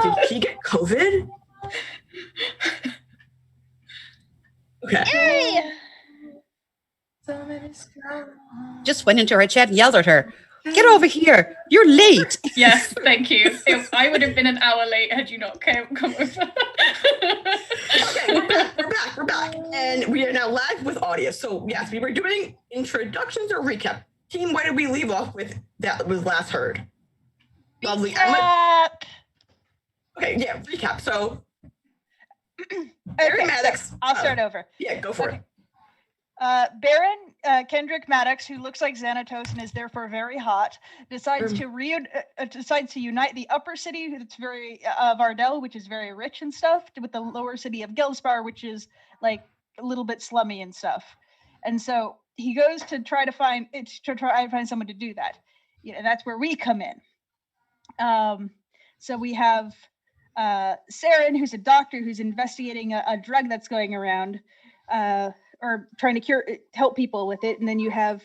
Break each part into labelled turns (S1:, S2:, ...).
S1: Did he get COVID? Okay.
S2: Yay!
S3: Just went into her chat and yelled at her. Get over here. You're late.
S4: Yes, thank you. I would have been an hour late had you not come over.
S1: Okay, we're back. And we are now live with audio. So yes, we were doing introductions or recap. Team, where did we leave off with that was last heard? Lovely.
S2: Okay,
S1: yeah, recap. So Baron Maddox.
S2: I'll start over.
S1: Yeah, go for it.
S2: Baron Kendrick Maddox, who looks like Xanatos and is therefore very hot, decides to unite the upper city, that's very Vardell, which is very rich and stuff, with the lower city of Gilspar, which is like a little bit slummy and stuff. And so he goes to try to find someone to do that. And that's where we come in. So we have Saren, who's a doctor who's investigating a drug that's going around. Or trying to help people with it. And then you have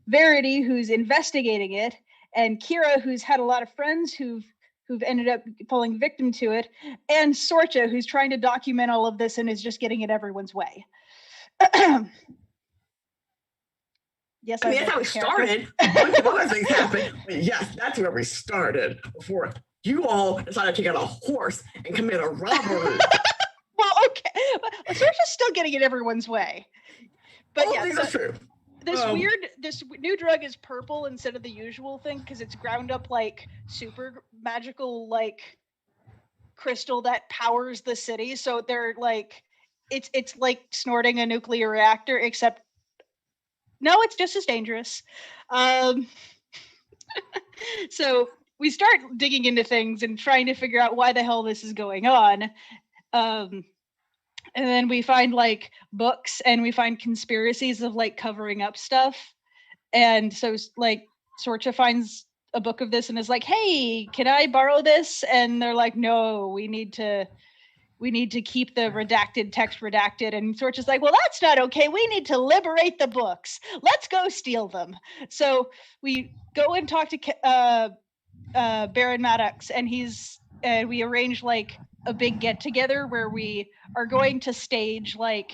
S2: Verity, who's investigating it, and Kira, who's had a lot of friends who've ended up falling victim to it, and Sorcha, who's trying to document all of this and is just getting in everyone's way. Yes,
S1: I mean, that's how we started. A bunch of other things happened. But yes, that's where we started before you all decided to get a horse and commit a robbery.
S2: Well, okay, but Sorcha's still getting in everyone's way. But yeah,
S1: that's true.
S2: This new drug is purple instead of the usual thing because it's ground up like super magical like crystal that powers the city. So they're like, it's like snorting a nuclear reactor, except no, it's just as dangerous. So we start digging into things and trying to figure out why the hell this is going on. And then we find like books and we find conspiracies of like covering up stuff. And so like Sorcha finds a book of this and is like, hey, can I borrow this? And they're like, no, we need to keep the redacted text redacted. And Sorcha's like, well, that's not okay. We need to liberate the books. Let's go steal them. So we go and talk to Baron Maddox, and we arrange like a big get together where we are going to stage like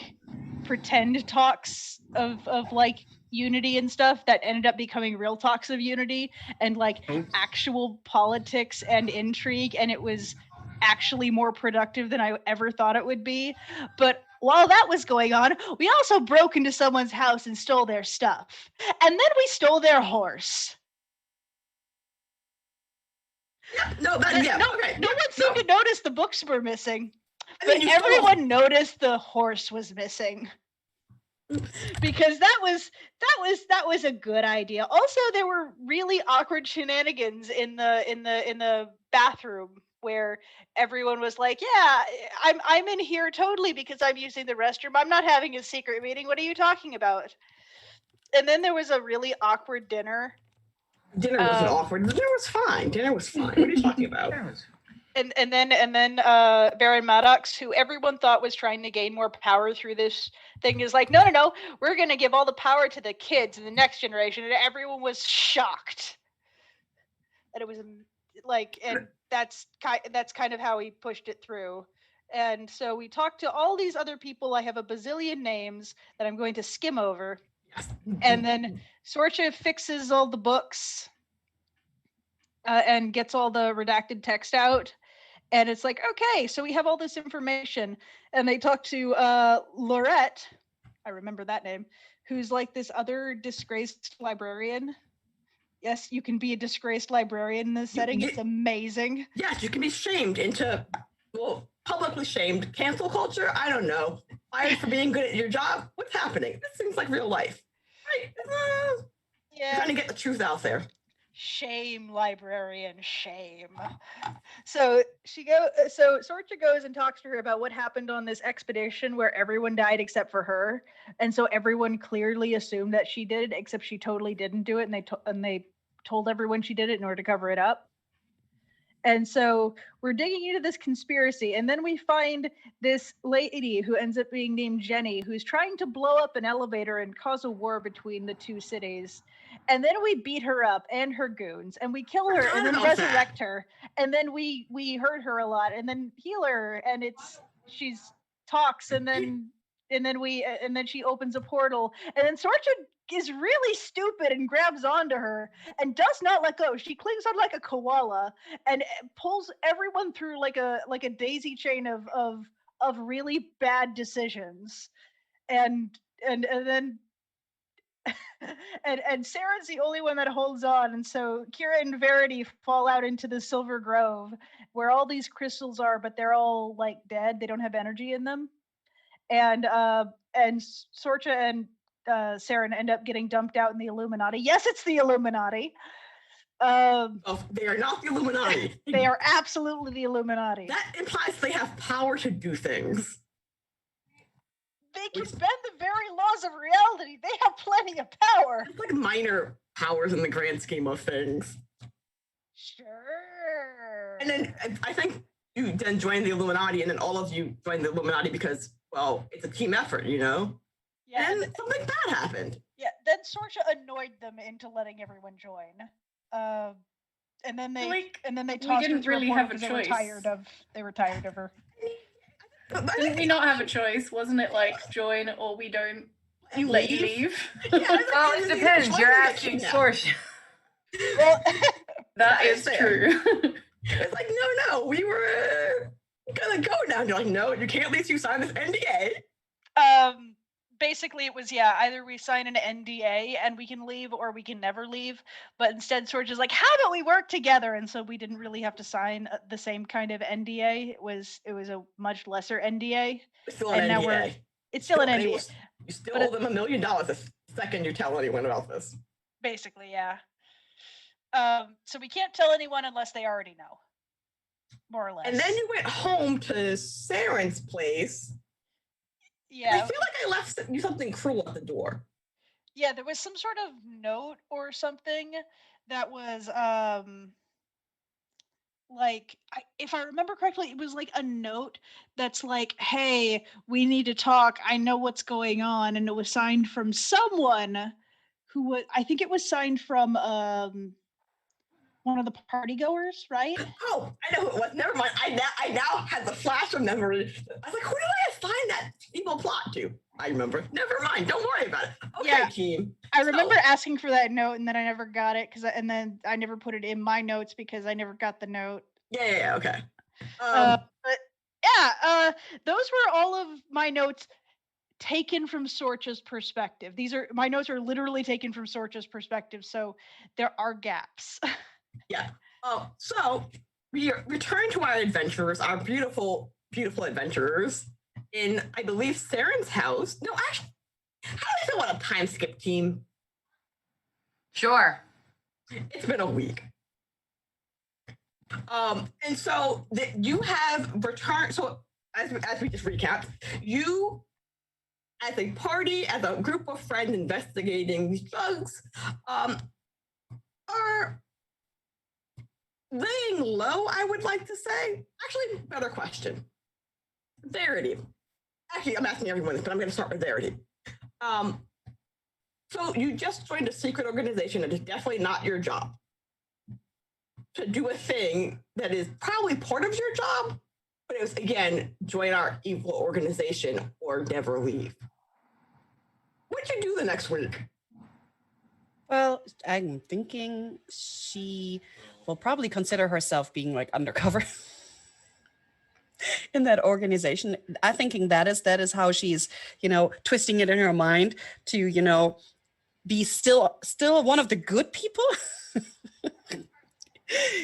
S2: pretend talks of like unity and stuff that ended up becoming real talks of unity and like actual politics and intrigue, and it was actually more productive than I ever thought it would be. But while that was going on, we also broke into someone's house and stole their stuff, and then we stole their horse.
S1: No one
S2: seemed to notice the books were missing, but everyone noticed the horse was missing because that was a good idea. Also, there were really awkward shenanigans in the bathroom where everyone was like, "Yeah, I'm in here totally because I'm using the restroom. I'm not having a secret meeting. What are you talking about?" And then there was a really awkward dinner.
S1: Dinner wasn't awkward. Dinner was fine. What are you talking about?
S2: And then Baron Maddox, who everyone thought was trying to gain more power through this thing, is like, no, we're going to give all the power to the kids in the next generation. And everyone was shocked. And it was like, and that's kind of how he pushed it through. And so we talked to all these other people. I have a bazillion names that I'm going to skim over. And then Sorcha fixes all the books and gets all the redacted text out. And it's like, okay, so we have all this information. And they talk to Laurette, I remember that name, who's like this other disgraced librarian. Yes, you can be a disgraced librarian in this setting. It's amazing.
S1: Yes, you can be shamed into, publicly shamed. Cancel culture? I don't know. Fired for being good at your job? What's happening? This seems like real life. Right?
S2: Yeah.
S1: Trying to get the truth out there.
S2: Shame, librarian, shame. So Sorcha goes and talks to her about what happened on this expedition where everyone died except for her, and so everyone clearly assumed that she did it, except she totally didn't do it, and they told everyone she did it in order to cover it up. And so we're digging into this conspiracy, and then we find this lady who ends up being named Jenny, who's trying to blow up an elevator and cause a war between the two cities. And then we beat her up and her goons, and we kill her, and then resurrect her, and then we hurt her a lot, and then heal her, and she's talks, and then she opens a portal, and then Sorcha is really stupid and grabs onto her and does not let go. She clings on like a koala and pulls everyone through like a daisy chain of really bad decisions. And then and Sarah's the only one that holds on, and so Kira and Verity fall out into the Silver Grove where all these crystals are, but they're all like dead. They don't have energy in them. And Sorcha and Sarah end up getting dumped out in the Illuminati. Yes, it's the Illuminati.
S1: They are not the Illuminati.
S2: They are absolutely the Illuminati.
S1: That implies they have power to do things.
S2: They can bend the very laws of reality. They have plenty of power.
S1: It's like minor powers in the grand scheme of things.
S2: Sure.
S1: And then I think you then join the Illuminati, and then all of you join the Illuminati because, well, it's a team effort, you know?
S2: Yeah.
S1: And something bad happened.
S2: Yeah, then Sorcha annoyed them into letting everyone join. And then they tossed
S4: didn't
S2: her to
S4: really
S2: a
S4: have a
S2: because
S4: choice.
S2: They were tired of her.
S4: Didn't we not have a choice? Wasn't it like join or we don't let you leave?
S1: Yeah,
S5: Well, it depends. You're asking Sorcha.
S2: Well,
S4: That is true.
S1: It's like, no, we were gonna go now. And you're like, no, you can't leave. You sign this NDA.
S2: Basically it was either we sign an NDA and we can leave or we can never leave, but instead Sorcha's like, how about we work together? And so we didn't really have to sign the same kind of NDA. It was a much lesser NDA.
S1: It's still an NDA.
S2: It's still an NDA.
S1: You still owe them $1 million the second you tell anyone about this.
S2: Basically, yeah. So we can't tell anyone unless they already know, more or less.
S1: And then you went home to Saren's place.
S2: Yeah.
S1: I feel like I left you something cruel at the door.
S2: Yeah, there was some sort of note or something that was if I remember correctly, it was like a note that's like, hey, we need to talk. I know what's going on. And it was signed from someone who was, I think it was signed from one of the party goers, right?
S1: Oh, I know who it was. Never mind. I now had the flash of memory. I was like, who did I assign that evil plot to? I remember. Never mind. Don't worry about it. Okay,
S2: Yeah.
S1: team.
S2: I remember asking for that note, and then I never got it and then I never put it in my notes because I never got the note.
S1: Yeah, okay.
S2: But yeah, those were all of my notes taken from Sorcha's perspective. My notes are literally taken from Sorcha's perspective, so there are gaps.
S1: Yeah. So we return to our adventurers, our beautiful, beautiful adventurers in, I believe, Saren's house. No, actually, how do I feel about a time skip team?
S5: Sure.
S1: It's been a week. And so you have returned. So as we just recapped, you, as a party, as a group of friends investigating these drugs, are laying low, I would like to say. Actually, better question. Verity. Actually, I'm asking everyone this, but I'm going to start with Verity. So you just joined a secret organization that is definitely not your job to do a thing that is probably part of your job, but it was, again, join our evil organization or never leave. What'd you do the next week?
S3: Well, I'm thinking she will probably consider herself being like undercover in that organization. I'm thinking that is how she's, twisting it in her mind to, be still one of the good people.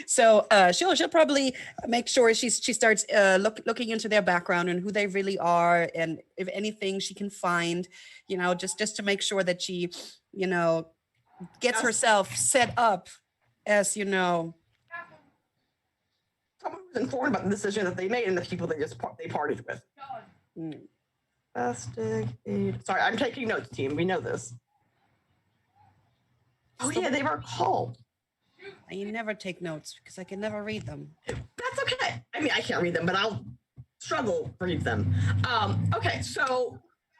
S3: So she'll probably make sure she starts looking into their background and who they really are, and if anything she can find, just to make sure that she, gets herself set up as,
S1: Someone who's informed about the decision that they made and the people they partied with. Sorry, I'm taking notes, team. We know this. Oh yeah, they were called.
S3: I never take notes because I can never read them.
S1: That's okay. I mean, I can't read them, but I'll struggle to read them. Okay, so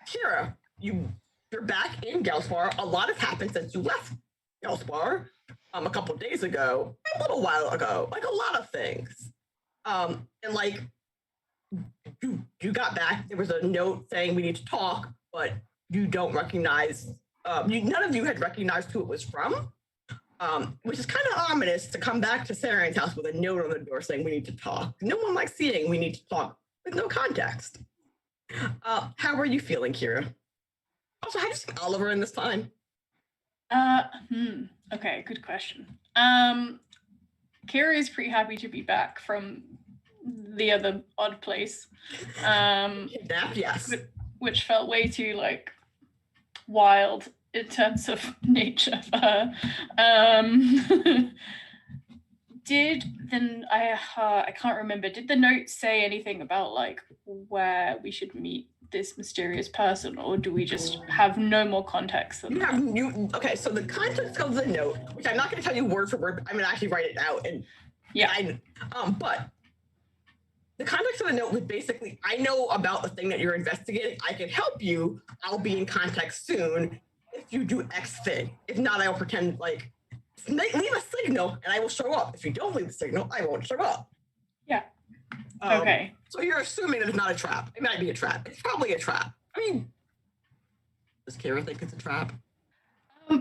S1: Kira, you're back in Gelspar. A lot has happened since you left Gelspar a couple of days ago, a little while ago, like a lot of things. And like you got back, there was a note saying we need to talk, but you don't recognize, none of you had recognized who it was from, which is kind of ominous to come back to Saren's house with a note on the door saying we need to talk. No one likes seeing we need to talk with no context. How are you feeling, Kira? Also, how do you see Oliver in this time?
S4: Okay, good question. Kira is pretty happy to be back from the other odd place.
S1: Kidnapped, yes.
S4: Which felt way too like wild in terms of nature for her. I can't remember. Did the note say anything about like where we should meet this mysterious person, or do we just have no more context than that?
S1: Okay, so the context of the note, which I'm not going to tell you word for word, I'm going to actually write it out, and but the context of the note was basically, I know about the thing that you're investigating. I can help you. I'll be in context soon if you do X thing. If not, I will pretend like leave a signal and I will show up. If you don't leave the signal, I won't show up.
S4: Yeah. Okay.
S1: So you're assuming that it's not a trap. It might be a trap. It's probably a trap. I mean, does Kara think it's a trap?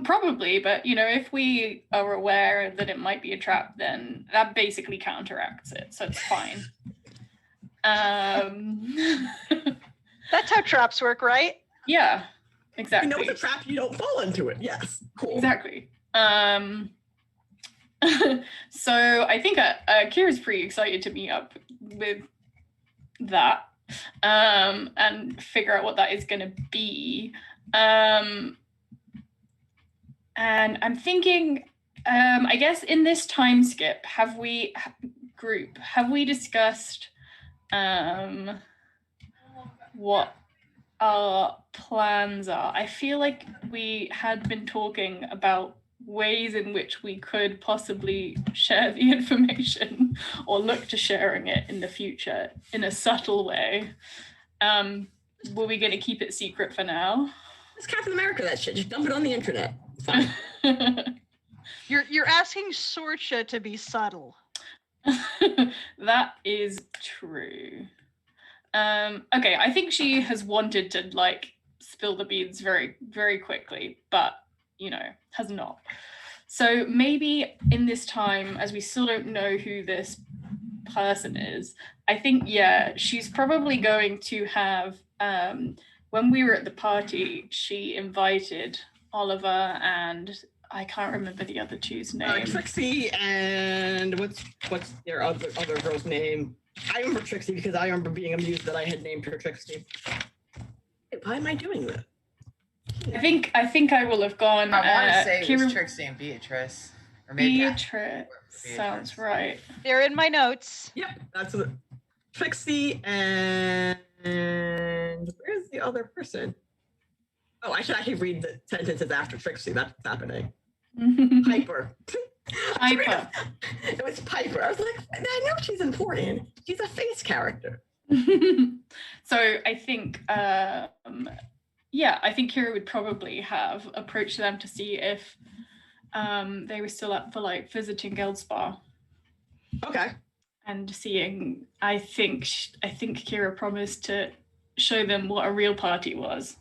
S4: Probably, but if we are aware that it might be a trap, then that basically counteracts it, so it's fine.
S2: That's how traps work, right?
S4: Yeah, exactly.
S1: You know it's a trap, you don't fall into it. Yes, cool.
S4: Exactly. So I think Kira's pretty excited to meet up with that and figure out what that is going to be. And I'm thinking, I guess in this time skip, have we discussed what our plans are? I feel like we had been talking about ways in which we could possibly share the information or look to sharing it in the future in a subtle way. Were we going to keep it secret for now?
S1: It's Captain America, that shit. Just dump it on the internet. It's fine.
S2: You're asking Sorcha to be subtle.
S4: That is true. Okay, I think she has wanted to like spill the beans very, very quickly, but has not. So maybe in this time, as we still don't know who this person is, I think, she's probably going to have, when we were at the party, she invited Oliver and I can't remember the other two's name.
S1: Trixie and what's their other girl's name? I remember Trixie because I remember being amused that I had named her Trixie. Why am I doing that?
S4: I think I will have gone.
S5: I want to say it was Trixie and Beatrice. Or maybe
S4: Beatrice sounds right.
S2: They're in my notes.
S1: Yep, that's it. Trixie and where's the other person? Oh, I should actually read the sentences after Trixie. That's what's happening. Piper.
S4: Piper.
S1: It was Piper. I was like, I know she's important. She's a face character.
S4: So I think, I think Kira would probably have approached them to see if they were still up for like visiting Geldspa.
S1: Okay.
S4: And seeing, I think Kira promised to show them what a real party was.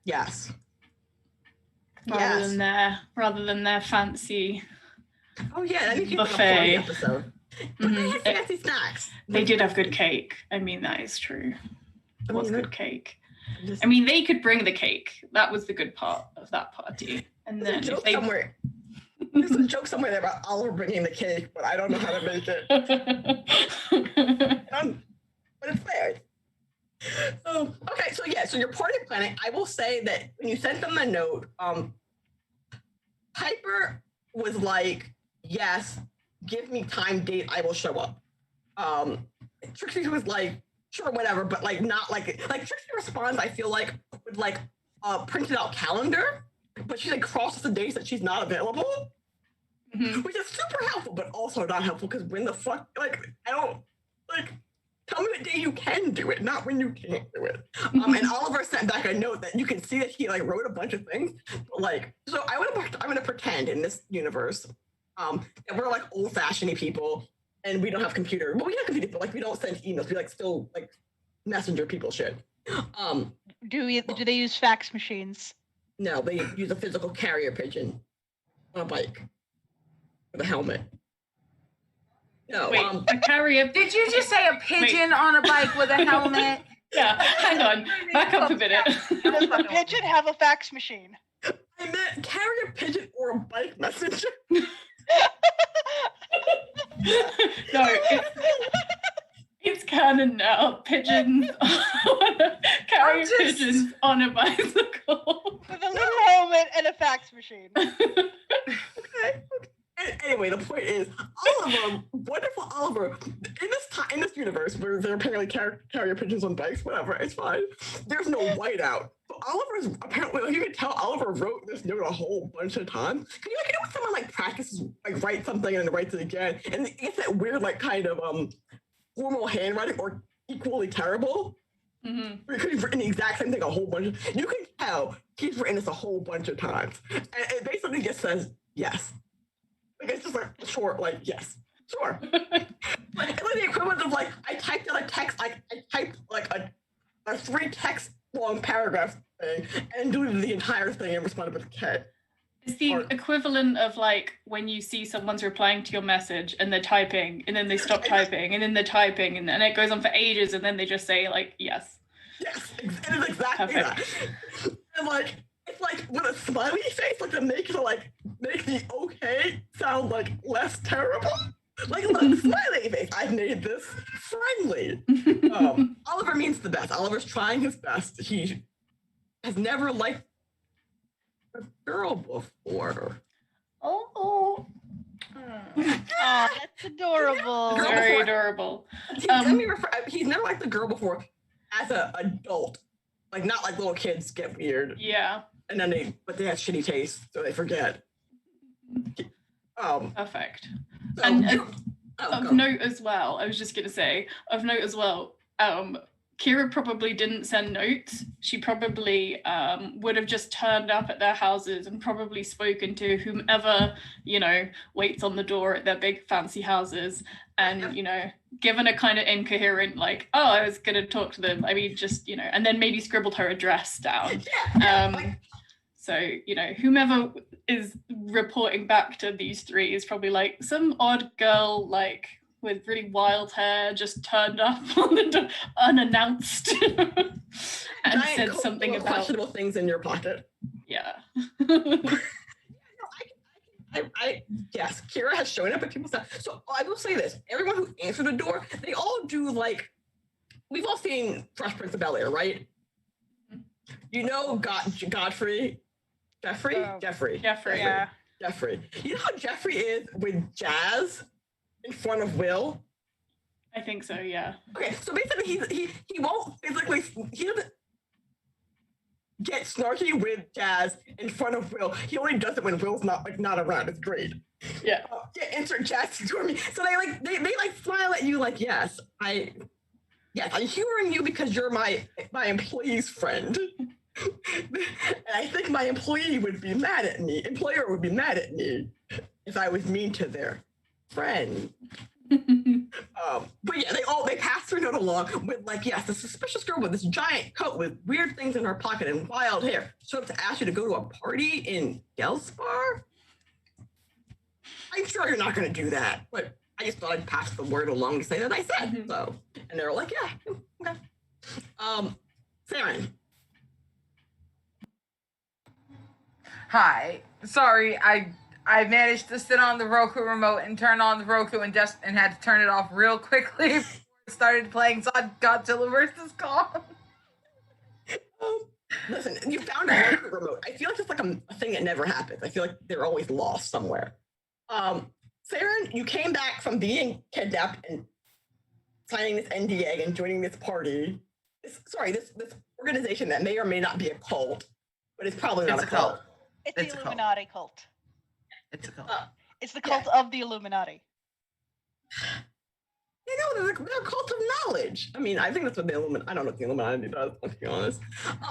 S1: Yes.
S4: Rather than their fancy.
S1: Oh yeah, that
S4: buffet
S1: episode. But they had fancy snacks.
S4: They did have good cake. I mean, that is true. It was good cake. I mean, they could bring the cake. That was the good part of that party. And then
S1: there's a joke somewhere there about Oliver bringing the cake, but I don't know how to make it. But it's there. Okay, so your party planning, I will say that when you sent them a note, Piper was like, yes, give me time, date, I will show up. Trixie was like, sure, whatever, but like not like Trixie responds, I feel like with like a printed out calendar but she like crosses the days that she's not available,
S4: Mhm.
S1: which is super helpful, but also not helpful because when the fuck, like, I don't, like, tell me the day you can do it, not when you can't do it. And Oliver sent back a note that you can see that he like wrote a bunch of things, but, like, so I'm gonna pretend in this universe, that we're like old-fashioned people and we don't have computer. Well, we have computers, but like we don't send emails. We like still like messenger people shit.
S2: Do they use fax machines?
S1: No, they use a physical carrier pigeon on a bike with a helmet. No,
S4: Wait, a carrier.
S5: Did you just say a pigeon on a bike with a helmet?
S4: Yeah, hang on. Back up a minute.
S2: Does the pigeon have a fax machine?
S1: I meant carrier pigeon or a bike messenger.
S4: No, it's canon now. Pigeons, carrier pigeons on a bicycle.
S2: With a little helmet and a fax machine.
S1: Okay. Anyway, the point is, Oliver, wonderful Oliver, in this universe where there are apparently carrier pigeons on bikes, whatever, it's fine. There's no whiteout. So Oliver's apparently, like, you can tell Oliver wrote this note a whole bunch of times. Can you like, when someone like practices, like writes something and then writes it again, and it gets that weird, like, kind of formal handwriting or equally terrible?
S4: Mm-hmm.
S1: Because he's written the exact same thing a whole bunch of, you can tell he's written this a whole bunch of times. And it basically just says yes. Like, it's just like short, like, yes, sure. It's like the equivalent of like, I typed in a text, like, I typed like a 3 text long paragraph thing and deleted the entire thing and responded with K.
S4: It's the equivalent of like when you see someone's replying to your message and they're typing and then they stop typing and then they're typing and it goes on for ages and then they just say like, yes.
S1: Yes, it is exactly that. And like, it's like with a smiley face, like to make the okay sound like less terrible. Like, look, smiley face. I've made this friendly. Oliver means the best. Oliver's trying his best. He has never liked a girl before.
S2: Oh, that's adorable.
S4: Very adorable.
S1: He's never liked the girl before as an adult. Like, not like little kids get weird.
S4: Yeah.
S1: And then they have shitty taste, so they forget.
S4: Perfect.
S1: So
S4: And of note as well, Kira probably didn't send notes. She probably would have just turned up at their houses and probably spoken to whomever, waits on the door at their big fancy houses and, given a kind of incoherent, like, oh, I was going to talk to them. I mean, just, and then maybe scribbled her address down. So, whomever is reporting back to these 3 is probably like some odd girl, like, with really wild hair, just turned up on the door unannounced and said something about
S1: questionable things in your pocket.
S4: Yeah.
S1: Yes, Kira has shown up at people's house. So I will say this: everyone who answered the door, they all do like. We've all seen Fresh Prince of Bel-Air, right? Jeffrey.
S2: Yeah.
S1: Jeffrey. You know how Jeffrey is with Jazz in front of Will?
S4: I think so, yeah.
S1: Okay, so basically he won't physically, he doesn't get snarky with Jazz in front of Will. He only does it when Will's not around. It's great.
S4: Yeah.
S1: Insert Jazz to me. So they smile at you like, yes, I'm humoring you because you're my employee's friend. And I think my employer would be mad at me if I was mean to their friend. But yeah, they pass their note along with like, yes, the suspicious girl with this giant coat with weird things in her pocket and wild hair showed up to ask you to go to a party in Gelspar. I'm sure you're not going to do that, but I just thought I'd pass the word along to say that I said so. And they were like, yeah, okay. Saren.
S5: Hi. Sorry, I managed to sit on the Roku remote and turn on the Roku and had to turn it off real quickly before it started playing Godzilla vs. Kong.
S1: Listen, you found a Roku remote. I feel like it's like a thing that never happens. I feel like they're always lost somewhere. Saren, you came back from being kidnapped and signing this NDA and joining this party. This organization that may or may not be a cult, but it's probably not a cult.
S2: It's
S5: It's
S2: the
S5: a cult.
S2: Illuminati cult.
S5: It's a cult.
S2: It's the cult of the Illuminati.
S1: You know, they're a cult of knowledge. I mean, I think that's what the Illuminati. I don't know what the Illuminati does. Let's be honest.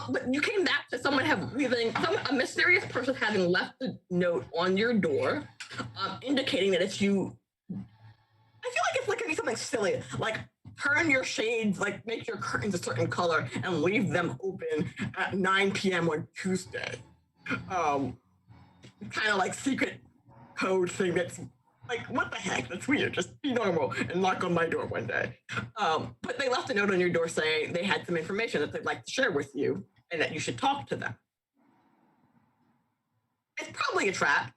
S1: But you came back to someone a mysterious person having left a note on your door, indicating that it's you. I feel like it's like gonna be something silly, like turn your shades, like make your curtains a certain color, and leave them open at 9 p.m. on Tuesday. Kind of like secret code thing that's like, what the heck? That's weird. Just be normal and knock on my door one day. But they left a note on your door saying they had some information that they'd like to share with you and that you should talk to them. It's probably a trap.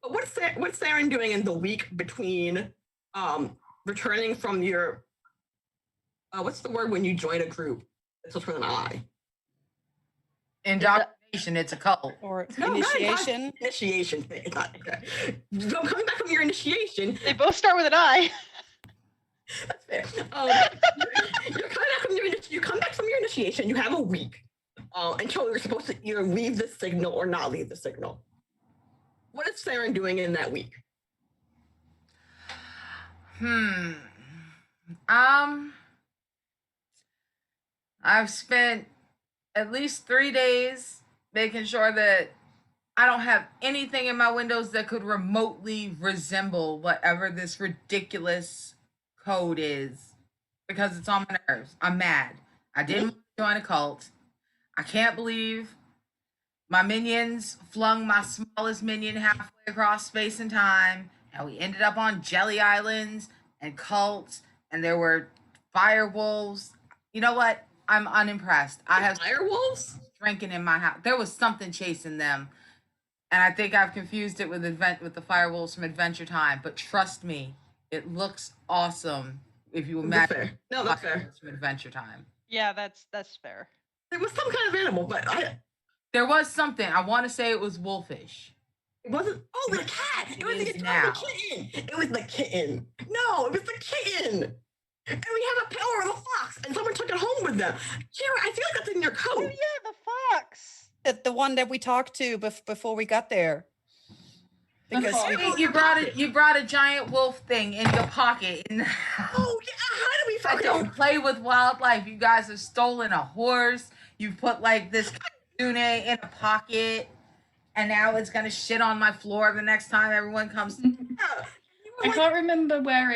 S1: But what's Saren doing in the week between returning from your what's the word when you join a group? It's with an I.
S5: Indoctrination, it's a cult.
S3: Or
S1: No,
S3: initiation.
S1: not initiation. It's not okay. So coming back from your initiation,
S2: They both start with an I.
S1: that's fair. You come back from your initiation. You have a week until you're supposed to either leave the signal or not leave the signal. What is Saren doing in that week?
S5: I've spent at least 3 days making sure that I don't have anything in my windows that could remotely resemble whatever this ridiculous code is, because it's on my nerves. I'm mad. I didn't want to join a cult. I can't believe my minions flung my smallest minion halfway across space and time, and we ended up on jelly islands and cults, and there were fire wolves. You know what? I'm unimpressed. I have
S1: firewolves
S5: drinking in my house. There was something chasing them, and I think I've confused it with the firewolves from Adventure Time. But trust me, it looks awesome if you
S1: That's
S5: imagine
S1: fair. No, that's fair.
S5: firewolves from Adventure Time.
S2: Yeah, that's fair.
S1: There was some kind of animal, but
S5: There was something. I want to say it was wolfish.
S1: it wasn't. Oh, the cat! It was
S5: It
S1: the
S5: is now.
S1: kitten. It was the kitten. No, it was the kitten. And we have a pillar of the fox, and someone took it home with them. Jared, I feel like that's in your
S2: Oh
S1: code.
S2: yeah, the fox.
S3: The one that we talked to before we got there. Because
S4: fox.
S3: we,
S5: Hey, you brought a giant wolf thing in your pocket.
S1: Oh yeah, how did we
S5: I
S1: fuck
S5: don't play with wildlife. You guys have stolen a horse. You put like this tuna in a pocket, and now it's gonna shit on my floor the next time everyone comes.
S4: I can't remember where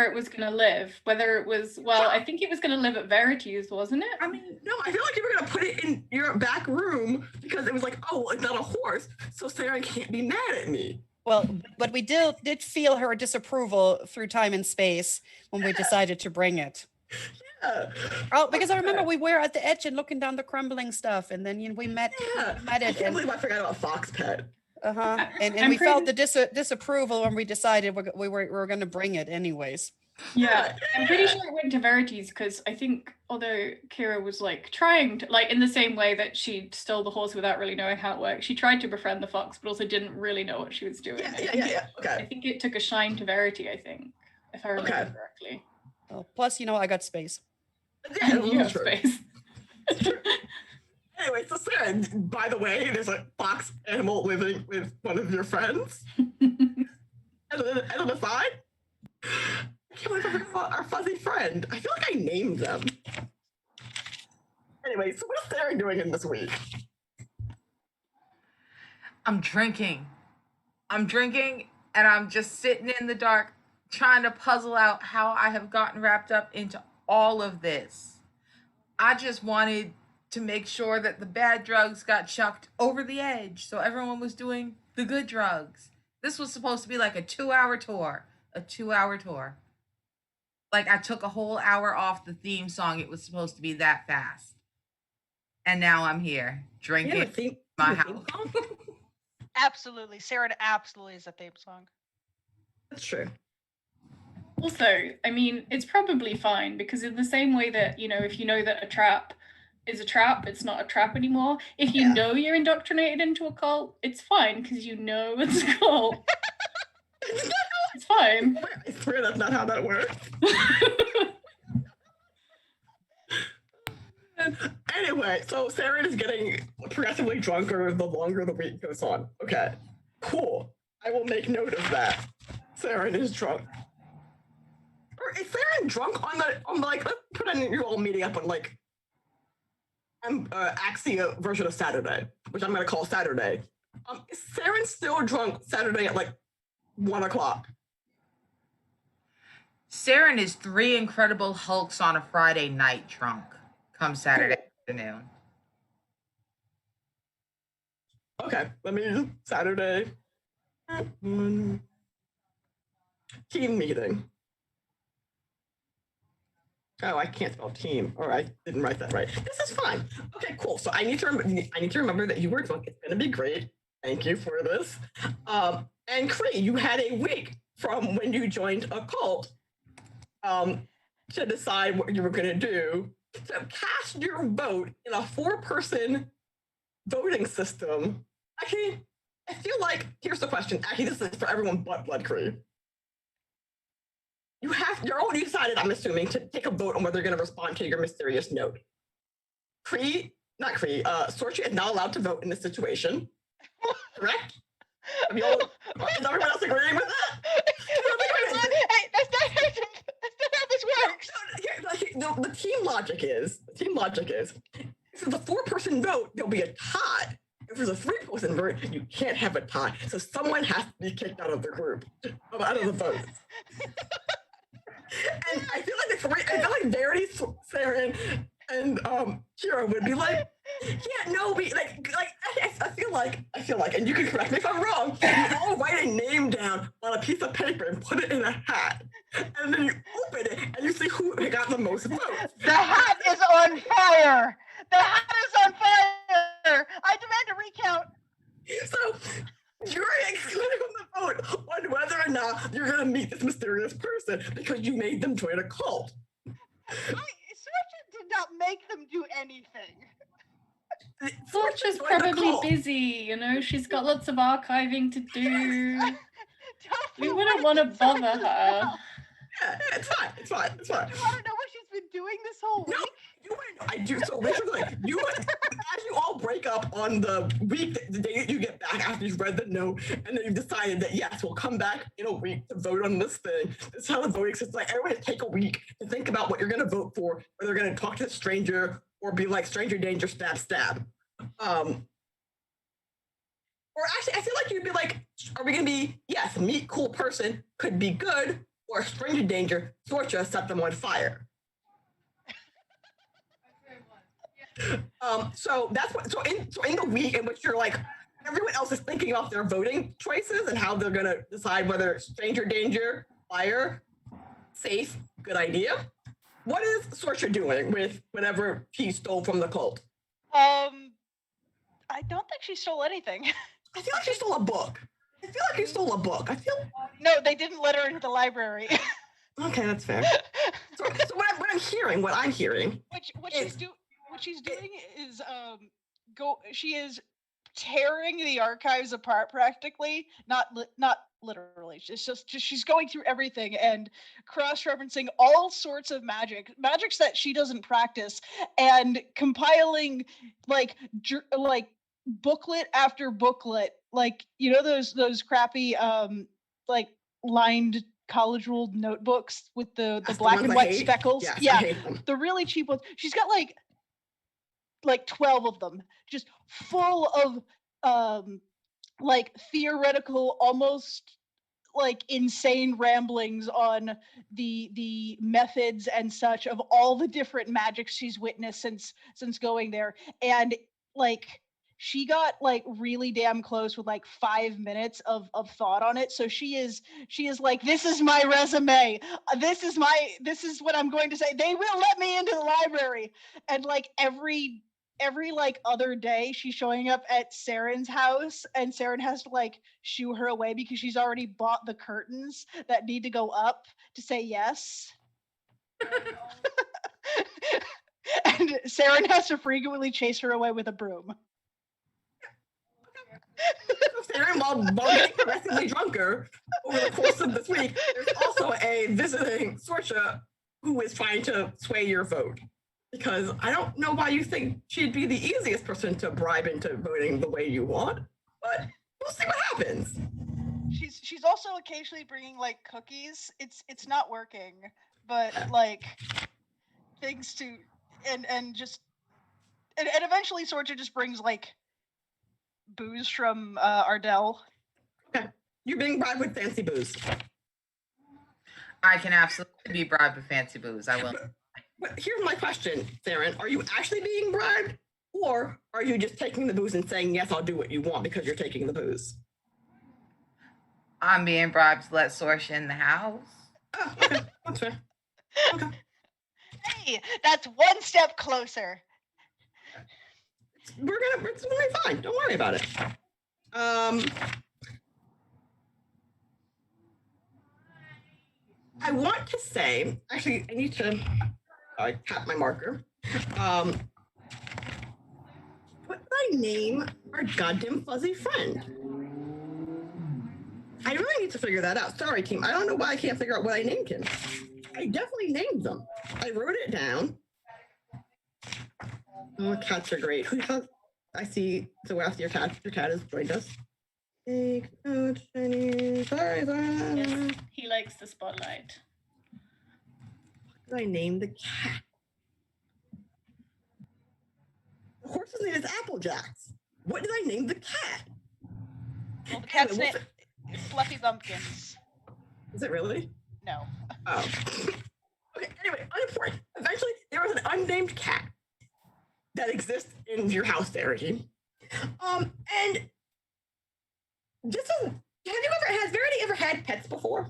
S4: it was going to live. Whether it was, well, I think it was going to live at Verity's, wasn't it?
S1: I mean, no, I feel like you were gonna put it in your back room because it was like, oh, it's not a horse, so Sarah can't be mad at me.
S3: well, but we did feel her disapproval through time and space when we decided to bring it.
S1: Yeah.
S3: Oh, because I remember we were at the edge and looking down the crumbling stuff, and then we met
S1: Yeah.
S3: met
S1: I
S3: it,
S1: can't
S3: and
S1: believe I forgot about Fox Pet.
S3: and
S4: I'm
S3: we felt the
S4: pretty-
S3: disapproval when we decided we were going to bring it anyways.
S4: Yeah, I'm pretty sure it went to Verity's because I think although Kira was like trying to, like in the same way that she stole the horse without really knowing how it worked, she tried to befriend the fox but also didn't really know what she was doing.
S1: Yeah.
S4: I
S1: Okay.
S4: think it took a shine to Verity, I think, if I remember
S1: Okay.
S4: correctly.
S3: Oh, plus, I got space.
S1: Yeah,
S4: You have
S1: true.
S4: space.
S1: Anyway, so Sarah, by the way, there's a fox animal living with one of your friends. As an aside, I can't believe I forgot about our fuzzy friend. I feel like I named them. Anyway, so what is Sarah doing in this week?
S5: I'm drinking, and I'm just sitting in the dark trying to puzzle out how I have gotten wrapped up into all of this. I just wanted to make sure that the bad drugs got chucked over the edge so everyone was doing the good drugs. This was supposed to be like a 2-hour tour. Like I took a whole hour off the theme song. It was supposed to be that fast. And now I'm here drinking
S1: Yeah, theme,
S5: my
S1: theme
S5: house.
S1: song?
S2: Absolutely, Sarah absolutely is a theme song.
S1: That's true.
S4: Also, I mean, it's probably fine because in the same way that, if you know that a trap is a trap, it's not a trap anymore. If you know you're indoctrinated into a cult, it's fine because you know it's a cult. It's fine.
S1: I swear that's not how that works. Anyway, so Sarah is getting progressively drunker the longer the week goes on. Okay, cool. I will make note of that. Saren is drunk. Or is Saren drunk on like, let's put in you all meeting up on like Axia version of Saturday, which I'm gonna call Saturday. Is Saren still drunk Saturday at like 1 o'clock?
S5: Saren is 3 Incredible Hulks on a Friday night drunk come Saturday afternoon.
S1: Okay, let me Saturday. Team meeting. Oh, I can't spell team, or I didn't write that right. This is fine. Okay, cool. So I need to remember that you were drunk. It's gonna be great. Thank you for this. And Cree, you had a week from when you joined a cult to decide what you were gonna do. To cast your vote in a 4-person voting system. Actually, I feel like here's the question. Actually, this is for everyone but Blood Cree. You're already decided, I'm assuming, to take a vote on whether you're going to respond to your mysterious note. Sorcha is not allowed to vote in this situation. Correct? Is everyone else agreeing with that?
S2: Hey, that's not how this works.
S1: The team logic is, if it's a 4-person vote, there'll be a tie. If there's a 3-person vote, you can't have a tie. So someone has to be kicked out of the group, out of the vote. And I feel like Verity, Saren, and Kira would be like, yeah, no, we I feel like, and you can correct me if I'm wrong, you all write a name down on a piece of paper and put it in a hat. And then you open it and you see who got the most votes.
S2: The hat is on fire! The hat is on fire! I demand a recount!
S1: So you're excluded from the vote on whether or not you're going to meet this mysterious person because you made them join a cult.
S2: Sorcha did not make them do anything.
S4: Sorcha's probably busy, you know, she's got lots of archiving to do. We wouldn't want to bother her.
S1: Yeah, it's fine.
S2: You want to know what she's been doing this whole week?
S1: I do. So basically, as you all break up on the week, the day that you get back after you've read the note, and then you've decided that yes, we'll come back in a week to vote on this thing. This is how the voting system. Like everyone take a week to think about what you're going to vote for, whether you're going to talk to a stranger or be like stranger danger, stab. Or actually, I feel like you'd be like, are we going to be yes, meet cool person could be good, or stranger danger, Sorcha set them on fire. So that's what. So in the week in which you're like, everyone else is thinking about their voting choices and how they're gonna decide whether stranger danger, fire, safe, good idea. What is Sorcha doing with whatever she stole from the cult?
S2: I don't think she stole anything.
S1: I feel like she stole a book.
S2: No, they didn't let her into the library.
S1: Okay, that's fair. So what I'm hearing.
S2: What she's doing is she is tearing the archives apart practically, not literally. It's just she's going through everything and cross-referencing all sorts of magics that she doesn't practice, and compiling like booklet after booklet, like, you know, those crappy like lined college ruled notebooks with the black and white speckles.
S1: Yes,
S2: yeah, the really cheap ones. She's got like 12 of them, just full of like theoretical, almost like insane ramblings on the methods and such of all the different magics she's witnessed since going there. And like she got like really damn close with like 5 minutes of thought on it. So she is like, this is my resume. This is what I'm going to say. They will let me into the library. And like every like other day she's showing up at Saren's house, and Saren has to like shoo her away because she's already bought the curtains that need to go up to say yes. And Saren has to frequently chase her away with a broom.
S1: Saren, while getting progressively drunker over the course of this week, there's also a visiting Sorcha who is trying to sway your vote. because I don't know why you think she'd be the easiest person to bribe into voting the way you want, but we'll see what happens.
S2: She's also occasionally bringing like cookies. It's not working, but like things to and just and eventually Sorcha just brings like booze from Ardell.
S1: Okay, you're being bribed with fancy booze.
S5: I can absolutely be bribed with fancy booze. I will.
S1: But here's my question, Theron. Are you actually being bribed? Or are you just taking the booze and saying, yes, I'll do what you want because you're taking the booze?
S5: I'm being bribed to let Sorcha in the house.
S1: Oh, okay. That's fair. Okay.
S2: Hey, that's one step closer.
S1: It's gonna be fine. Don't worry about it. I want to say, actually, I need to tap my marker. What did I name our goddamn fuzzy friend? I really need to figure that out. Sorry, team. I don't know why I can't figure out what I named him. I definitely named them. I wrote it down. Oh, cats are great. I see. So after your cat has joined us. Take note, Jenny. Sorry.
S4: Yes, he likes the spotlight.
S1: What did I name the cat? The horse's name is Applejacks. What did I name the cat?
S2: Well, the cat's
S1: Anyway,
S2: name is Fluffy Bumpkins.
S1: Is it really?
S2: No.
S1: Oh. Okay, anyway, unimportant. Eventually, there was an unnamed cat that exists in your house, Verity. And just as, has Verity ever had pets before?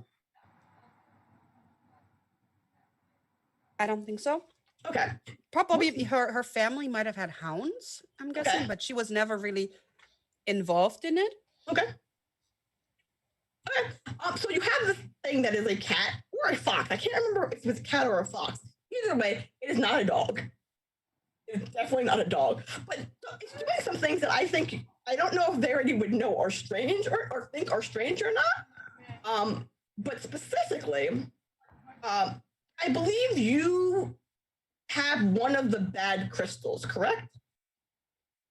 S3: I don't think so.
S1: Okay.
S3: Probably her family might have had hounds, I'm guessing,
S1: Okay.
S3: but she was never really involved in it.
S1: Okay. So you have this thing that is a cat or a fox. I can't remember if it's a cat or a fox. Either way, it is not a dog. It's definitely not a dog. But it's doing some things that I don't know if Verity would know are strange or think are strange or not. But specifically, I believe you have one of the bad crystals, correct?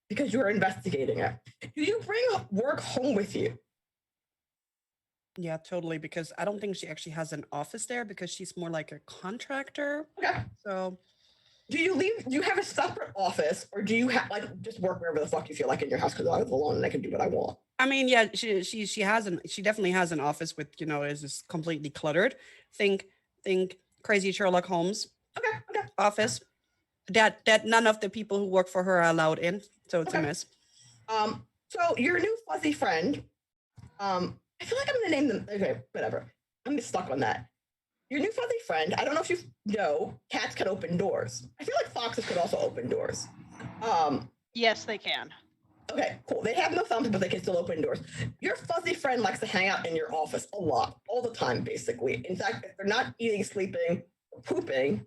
S1: Because you are investigating it. Do you bring work home with you?
S3: Yeah, totally. Because I don't think she actually has an office there because she's more like a contractor.
S1: Okay.
S3: So
S1: do you have a separate office or do you have just work wherever the fuck you feel like in your house because I live alone and I can do what I want?
S3: I mean, yeah, she definitely has an office with, is just completely cluttered. Think crazy Sherlock Holmes
S1: Okay.
S3: office that none of the people who work for her are allowed in. So it's a mess.
S1: So your new fuzzy friend, I feel like I'm gonna name them. Okay, whatever. I'm just stuck on that. Your new fuzzy friend. I don't know if you know, cats can open doors. I feel like foxes could also open doors.
S2: Yes, they can.
S1: Okay, cool. They have no thumbs, but they can still open doors. Your fuzzy friend likes to hang out in your office a lot, all the time, basically. In fact, if they're not eating, sleeping, or pooping,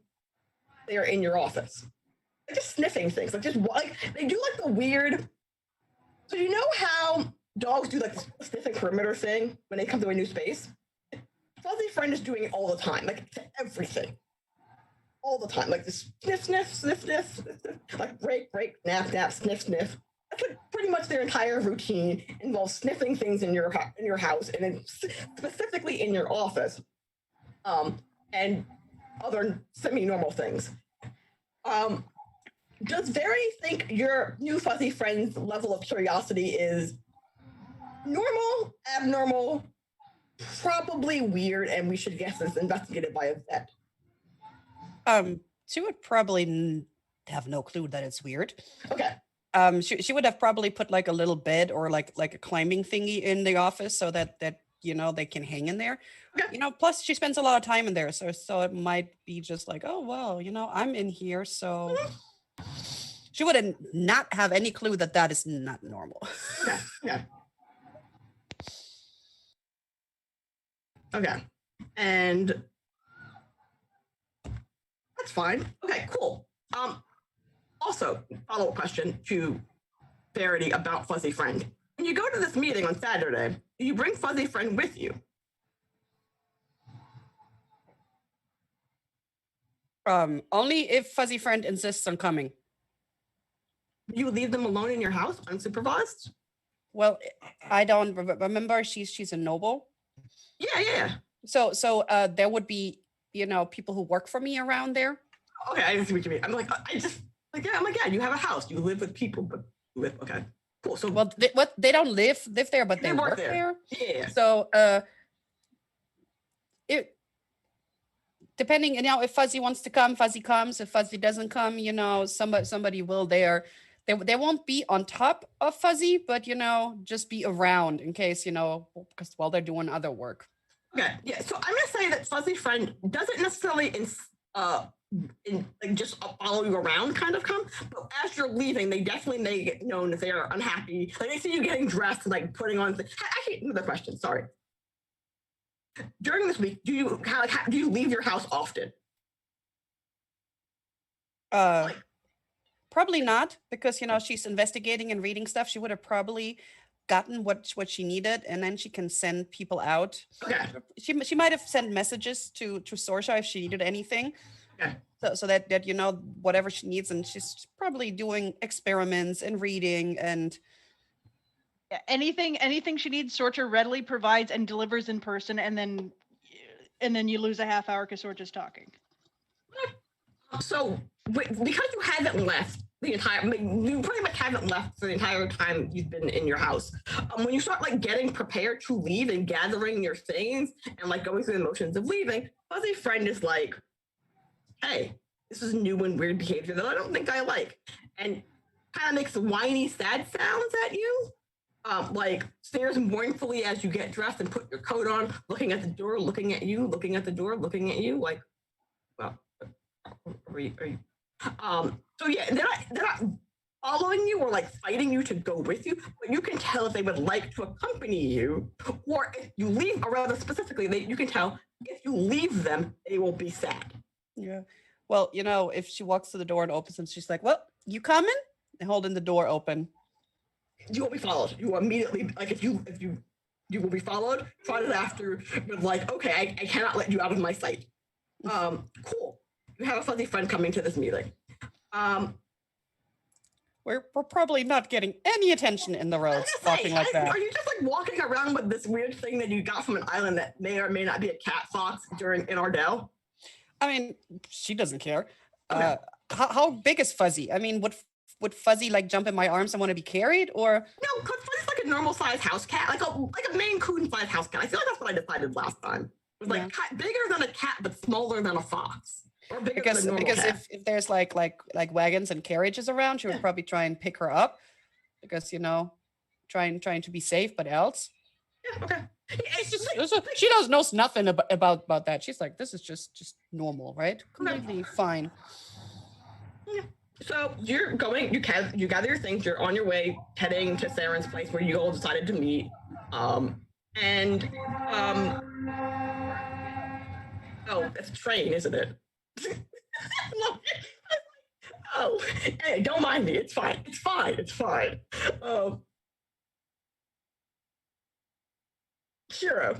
S1: they are in your office. They're just sniffing things, they do the weird. So you know how dogs do the sniffing perimeter thing when they come to a new space? Fuzzy friend is doing it all the time, to everything. All the time, this sniff, like break, nap, sniff. That's pretty much their entire routine involves sniffing things in your house and then specifically in your office, and other semi-normal things. Does Verity think your new fuzzy friend's level of curiosity is normal, abnormal, probably weird, and we should guess it's investigated by a vet?
S3: She would probably have no clue that it's weird.
S1: Okay.
S3: She would have probably put like a little bed or like a climbing thingy in the office so that they can hang in there.
S1: Okay.
S3: Plus she spends a lot of time in there, so it might be just like, oh well, I'm in here, so she wouldn't not have any clue that is not normal.
S1: Yeah. Okay. And that's fine. Okay, cool. Also, follow-up question to Verity about Fuzzy Friend. When you go to this meeting on Saturday, do you bring Fuzzy Friend with you?
S3: Only if Fuzzy Friend insists on coming.
S1: You leave them alone in your house unsupervised?
S3: Well, I don't remember. She's a noble.
S1: Yeah.
S3: So there would be, people who work for me around there.
S1: Okay, I see what you mean. I'm like, I'm like, yeah, you have a house. You live with people, but you live, okay. Cool. So
S3: Well, they don't live there, but they work there.
S1: Yeah.
S3: So it depending, if Fuzzy wants to come, Fuzzy comes. If Fuzzy doesn't come, somebody will there. They won't be on top of Fuzzy, but just be around in case, because while they're doing other work.
S1: Okay, yeah. So I'm gonna say that Fuzzy Friend doesn't necessarily just follow you around, kind of come. But as you're leaving, they definitely may get known if they are unhappy. Like they see you getting dressed, and like putting on. Actually, another question. Sorry. During this week, do you leave your house often?
S3: Probably not, because she's investigating and reading stuff. She would have probably gotten what she needed, and then she can send people out.
S1: Okay.
S3: She might have sent messages to Sorsha if she needed anything.
S1: Okay.
S3: So that whatever she needs, and she's probably doing experiments and reading and
S2: anything she needs, Sorcha readily provides and delivers in person, and then you lose a half hour because Sorcha's talking.
S1: So because you haven't left you pretty much haven't left for the entire time you've been in your house. When you start like getting prepared to leave and gathering your things and like going through the motions of leaving, Fuzzy Friend is like, hey, this is new and weird behavior that I don't think I like. And kind of makes whiny, sad sounds at you. Like stares mournfully as you get dressed and put your coat on, looking at the door, looking at you, looking at the door, looking at you, like, well, are you? So yeah, they're not following you or like fighting you to go with you, but you can tell if they would like to accompany you, or if you leave, or rather specifically, you can tell if you leave them, they will be sad.
S3: Yeah. Well, if she walks to the door and opens and she's like, well, you coming? And holding the door open.
S1: You will be followed. You will immediately, like, if you will be followed, followed after with like, okay, I cannot let you out of my sight. Cool. You have a Fuzzy Friend coming to this meeting.
S3: We're probably not getting any attention in the roads talking like that.
S1: Are you just like walking around with this weird thing that you got from an island that may or may not be a cat fox in Ardell?
S3: I mean, she doesn't care.
S1: Okay.
S3: How big is Fuzzy? I mean, would Fuzzy like jump in my arms and want to be carried, or
S1: no? Because Fuzzy's like a normal sized house cat, like a Maine Coon sized house cat. I feel like that's what I decided last time. It was like bigger than a cat, but smaller than a fox. Or bigger than a normal cat.
S3: if there's like wagons and carriages around, she would probably try and pick her up, because trying to be safe, but else.
S1: Yeah. Okay. It's just
S3: she knows nothing about that. She's like, this is just normal, right? Completely fine.
S1: Yeah. So you're going. You gather your things. You're on your way, heading to Saren's place where you all decided to meet. Oh, it's a train, isn't it? Oh, hey, don't mind me. It's fine. It's fine. Shiro,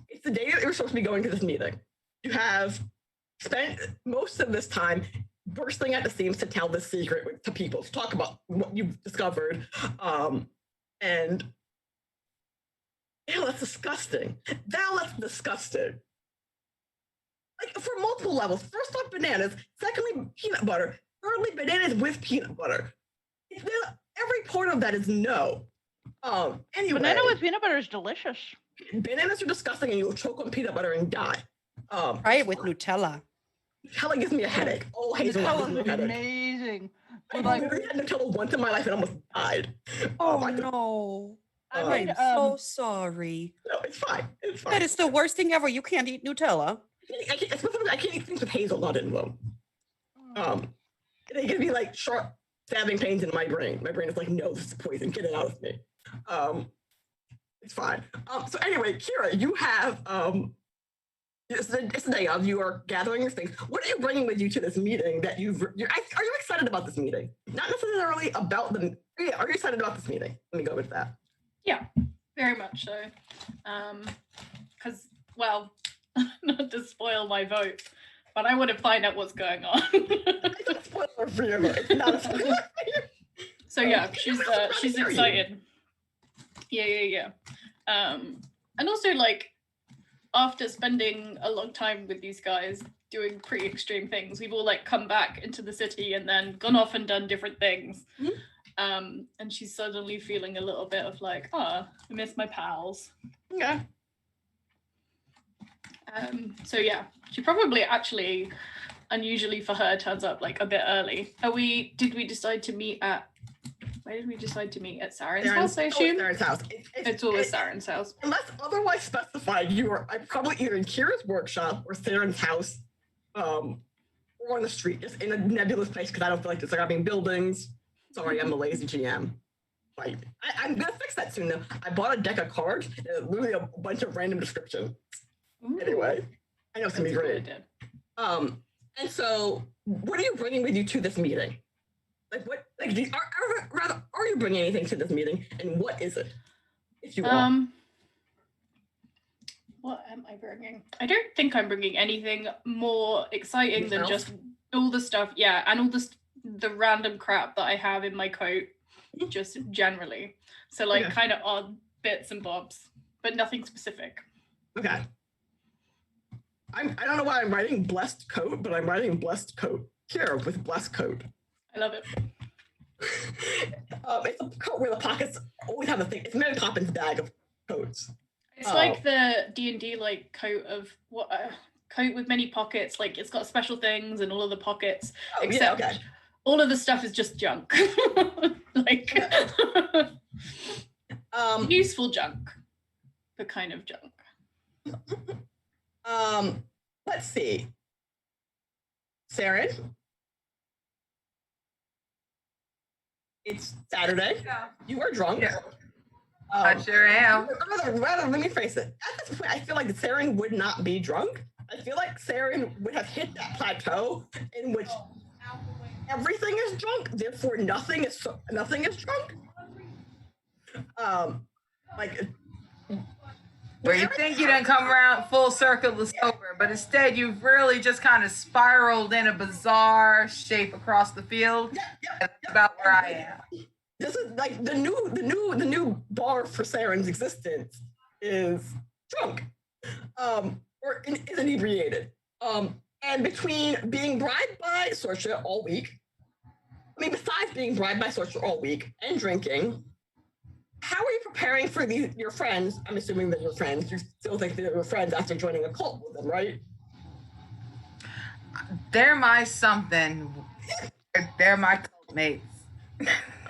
S1: it's the day that you were supposed to be going to this meeting. You have spent most of this time bursting at the seams to tell this secret to people, to talk about what you've discovered. And that's disgusting. That's disgusting. Like, for multiple levels. First off, bananas. Secondly, peanut butter. Thirdly, bananas with peanut butter. Every part of that is no. Anyway.
S2: Banana with peanut butter is delicious.
S1: Bananas are disgusting, and you'll choke on peanut butter and die.
S3: Try it with Nutella.
S1: Nutella gives me a headache. Oh, hazelnut gives me a headache.
S2: Amazing.
S1: I literally had Nutella once in my life and almost died.
S3: Oh no. I'm so sorry.
S1: No, it's fine.
S3: That is the worst thing ever. You can't eat Nutella.
S1: I can't eat things with hazelnut in them. They give me like sharp stabbing pains in my brain. My brain is like, no, this is poison. Get it out of me. It's fine. So anyway, Kira, you have it's the day of. You are gathering your things. What are you bringing with you to this meeting? Are you excited about this meeting? Not necessarily about the. Yeah, are you excited about this meeting? Let me go with that.
S4: Yeah, very much so. Because, well, not to spoil my vote, but I want to find out what's going on.
S1: It's a spoiler for you. It's not a spoiler for you.
S4: So yeah, she's excited. Yeah. And also like after spending a long time with these guys doing pretty extreme things, we've all like come back into the city and then gone off and done different things. And she's suddenly feeling a little bit of like, I miss my pals.
S1: Yeah.
S4: So yeah, she probably actually, unusually for her, turns up like a bit early. Did we decide to meet at, where did we decide to meet? At Saren's house, I assume?
S1: Saren's house.
S4: It's always Saren's house.
S1: Unless otherwise specified, I'm probably either in Kira's workshop or Saren's house, or on the street, just in a nebulous place, because I don't feel like there's like having buildings. Sorry, I'm a lazy GM. Like, I'm gonna fix that soon though. I bought a deck of cards, literally a bunch of random descriptions.
S4: Ooh.
S1: Anyway, I know it's gonna be great. And so, what are you bringing with you to this meeting? Like, what? Like, are you bringing anything to this meeting, and what is it? If you are.
S4: What am I bringing? I don't think I'm bringing anything more exciting than just all the stuff. Yeah, and all the random crap that I have in my coat, just generally. So like kind of odd bits and bobs, but nothing specific.
S1: Okay. I don't know why I'm writing blessed coat, but I'm writing blessed coat here with blessed coat.
S4: I love it.
S1: It's a coat where the pockets always have a thing. It's Mary Poppins' bag of coats.
S4: It's like the D&D like coat of what coat with many pockets. Like it's got special things in all of the pockets, except all of the stuff is just junk. Like useful junk, the kind of junk.
S1: Let's see. Saren, it's Saturday.
S5: Yeah.
S1: You are drunk.
S5: Yeah. I sure am.
S1: Rather, let me phrase it. At this point, I feel like Saren would not be drunk. I feel like Saren would have hit that plateau in which everything is drunk, therefore nothing is drunk.
S5: Where you think you didn't come around full circle to sober, but instead you've really just kind of spiraled in a bizarre shape across the field. That's about where I am.
S1: This is like the new bar for Saren's existence is drunk, or is inebriated. And between being bribed by Sorcha all week, besides being bribed by Sorcha all week and drinking, how are you preparing for your friends? I'm assuming that your friends. You still think they're your friends after joining a cult with them, right?
S5: They're my something. They're my cult mates.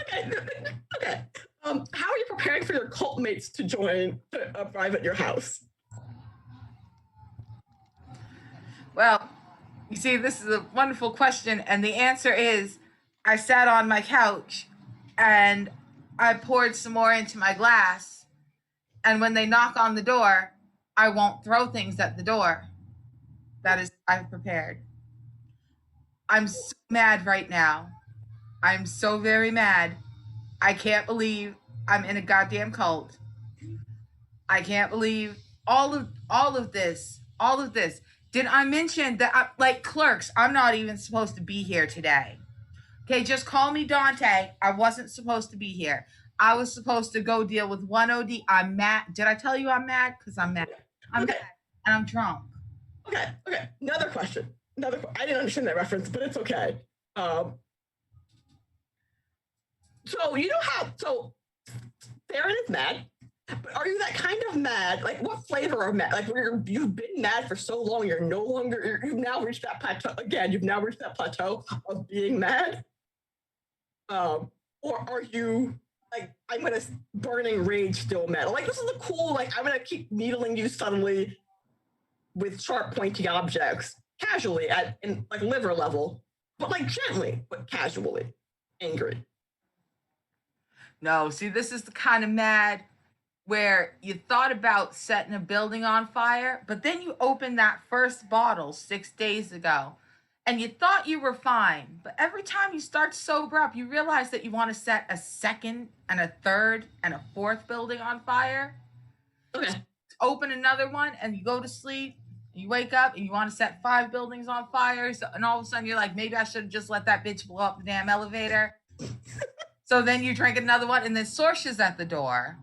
S1: Okay. How are you preparing for your cult mates to join a bribe at your house?
S5: Well, you see, this is a wonderful question, and the answer is I sat on my couch and I poured some more into my glass, and when they knock on the door, I won't throw things at the door. That is, I've prepared. I'm so mad right now. I'm so very mad. I can't believe I'm in a goddamn cult. I can't believe all of this. Did I mention that, like Clerks, I'm not even supposed to be here today. Okay, just call me Dante. I wasn't supposed to be here. I was supposed to go deal with 1OD. I'm mad. Did I tell you I'm mad? Because I'm mad. I'm mad and I'm drunk.
S1: Okay. Another question. I didn't understand that reference, but it's okay. So you know how, Saren is mad, but are you that kind of mad? Like what flavor of mad? Like you've been mad for so long, you've now reached that plateau. Again, you've now reached that plateau of being mad? Or are you like, I'm gonna burning rage still mad? Like this is a cool, like I'm gonna keep needling you suddenly with sharp pointy objects, casually in like liver level, but like gently, but casually angry.
S5: No, see, this is the kind of mad where you thought about setting a building on fire, but then you opened that first bottle 6 days ago and you thought you were fine. But every time you start to sober up, you realize that you want to set a second and a third and a fourth building on fire.
S1: Okay.
S5: Open another one and you go to sleep You wake up and you want to set 5 buildings on fire, and all of a sudden you're like, maybe I should have just let that bitch blow up the damn elevator. So then you drink another one, and then Sorsha's at the door.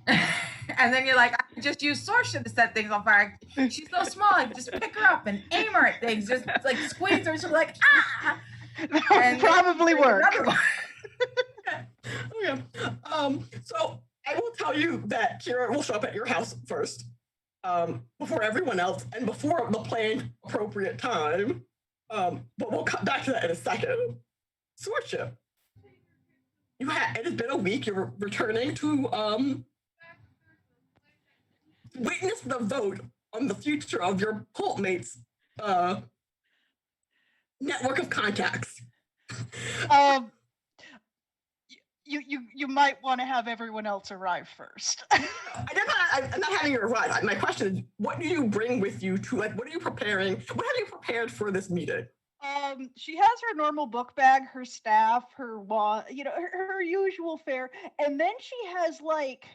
S5: And then you're like, I could just use Sorsha to set things on fire. She's so small, I could just pick her up and aim her at things, just like squeeze her, she'll be like, ah!
S2: That would probably work.
S1: Okay. So I will tell you that Kira will show up at your house first, before everyone else and before the planned appropriate time. But we'll come back to that in a second. Sorsha, it has been a week. You're returning to witness the vote on the future of your cult mates' network of contacts.
S2: You might want to have everyone else arrive first.
S1: I'm not having you arrive. My question is, what do you bring with you to, like, what are you preparing? What have you prepared for this meeting?
S2: She has her normal book bag, her staff, her her usual fare, and then she has like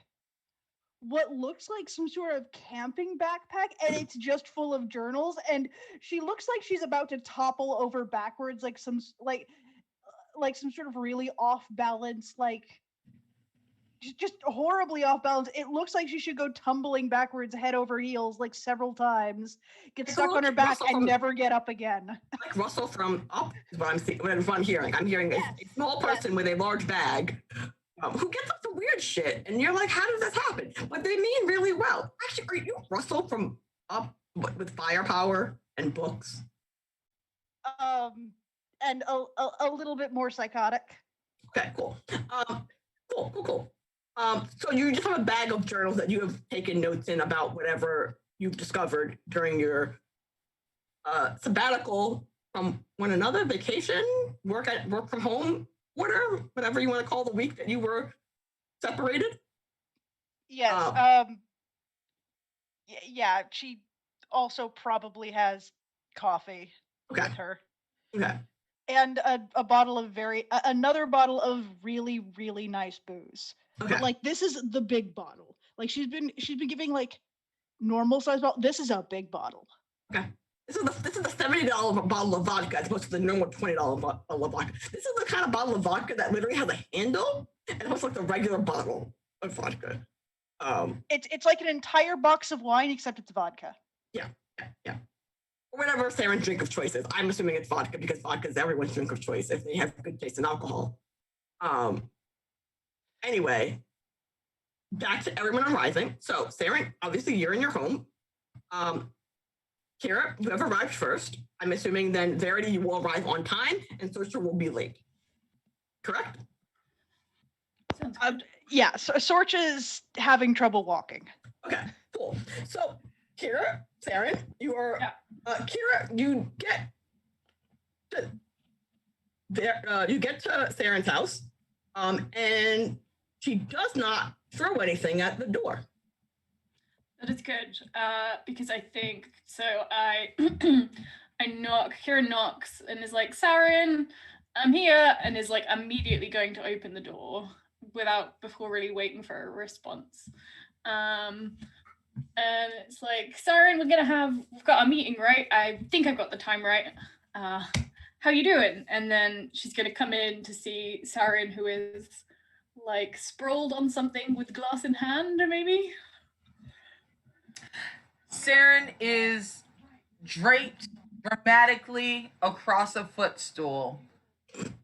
S2: what looks like some sort of camping backpack, and it's just full of journals, and she looks like she's about to topple over backwards, like some sort of really off balance, like just horribly off balance. It looks like she should go tumbling backwards head over heels like several times, get stuck on her back, and never get up again. Like
S1: Russell from Up is what I'm hearing. I'm hearing a small person with a large bag who gets up to weird shit, and you're like, how does this happen? But they mean really well. Actually, are you Russell from Up with firepower and books?
S2: And a little bit more psychotic.
S1: Okay, cool. Cool. So you just have a bag of journals that you have taken notes in about whatever you've discovered during your sabbatical from one another, vacation, work from home, whatever you want to call the week that you were separated.
S2: Yes. Yeah. She also probably has coffee with her.
S1: Okay.
S2: And a bottle of another bottle of really, really nice booze.
S1: Okay.
S2: But like, this is the big bottle. Like, she's been giving like normal size bottle. This is a big bottle.
S1: Okay. This is the $70 bottle of vodka as opposed to the normal $20 bottle of vodka. This is the kind of bottle of vodka that literally has a handle and looks like the regular bottle of vodka.
S2: It's like an entire box of wine, except it's vodka.
S1: Yeah. Or whatever Saren's drink of choice is. I'm assuming it's vodka because vodka is everyone's drink of choice if they have good taste in alcohol. Anyway, back to everyone arriving. So, Saren, obviously you're in your home. Kira, you have arrived first. I'm assuming then Verity, you will arrive on time, and Sorcha will be late. Correct?
S4: Sounds good.
S2: Yeah, so Sorcha's having trouble walking.
S1: Okay, cool. So, Kira, Saren, you are... Yeah. Kira, you get to Saren's house, and she does not throw anything at the door.
S4: That is good, because I think so. I knock. Kira knocks and is like, "Saren, I'm here," and is like immediately going to open the door before really waiting for a response. And it's like, Saren, we've got a meeting, right? I think I've got the time right. How you doing? And then she's gonna come in to see Saren, who is like sprawled on something with glass in hand, maybe.
S5: Saren is draped dramatically across a footstool.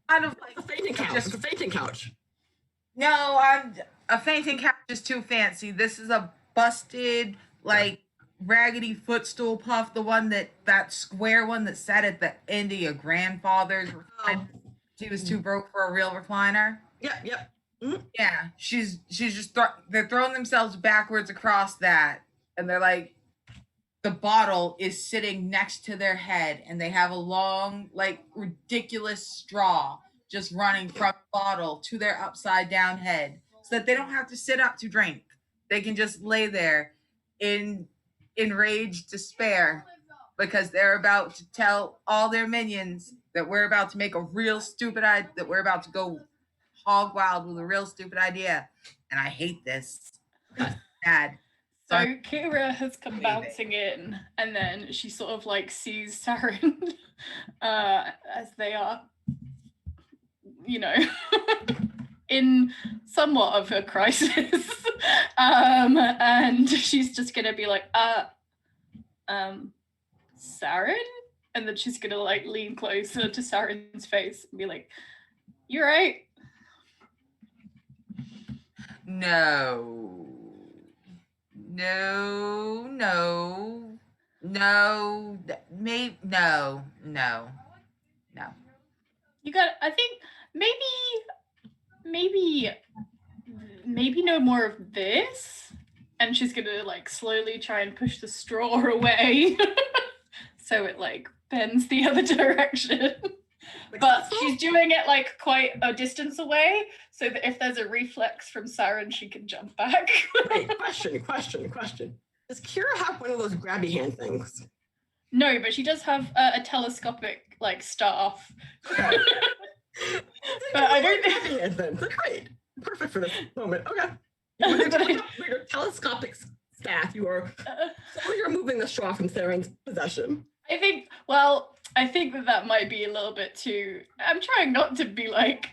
S5: Kind of like
S1: a fainting couch. It's a fainting couch.
S5: No, a fainting couch is too fancy. This is a busted, like, raggedy footstool puff, the one that square one that sat at the end of your grandfather's recliner. He was too broke for a real recliner.
S1: Yep. Mm-hmm.
S5: Yeah, she's just they're throwing themselves backwards across that, and they're like, the bottle is sitting next to their head, and they have a long, like, ridiculous straw just running from the bottle to their upside down head, so that they don't have to sit up to drink. They can just lay there in enraged despair because they're about to tell all their minions that we're about to make a real stupid idea, that we're about to go hog wild with a real stupid idea. And I hate this. Bad.
S4: So Kira has come bouncing in, and then she sort of like sees Saren as they are, in somewhat of a crisis. And she's just gonna be like, Saren? And then she's gonna like lean closer to Saren's face and be like, "You right?"
S5: No. Maybe no.
S4: You got. I think maybe no more of this. And she's gonna like slowly try and push the straw away, so it like bends the other direction. But she's doing it like quite a distance away, so that if there's a reflex from Saren, she can jump back.
S1: Wait, question. Does Kira have one of those grabby hand things?
S4: No, but she does have a telescopic like staff.
S1: Okay.
S4: But I don't think.
S1: Grabby hand things. Perfect for this moment. Okay. With your telescopic staff, you are slowly removing the straw from Saren's possession.
S4: I think that might be a little bit too. I'm trying not to be like,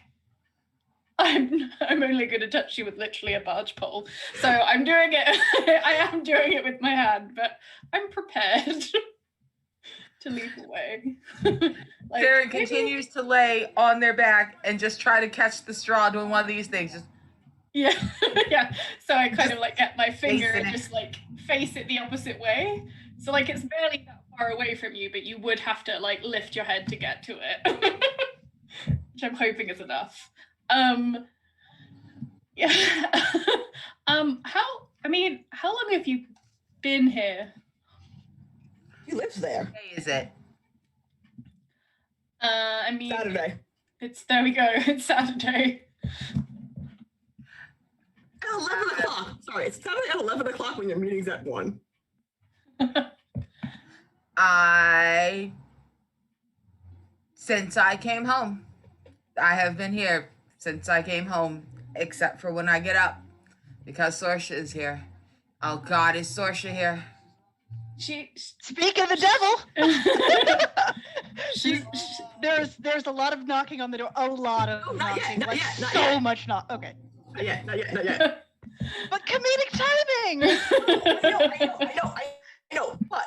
S4: I'm only going to touch you with literally a barge pole. So I'm doing it. I am doing it with my hand, but I'm prepared to leap away.
S5: Saren continues to lay on their back and just try to catch the straw doing one of these things. Just
S4: yeah. So I kind of like get my finger and
S5: it.
S4: just like face it the opposite way. So like it's barely that far away from you, but you would have to like lift your head to get to it, which I'm hoping is enough. Yeah. How long have you been here?
S1: He lives there.
S5: what day is it?
S1: Saturday.
S4: There we go. It's Saturday.
S1: At 11 o'clock. Sorry, it's Saturday at 11 o'clock when your meeting's at 1.
S5: Since I came home. I have been here since I came home, except for when I get up, because Sorsha is here. Oh God, is Sorsha here?
S2: Speak of the devil.
S4: She's
S2: There's a lot of knocking on the door. A lot of knocking.
S1: Not
S2: so
S1: yet.
S2: much knock. Okay.
S1: Not yet.
S2: But comedic timing.
S1: I know. But.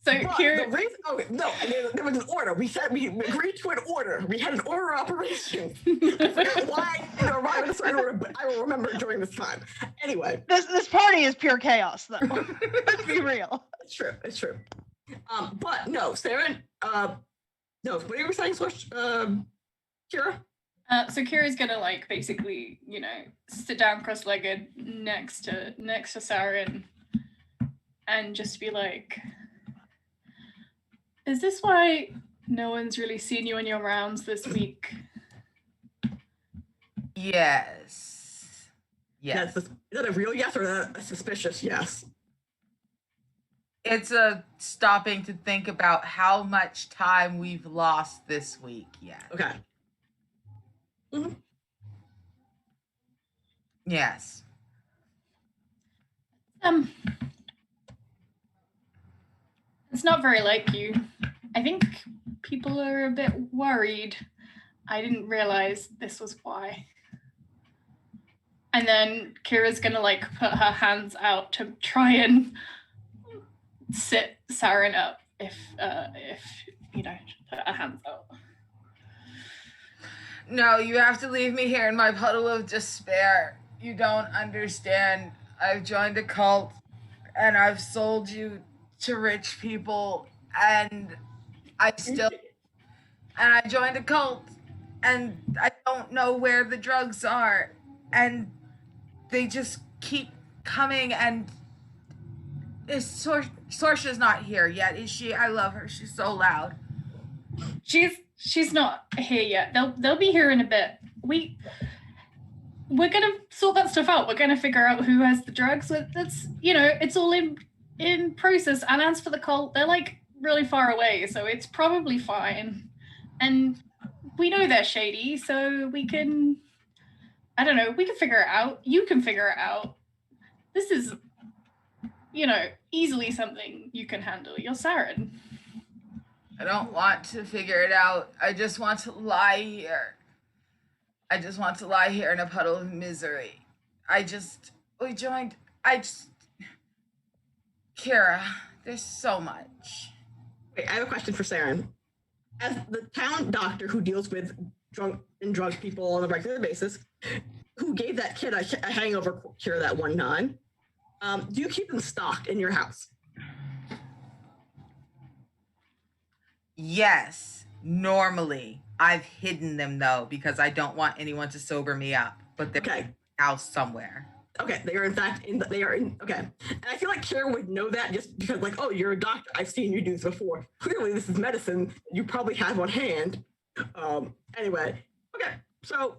S4: So here.
S1: The reason, there was an order. We agreed to an order. We had an order of operations. I forgot why I didn't arrive in a certain order, but I will remember during this time. Anyway.
S2: This party is pure chaos, though. Let's be real.
S1: It's true. But no, Saren. No. What you were saying, Kira?
S4: So Kira's gonna like basically, sit down cross-legged next to Saren, and just be like, "Is this why no one's really seen you on your rounds this week?"
S5: Yes.
S1: Is that a real yes or a suspicious yes?
S5: It's a stopping to think about how much time we've lost this week. Yeah.
S1: Okay. Mm-hmm.
S5: Yes.
S4: It's not very like you. I think people are a bit worried. I didn't realize this was why. And then Kira's gonna like put her hands out to try and sit Saren up if put her hands out.
S5: No, you have to leave me here in my puddle of despair. You don't understand. I've joined a cult and I've sold you to rich people, and I joined a cult and I don't know where the drugs are, and they just keep coming. And Sorsha's not here yet, is she? I love her. She's so loud.
S4: She's not here yet. They'll be here in a bit. We're gonna sort that stuff out. We're gonna figure out who has the drugs. That's it's all in process. And as for the cult, they're like really far away, so it's probably fine. And we know they're shady, so we can, I don't know, we can figure it out. You can figure it out. This is, easily something you can handle. You're Saren.
S5: I don't want to figure it out. I just want to lie here. I just want to lie here in a puddle of misery. Kira, there's so much.
S1: Wait, I have a question for Saren. As the town doctor who deals with drunk people on a regular basis, who gave that kid a hangover cure that one time, do you keep them stocked in your house?
S5: Yes, normally. I've hidden them though because I don't want anyone to sober me up. But they're in the house somewhere. Okay,
S1: they are in fact okay. And I feel like Kira would know that just because, like, oh, you're a doctor. I've seen you do this before. Clearly, this is medicine you probably have on hand. Anyway, okay. So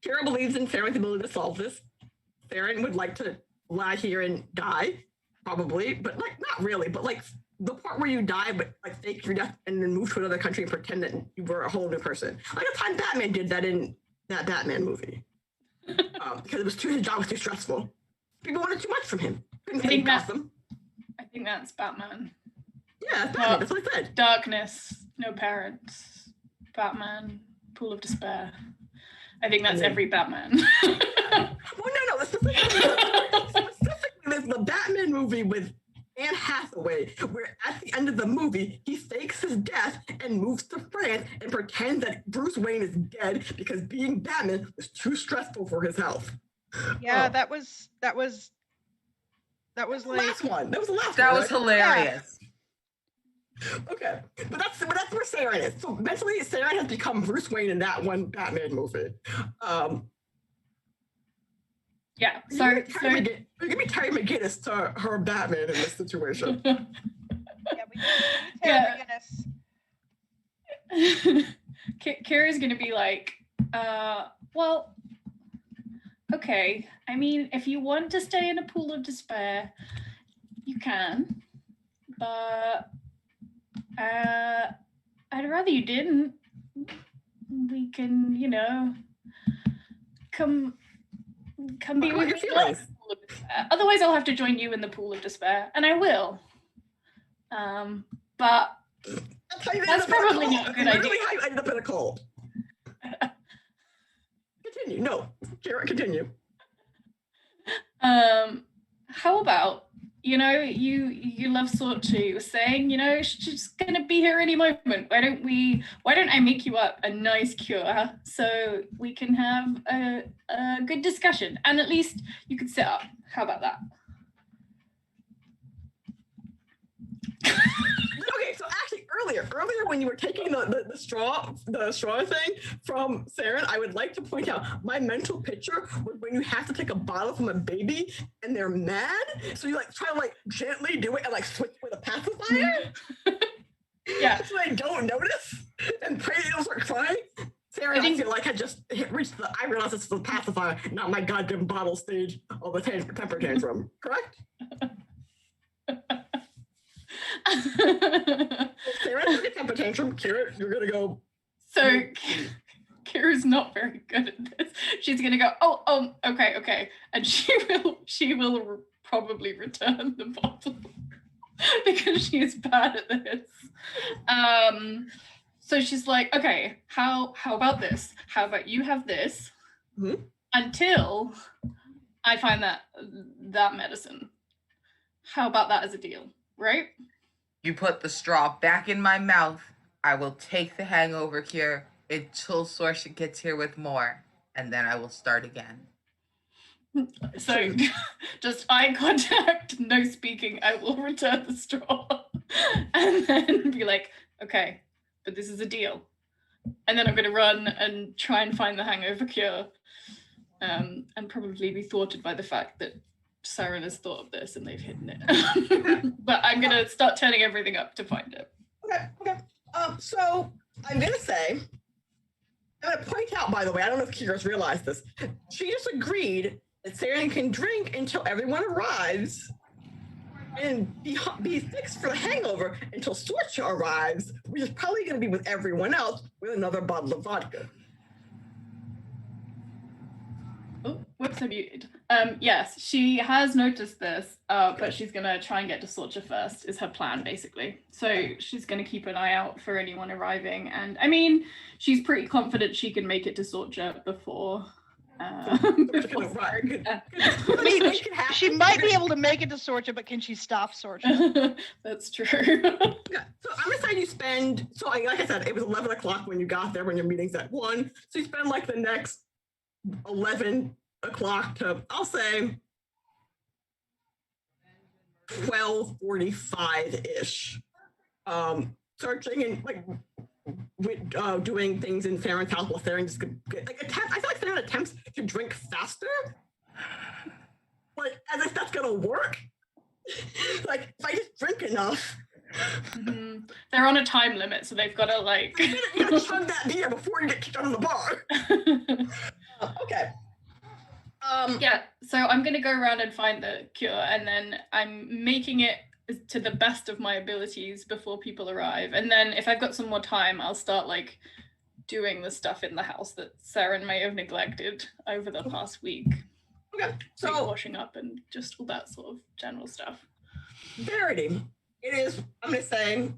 S1: Kira believes in Saren's ability to solve this. Saren would like to lie here and die, probably, but like not really. But like the part where you die, but like fake your death and then move to another country and pretend that you were a whole new person. Like a time Batman did that in that Batman movie. Because his job was too stressful. People wanted too much from him.
S4: I think that's Batman.
S1: Yeah, that's Batman. That's what I said.
S4: Darkness, no parents, Batman, pool of despair. I think that's every Batman.
S1: Well, no. Specifically, there's the Batman movie with Anne Hathaway, where at the end of the movie, he fakes his death and moves to France and pretends that Bruce Wayne is dead because being Batman was too stressful for his health.
S2: Yeah, that was like
S1: last one. That was the last one.
S5: That was hilarious.
S1: Yeah. Okay, but that's where Saren is. So mentally, Saren has become Bruce Wayne in that one Batman movie.
S4: Yeah, so
S1: give me Terry McGinnis to her Batman in this situation.
S2: Yeah, we Terry McGinnis.
S4: Kira's gonna be like, well, okay. I mean, if you want to stay in a pool of despair, you can, but I'd rather you didn't. We can, come be with me. Otherwise, I'll have to join you in the pool of despair, and I will. But that's probably not a good idea.
S1: Really, I ended up in a cult. Continue. No, Kira, continue.
S4: How about, you love Sortu was saying, she's gonna be here any moment. Why don't I make you up a nice cure so we can have a good discussion, and at least you could sit up. How about that?
S1: Okay, so actually earlier when you were taking the straw thing from Saren, I would like to point out my mental picture was when you have to take a bottle from a baby and they're mad, so you like try to like gently do it and like switch with a pacifier.
S4: Yeah.
S1: So they don't notice and pray they don't start crying. Saren, I feel like I just reached I realized this is the pacifier, not my goddamn bottle stage of the temper tantrum. Correct? Sarah's gonna temper tantrum. Kira, you're gonna go.
S4: So Kira's not very good at this. She's gonna go, okay, and she will probably return the bottle because she is bad at this. So she's like, okay, how about this? How about you have this until I find that medicine? How about that as a deal, right?
S5: You put the straw back in my mouth. I will take the hangover cure until Sorsha gets here with more, and then I will start again.
S4: So just eye contact, no speaking. I will return the straw and then be like, okay, but this is a deal. And then I'm going to run and try and find the hangover cure, and probably be thwarted by the fact that Saren has thought of this and they've hidden it. But I'm going to start turning everything up to find it.
S1: Okay. So I'm going to point out, by the way, I don't know if Kira's realized this. She just agreed that Saren can drink until everyone arrives. and be fixed for the hangover until Sorcha arrives, which is probably going to be with everyone else with another bottle of vodka.
S4: Oh, whoops, I muted. Yes, she has noticed this, but she's gonna try and get to Sorcha first, is her plan, basically. So she's gonna keep an eye out for anyone arriving, and I mean, she's pretty confident she can make it to Sorcha before.
S1: Right.
S2: I mean, she might be able to make it to Sorcha, but can she stop Sorcha?
S4: That's true.
S1: Yeah. So I'm gonna say you spend. So like I said, it was 11 o'clock when you got there. When your meeting's at 1, so you spend like the next 11 o'clock to, I'll say, 12:45 ish. Searching and like doing things in Farron's house while Farron just like I feel like Farron attempts to drink faster, like as if that's gonna work. Like if I just drink enough.
S4: Mm-hmm. They're on a time limit, so they've got to like.
S1: You gotta chug that beer before you get kicked out of the bar. Okay.
S4: Yeah, so I'm gonna go around and find the cure, and then I'm making it to the best of my abilities before people arrive. And then if I've got some more time, I'll start like doing the stuff in the house that Saren may have neglected over the past week.
S1: Okay, so
S4: like washing up and just all that sort of general stuff.
S1: Verity, it is, I'm gonna say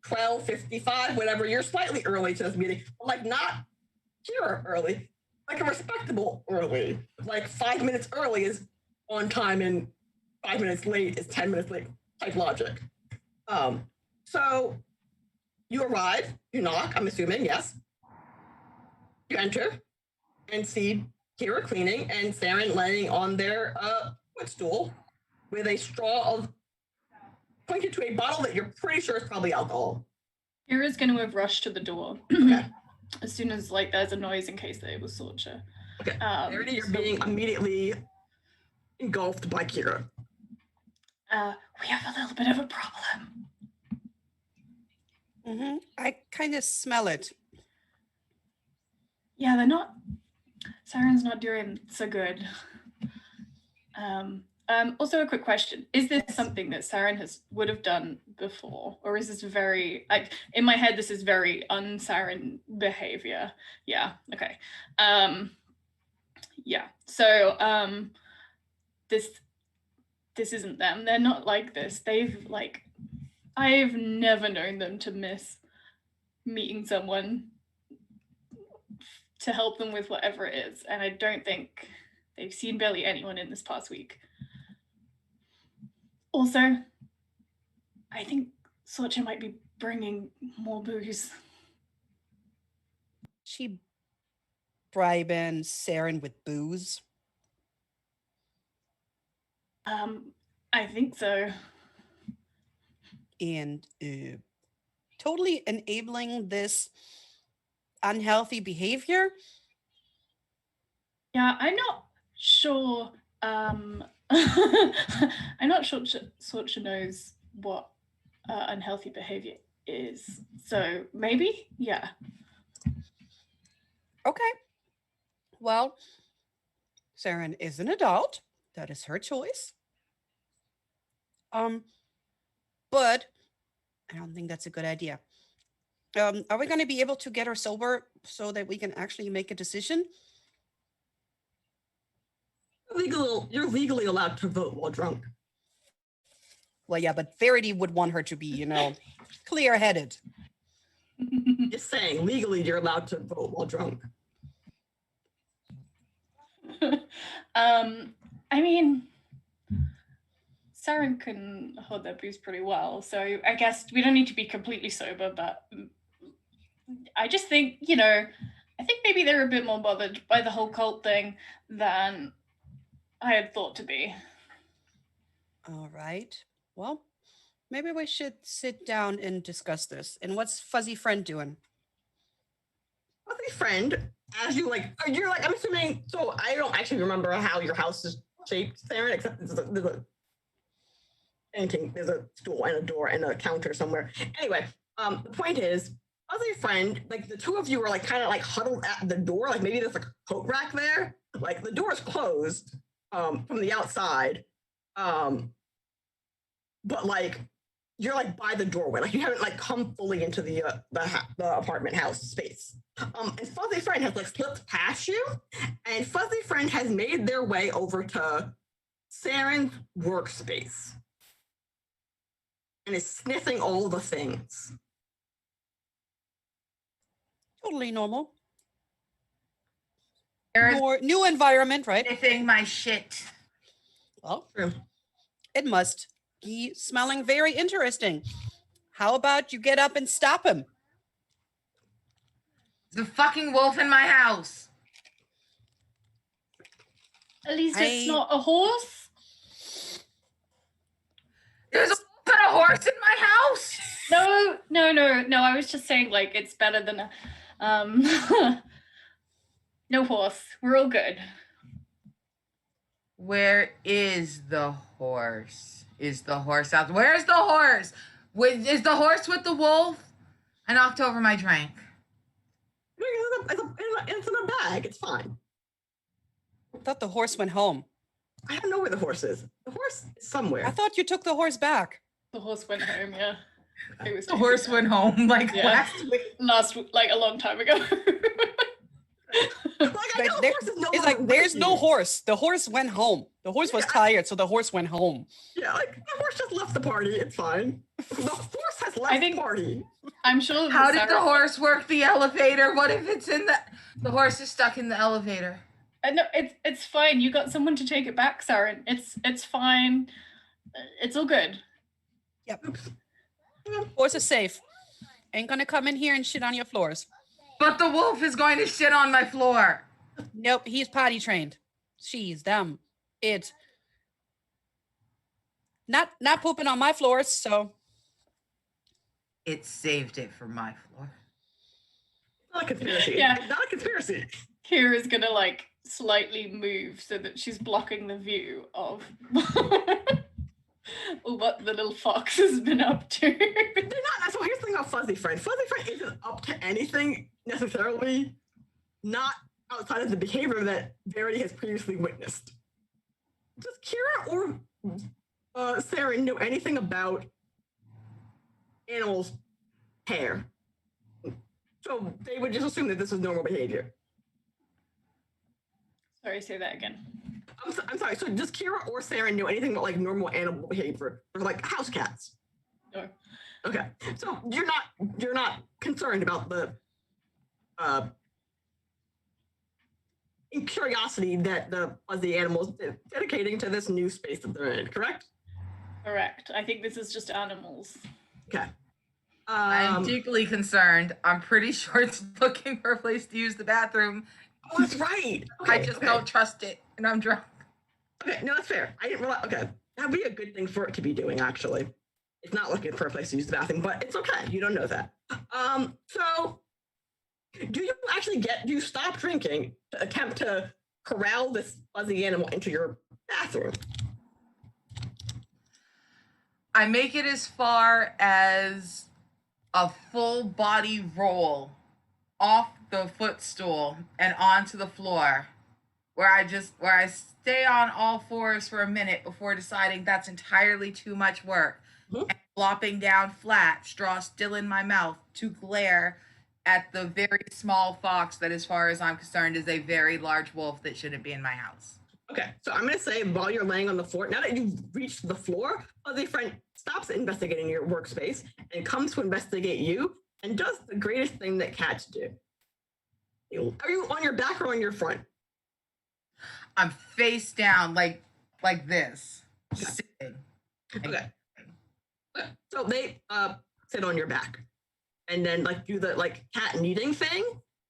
S1: 12:55, whatever. You're slightly early to this meeting, but like not here early. Like a respectable early, like 5 minutes early is on time and 5 minutes late is 10 minutes late type logic. So you arrive, you knock, I'm assuming, yes. You enter and see Kira cleaning and Saren laying on their footstool with a straw of pointed to a bottle that you're pretty sure is probably alcohol.
S4: Kira's going to have rushed to the door.
S1: Okay.
S4: As soon as like there's a noise in case it was Sorcha.
S1: Okay. Verity, you're being immediately engulfed by Kira.
S4: We have a little bit of a problem.
S3: Mm-hmm. I kind of smell it.
S4: Yeah, they're not. Saren's not doing so good. Also, a quick question: is this something that Saren would have done before, or is this very like in my head? This is very un-Saren behavior. Yeah. Okay. Yeah. So this isn't them. They're not like this. They've like, I've never known them to miss meeting someone to help them with whatever it is, and I don't think they've seen barely anyone in this past week. Also, I think Sorcha might be bringing more booze.
S3: She bribing Saren with booze.
S4: I think so.
S3: And totally enabling this unhealthy behavior.
S4: Yeah, I'm not sure. I'm not sure Sorcha knows what unhealthy behavior is. So maybe, yeah.
S3: Okay. Well, Saren is an adult. That is her choice. But I don't think that's a good idea. Are we going to be able to get her sober so that we can actually make a decision?
S1: You're legally allowed to vote while drunk.
S3: Well, yeah, but Verity would want her to be, clear-headed.
S1: Just saying, legally you're allowed to vote while drunk.
S4: I mean, Saren can hold their booze pretty well, so I guess we don't need to be completely sober, but I just think, I think maybe they're a bit more bothered by the whole cult thing than I had thought to be.
S3: All right. Well, maybe we should sit down and discuss this. And what's Fuzzy Friend doing?
S1: Fuzzy Friend, as you're like, I'm assuming, so I don't actually remember how your house is shaped, Saren, except there's a stool and a door and a counter somewhere. Anyway, the point is, Fuzzy Friend, like the two of you are like kind of like huddled at the door, like maybe there's like a coat rack there. Like the door is closed from the outside. but like you're like by the doorway, like you haven't like come fully into the apartment house space. And Fuzzy Friend has like slipped past you, and Fuzzy Friend has made their way over to Saren's workspace and is sniffing all the things.
S3: Totally normal.
S5: Sarah's
S3: New environment, right?
S5: sniffing my shit.
S3: Well,
S1: True.
S3: it must be smelling very interesting. How about you get up and stop him?
S5: There's a fucking wolf in my house.
S4: At least it's not a horse.
S5: There's a wolf and a horse in my house.
S4: No. I was just saying, like, it's better than a no horse. We're all good.
S5: Where is the horse? Is the horse out? Where's the horse? Is the horse with the wolf? I knocked over my drink.
S1: It's in a bag. It's fine.
S3: I thought the horse went home.
S1: I don't know where the horse is. The horse is somewhere.
S3: I thought you took the horse back.
S4: The horse went home. Yeah, it was
S5: The horse went home like
S4: Yeah.
S5: last week.
S4: like a long time ago.
S1: Like, I know
S3: There-
S1: horse is no
S3: It's like
S1: longer
S3: there's
S1: with
S3: no
S1: you.
S3: horse. The horse went home. The horse was tired, so the horse went home.
S1: Yeah, like the horse just left the party. It's fine. The horse has left
S4: I think-
S1: the party.
S4: I'm sure. that
S5: How did the
S4: Sarah-
S5: horse work the elevator? What if it's in the horse is stuck in the elevator?
S4: No, it's fine. You got someone to take it back, Saren. It's fine. It's all good.
S3: Yep. Horse is safe. Ain't gonna come in here and shit on your floors.
S5: But the wolf is going to shit on my floor.
S3: Nope, he's potty trained. She's them. It. Not pooping on my floors, so
S5: It saved it for my floor.
S1: Not a conspiracy.
S4: Yeah.
S1: It's not a conspiracy.
S4: Kira's gonna like slightly move so that she's blocking the view of what the little fox has been up to.
S1: They're not. So here's the thing about Fuzzy Friend. Fuzzy Friend isn't up to anything necessarily, not outside of the behavior that Verity has previously witnessed. Does Kira or Sarah know anything about animals' hair? So they would just assume that this is normal behavior.
S4: Sorry, say that again.
S1: I'm sorry. So does Kira or Sarah know anything about like normal animal behavior for like house cats?
S4: No.
S1: Okay. So you're not concerned about the curiosity that the fuzzy animals dedicating to this new space that they're in, correct?
S4: Correct. I think this is just animals.
S1: Okay.
S5: I'm deeply concerned. I'm pretty sure it's looking for a place to use the bathroom.
S1: Oh, that's right. Okay,
S5: I just don't trust it, and I'm drunk.
S1: Okay, no, that's fair. I didn't realize. Okay, that'd be a good thing for it to be doing. Actually, it's not looking for a place to use the bathroom, but it's okay. You don't know that. So do you stop drinking to attempt to corral this fuzzy animal into your bathroom?
S5: I make it as far as a full body roll off the footstool and onto the floor, where I stay on all fours for a minute before deciding that's entirely too much work, and flopping down flat, straw still in my mouth, to glare at the very small fox that, as far as I'm concerned, is a very large wolf that shouldn't be in my house.
S1: Okay, so I'm going to say while you're laying on the floor, now that you've reached the floor, Fuzzy Friend stops investigating your workspace and comes to investigate you and does the greatest thing that cats do. Are you on your back or on your front?
S5: I'm face down, like this, sitting.
S1: Okay. So they sit on your back and then like do the like cat kneading thing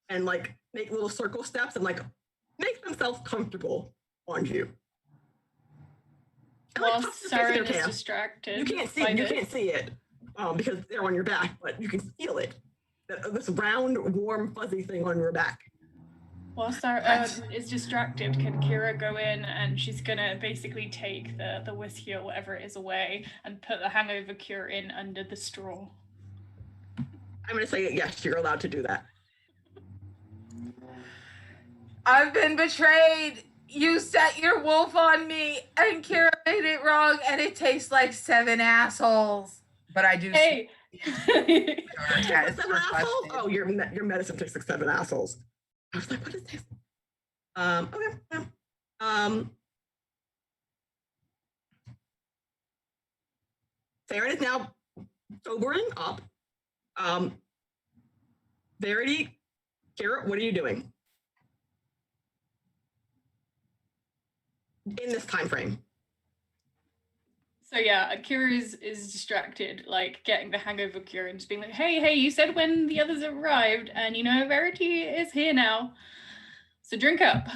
S1: and like make little circle steps and like make themselves comfortable on you. And, like,
S4: While
S1: touch the face of their
S4: Saren is
S1: tail.
S4: distracted.
S1: You can't see
S4: by
S1: it. You
S4: this.
S1: can't see it because they're on your back, but you can feel it. This round, warm, fuzzy thing on your back.
S4: While Saren is distracted, can Kira go in and she's gonna basically take the whiskey or whatever it is away and put the hangover cure in under the straw?
S1: I'm going to say yes, you're allowed to do that.
S5: I've been betrayed. you set your wolf on me, and Kira made it wrong, and it tastes like 7 assholes. But I do.
S4: Hey.
S5: That is
S1: 7 assholes?
S5: requested.
S1: Oh, your medicine tastes like 7 assholes. I was like, what is this? Okay. Yeah. Farron is now sobering up. Verity, Kira, what are you doing in this time frame?
S4: So yeah, Akira is distracted, like getting the hangover cure and just being like, hey, you said when the others arrived, and you know, Verity is here now. So drink up.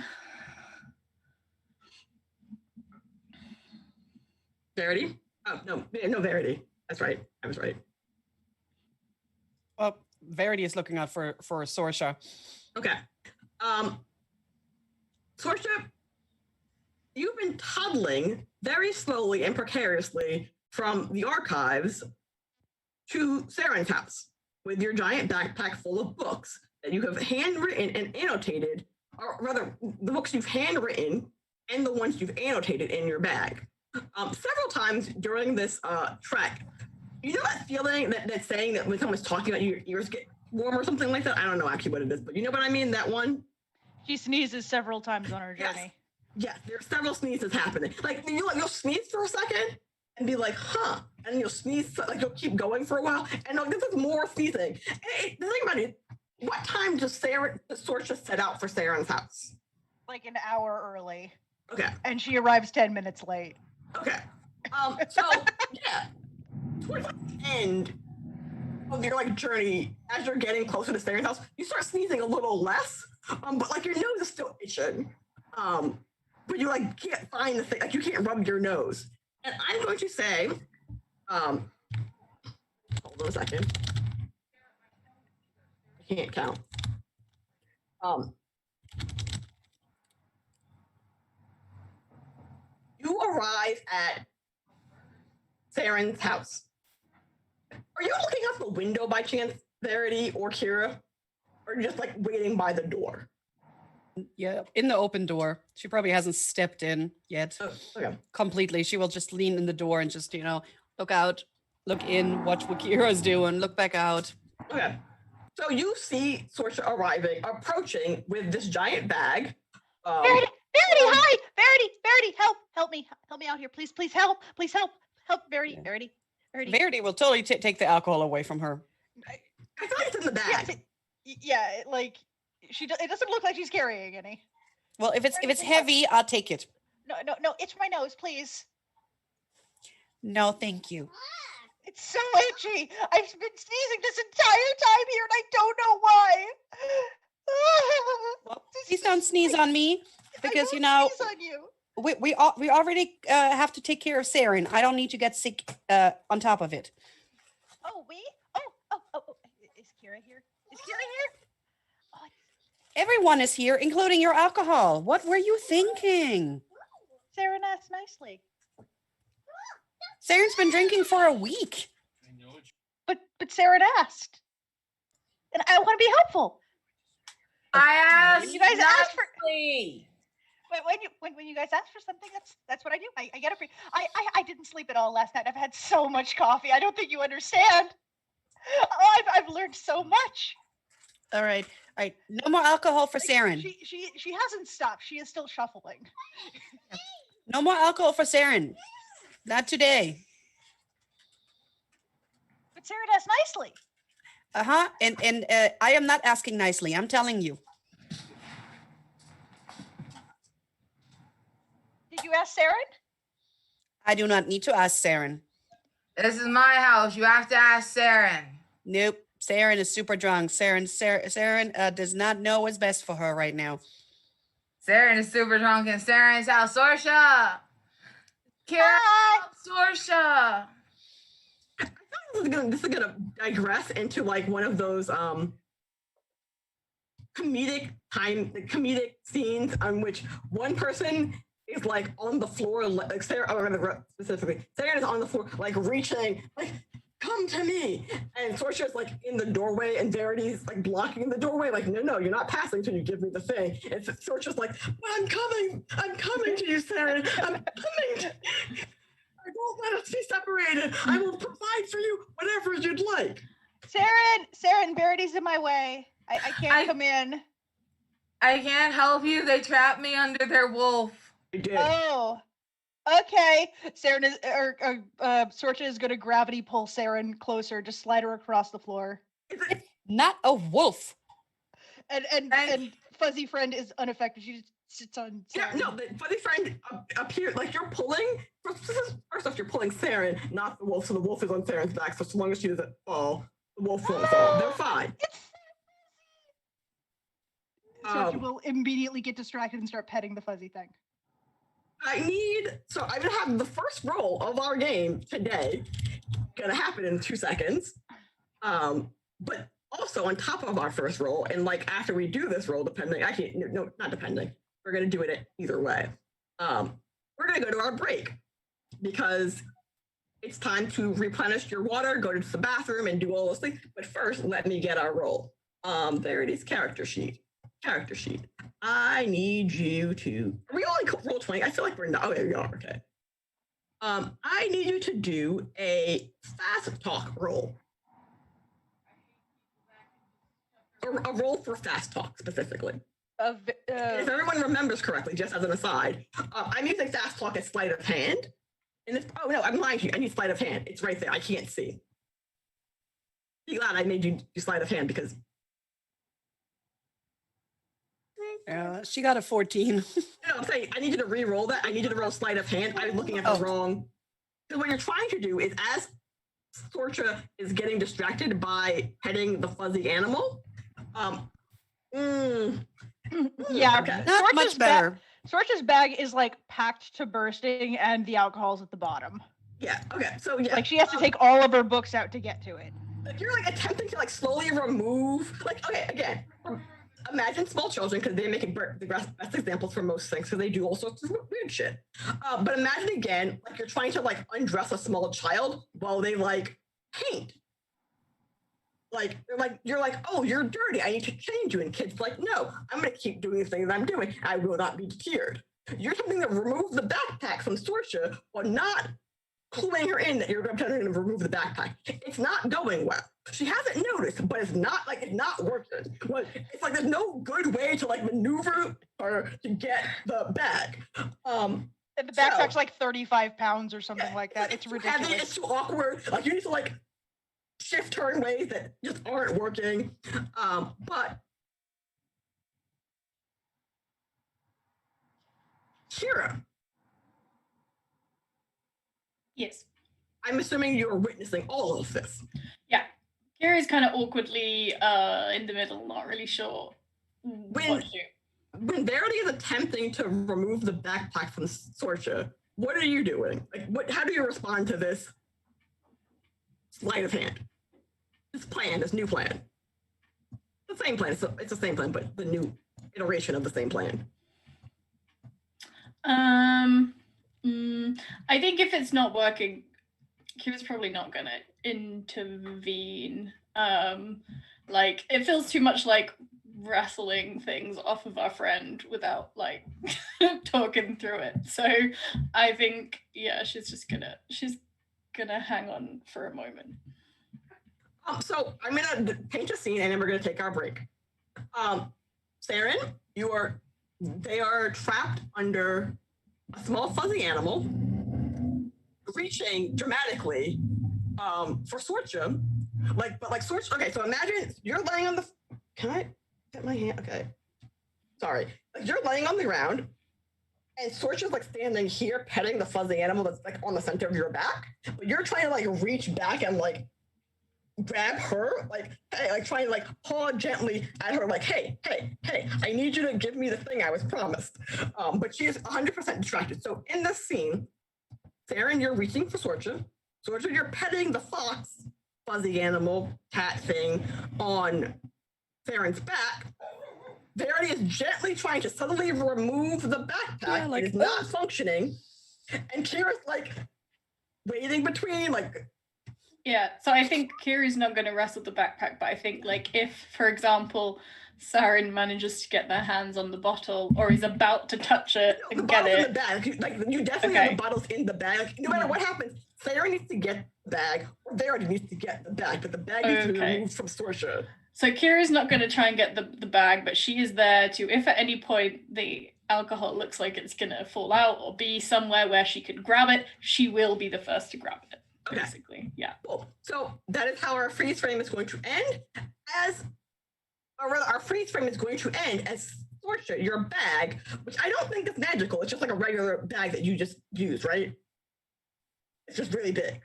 S1: Verity? Oh, no, Verity. That's right. I was right.
S3: Well, Verity is looking out for Sorsha.
S1: Okay. Sorsha, you've been toddling very slowly and precariously from the archives to Saren's house with your giant backpack full of books that you have handwritten and annotated, or rather, the books you've handwritten and the ones you've annotated in your bag. Several times during this trek, you know that feeling that saying that when someone's talking about you, your ears get warm or something like that? I don't know actually what it is, but you know what I mean? That one?
S2: She sneezes several times on her journey.
S1: Yes, there are several sneezes happening. Like, you'll sneeze for a second and be like, huh, and you'll sneeze, like you'll keep going for a while, and this is more sneezing. And the thing about it, what time does Sorsha set out for Saren's house?
S2: Like an hour early.
S1: Okay.
S2: And she arrives 10 minutes late.
S1: Okay. So yeah, towards the end of your journey, as you're getting closer to Saren's house, you start sneezing a little less, but like your nose is still itching. But you can't find the thing, you can't rub your nose. And I'm going to say, hold on a second. I can't count. You arrive at Saren's house. Are you looking out the window by chance, Verity or Kira? Or are you just waiting by the door?
S3: Yeah, in the open door. She probably hasn't stepped in yet.
S1: Oh, okay.
S3: Completely. She will just lean in the door and just, look out, look in, watch what Kira's doing, look back out.
S1: Okay. So you see Sorsha approaching with this giant bag.
S2: Verity, hi! Verity, help me out here, please help, Verity,
S3: Yeah.
S2: Verity.
S3: Verity will totally take the alcohol away from her.
S1: I thought it's in the bag.
S2: Yeah, it doesn't look like she's carrying any.
S3: Well, if it's heavy, I'll take it.
S2: No, itch my nose, please.
S3: No, thank you.
S2: It's so itchy. I've been sneezing this entire time here, and I don't know why.
S3: Well, please don't sneeze on me, because
S2: sneeze on you.
S3: we already have to take care of Saren. I don't need to get sick on top of it.
S2: Oh, we? Oh. Is Kira here? Oh,
S3: Everyone is here, including your alcohol. What were you thinking?
S2: Saren asked nicely.
S3: Saren's been drinking for a week.
S2: But Saren asked. And I want to be helpful.
S5: I asked
S2: You guys asked for
S5: nicely.
S2: when you guys ask for something, that's what I do. I get it for you. I didn't sleep at all last night. I've had so much coffee. I don't think you understand. Oh, I've learned so much.
S3: All right. No more alcohol for Saren.
S2: She hasn't stopped. She is still shuffling.
S3: No more alcohol for Saren. Not today.
S2: But Saren asked nicely.
S3: Uh-huh. And I am not asking nicely. I'm telling you.
S2: Did you ask Saren?
S3: I do not need to ask Saren.
S5: This is my house. You have to ask Saren.
S3: Nope. Saren is super drunk. Saren does not know what's best for her right now.
S5: Saren is super drunk in Saren's house. Sorsha! Kira,
S2: Hi.
S5: Sorsha!
S1: This is gonna digress into one of those comedic scenes on which one person is on the floor, Sarah, I remember specifically, Sarah is on the floor, reaching, come to me. And Sorcia's like in the doorway, and Verity's like blocking the doorway, like, no, you're not passing until you give me the thing. And Sorcia's like, I'm coming to you, Saren. I'm coming to you. I won't let us be separated. I will provide for you whatever you'd like.
S2: Saren, Verity's in my way. I can't come in.
S5: I can't help you. They trapped me under their wolf.
S1: I did.
S2: Oh, okay. Saren is, Sorcha is going to gravity pull Saren closer, just slide her across the floor.
S3: Not a wolf.
S2: And Fuzzy Friend is unaffected. She just sits on Saren.
S1: Yeah, no, the Fuzzy Friend appeared, like you're pulling, first off, you're pulling Saren, not the wolf, so the wolf is on Saren's back, so as long as she doesn't fall, the wolf won't fall. They're fine.
S2: Sorcha will immediately get distracted and start petting the fuzzy thing.
S1: I'm gonna have the first roll of our game today. Gonna happen in 2 seconds. But also on top of our first roll, and like after we do this roll, not depending. We're gonna do it either way. We're gonna go to our break because it's time to replenish your water, go to the bathroom, and do all those things. But first, let me get our roll. There it is, character sheet. I need you to. Are we all like roll 20? I feel like we're not. Oh, there we are. Okay. I need you to do a fast talk roll. A roll for fast talk specifically. If everyone remembers correctly, just as an aside, I'm using fast talk as sleight of hand. Oh no, I'm lying to you. I need sleight of hand. It's right there. I can't see. Be glad I made you do sleight of hand because.
S3: She got a 14.
S1: No, I'm saying I need you to re-roll that. I need you to roll sleight of hand. I'm looking at the wrong. So what you're trying to do is, as Sorcha is getting distracted by petting the fuzzy animal.
S2: Yeah,
S1: okay.
S3: Not much better.
S2: Sorcha's bag is like packed to bursting, and the alcohol's at the bottom.
S1: Yeah. Okay. So yeah,
S2: like she has to take all of her books out to get to it.
S1: Like you're like attempting to like slowly remove. Like okay, again. Imagine small children, because they make the best examples for most things, because they do all sorts of weird shit. But imagine again, like you're trying to like undress a small child while they like paint. Like you're like, oh, you're dirty. I need to change you. And kids like, no, I'm gonna keep doing the things I'm doing. I will not be deterred. You're attempting to remove the backpack from Sorcha while not cluing her in that you're going to remove the backpack. It's not going well. She hasn't noticed, but it's not working. It's like there's no good way to like maneuver her to get the bag.
S2: And the backpack's like 35 pounds or something like that. It's ridiculous.
S1: Heavy, it's too awkward. Like you need to like shift her in ways that just aren't working. But Shira.
S4: Yes.
S1: I'm assuming you're witnessing all of this.
S4: Yeah. Kira's kind of awkwardly in the middle, not really sure what to do.
S1: When Verity is attempting to remove the backpack from Sorcha, what are you doing? Like, how do you respond to this sleight of hand? This new plan. The same plan. It's the same plan, but the new iteration of the same plan.
S4: I think if it's not working, Kira's probably not gonna intervene. Like it feels too much like wrestling things off of our friend without like talking through it. So I think she's gonna hang on for a moment.
S1: So I'm gonna paint a scene and then we're gonna take our break. Saren, they are trapped under a small fuzzy animal reaching dramatically for Sorcha. But Sorcha, okay, so imagine you're laying on the, can I get my hand? Okay. Sorry. Like you're laying on the ground and Sorcha's like standing here petting the fuzzy animal that's like on the center of your back. But you're trying to like reach back and like grab her, like, hey, like trying to like paw gently at her, like, hey, I need you to give me the thing I was promised. But she is 100% distracted. So in this scene, Saren, you're reaching for Sorcha. Sorcha, you're petting the fox, fuzzy animal, cat thing on Saren's back. Verity is gently trying to suddenly remove the backpack. It is not functioning. And Kira's like waiting between, like,
S4: Yeah, so I think Kiri's not going to wrestle the backpack, but I think, like, if, for example, Saren manages to get their hands on the bottle or is about to touch it
S1: The
S4: and get
S1: bottle's in the
S4: it,
S1: bag. Like you definitely
S4: Okay.
S1: have the bottles in the bag. Like, no matter what happens, Sarah needs to get the bag, or Vera needs to get the bag, but the bag needs to be
S4: Okay.
S1: removed from Sorsha.
S4: so Kira's not going to try and get the bag, but she is there to, if at any point the alcohol looks like it's going to fall out or be somewhere where she could grab it, she will be the first to grab it,
S1: Okay.
S4: basically. Yeah.
S1: Cool. So that is how our freeze frame is going to end. Or rather, our freeze frame is going to end as Sorsha, your bag, which I don't think is magical. It's just like a regular bag that you just use, right? It's just really big.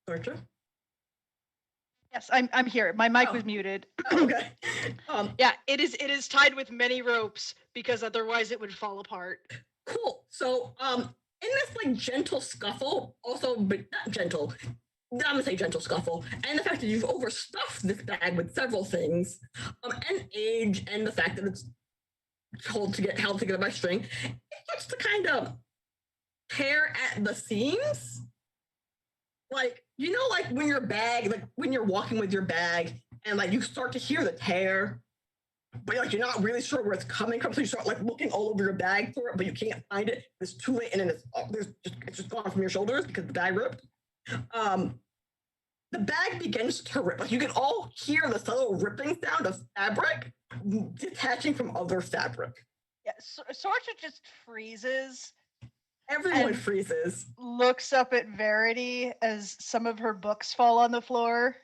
S1: Sorsha?
S2: Yes, I'm here. My mic
S1: Oh.
S2: was muted.
S1: Oh, okay.
S6: Yeah, it is tied with many ropes because otherwise it would fall apart.
S1: Cool. So, in this like gentle scuffle, also, but not gentle, I'm gonna say gentle scuffle, and the fact that you've overstuffed this bag with several things, and age, and the fact that it's held together by string, it starts to kind of tear at the seams. Like, you know, like when your bag, like when you're walking with your bag, and like you start to hear the tear, but like you're not really sure where it's coming from, so you start like looking all over your bag for it, but you can't find it. It's too late, and then it's just gone from your shoulders because the bag ripped. The bag begins to rip. Like you can all hear the subtle ripping sound of fabric detaching from other fabric.
S2: Yeah, Sorsha just freezes,
S1: Everyone
S2: And-
S1: freezes.
S2: looks up at Verity as some of her books fall on the floor.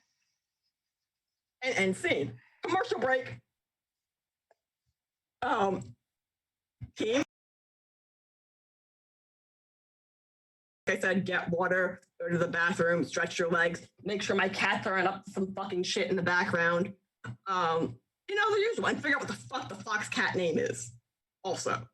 S1: And end scene. Commercial break. Team. Like I said, get water, go to the bathroom, stretch your legs, make sure my cats aren't up to some fucking shit in the background. You know, the usual, and figure out what the fuck the fox cat name is. Also.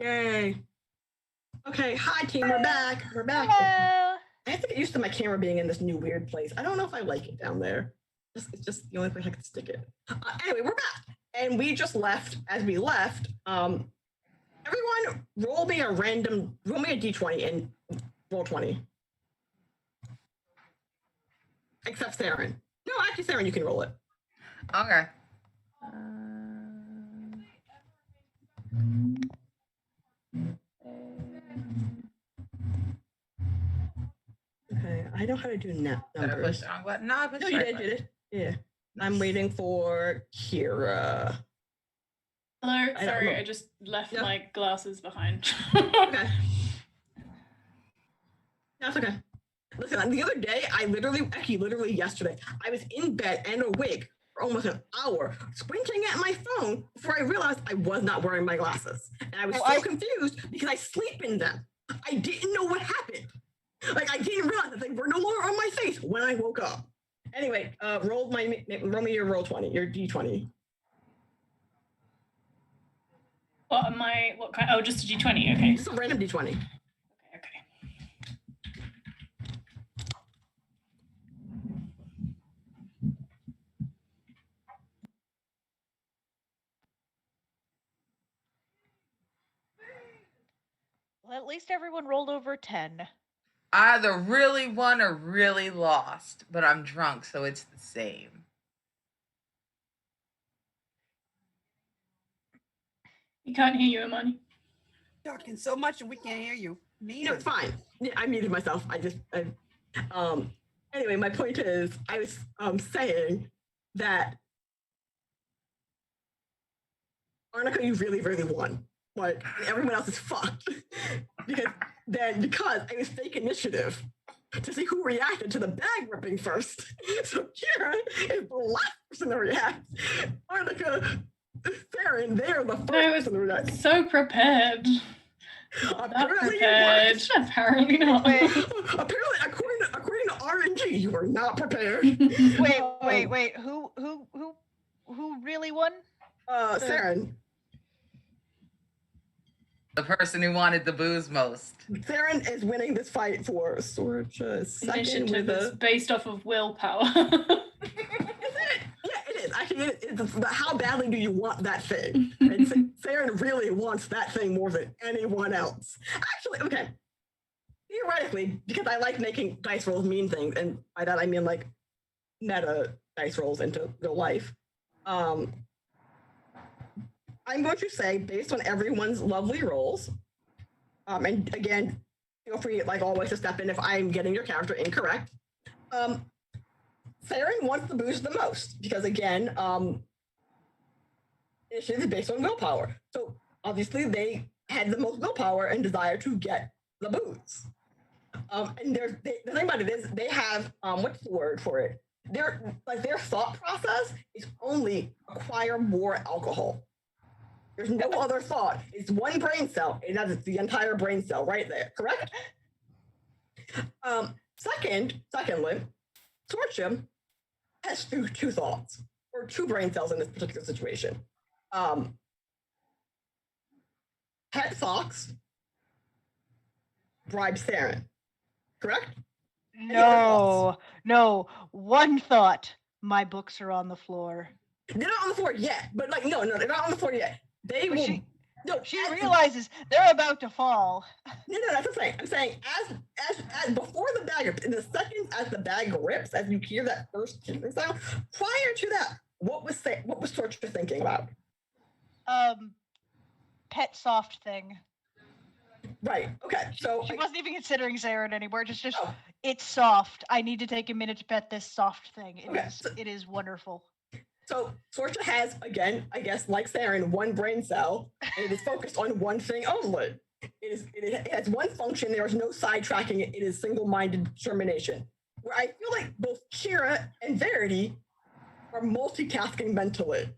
S1: Yay. Okay, hi team, we're back. We're back.
S2: Hello.
S1: I have to get used to my camera being in this new weird place. I don't know if I like it down there. It's just the only place I can stick it. Anyway, we're back. And we just left. As we left, everyone roll me a d20 and roll 20. Except Saren. No, actually, Saren, you can roll it.
S5: Okay.
S1: Okay, I know how to do
S5: Did I push
S1: numbers.
S5: the wrong button? No, I pushed
S1: No,
S5: the
S1: you
S5: right
S1: did,
S5: button.
S1: you did. Yeah. I'm waiting for Kira.
S4: Hello,
S1: don't
S4: sorry,
S1: know.
S4: I just left
S1: Yeah.
S4: my glasses behind.
S1: Okay. That's okay. Listen, the other day, literally yesterday, I was in bed and awake for almost an hour, squinting at my phone before I realized I was not wearing my glasses. And I was so confused because I sleep in them. I didn't know what happened. Like, I didn't realize that they were no longer on my face when I woke up. Anyway, roll me your roll 20, your d20.
S4: What kind? Oh, just a d20. Okay.
S1: Just a random d20.
S4: Okay.
S2: Well, at least everyone rolled over 10.
S5: I either really won or really lost, but I'm drunk, so it's the same.
S4: We can't hear you, Imani.
S3: Talking so much and we can't hear you.
S1: No, it's fine. Yeah, I muted myself. Anyway, my point is, I was saying that Arnica, you really, really won. Like, everyone else is fucked. because I was fake initiative to see who reacted to the bag ripping first. So Kira is the last person to react. Arnica, Farron, they're the first person to react.
S4: So prepared. Not prepared. Apparently not.
S2: Wait.
S1: Apparently, according to RNG, you were not prepared.
S2: Wait. Who really won?
S1: Saren.
S5: The person who wanted the booze most.
S1: Saren is winning this fight for Sorcha second
S4: Initiative
S1: with
S4: is based off of willpower.
S1: Is it? Yeah, it is. Actually, it's how badly do you want that thing? And Saren really wants that thing more than anyone else. Actually, okay. Theoretically, because I like making dice rolls mean things, and by that I mean like meta dice rolls into real life. I'm going to say, based on everyone's lovely rolls, and again, feel free, like always, to step in if I'm getting your character incorrect. Saren wants the booze the most because, again, it is based on willpower. So obviously, they had the most willpower and desire to get the booze. And the thing about it is, they have what's the word for it? Their thought process is only acquire more alcohol. There's no other thought. It's one brain cell, and that's the entire brain cell right there, correct? Secondly, Sorcha has two thoughts, or two brain cells in this particular situation. Pet Fox bribes Saren, correct?
S2: No. One thought. My books are on the floor.
S1: They're not on the floor yet, but no, they're not on the floor yet. They
S2: But
S1: will.
S2: She realizes they're about to fall.
S1: No, that's what I'm saying. I'm saying as before the bag rips, in the second as the bag rips, as you hear that first tinkling sound, prior to that, what was Sorcha thinking about?
S2: Pet soft thing.
S1: Right. Okay. So
S2: She wasn't even considering Saren anymore. Just
S1: Oh.
S2: It's soft. I need to take a minute to pet this soft thing.
S1: Okay,
S2: It is wonderful.
S1: So Sorcha has, again, I guess, like Saren, one brain cell, and it is focused on one thing only. It has one function. There is no sidetracking it. It is single-minded determination. Where I feel like both Kira and Verity are multitasking mentally.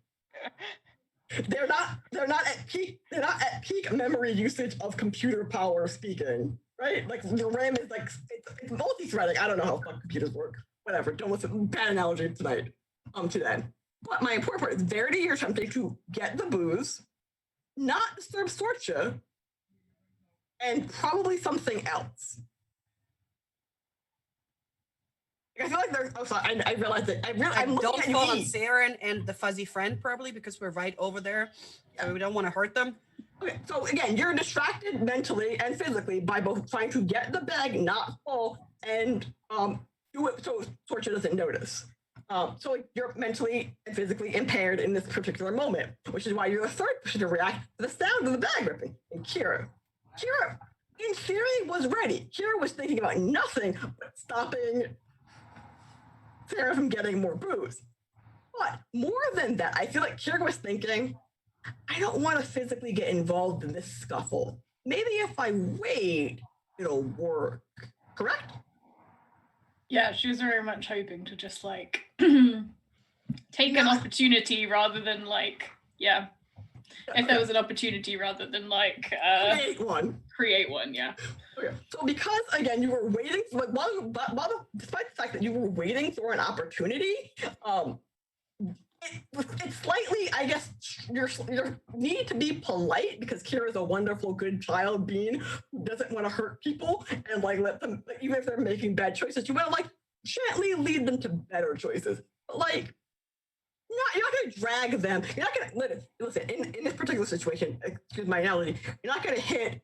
S1: They're not at peak memory usage of computer power speaking, right? Like the RAM is like it's multi-threading. I don't know how fucking computers work. Whatever. Don't listen. Bad analogy tonight. Today. But my important part is Verity, you're attempting to get the booze, not disturb Sorcha, and probably something else. I feel like there's. Oh, sorry. I realized that. I'm
S3: Don't
S1: looking at you
S3: fall on
S1: eat.
S3: Saren and the fuzzy friend probably because we're right over there. So we don't want to hurt them.
S1: Okay, so again, you're distracted mentally and physically by both trying to get the bag, not fall, and do it so Torture doesn't notice. So you're mentally and physically impaired in this particular moment, which is why you're the third person to react to the sound of the bag ripping. And Kira, in theory, was ready. Kira was thinking about nothing but stopping Sarah from getting more booze. But more than that, I feel like Kira was thinking, I don't want to physically get involved in this scuffle. Maybe if I wait, it'll work. Correct?
S4: Yeah, she was very much hoping to just like take an opportunity rather than like, yeah. If there was an opportunity rather than like create one, yeah.
S1: Okay. So because again you were waiting for despite the fact that you were waiting for an opportunity, it's slightly, I guess, you need to be polite because Kira's a wonderful, good child being who doesn't want to hurt people and like let them, like, even if they're making bad choices, you want to like gently lead them to better choices. But like, you're not going to drag them. You're not going to listen. In this particular situation, excuse my analogy, you're not going to hit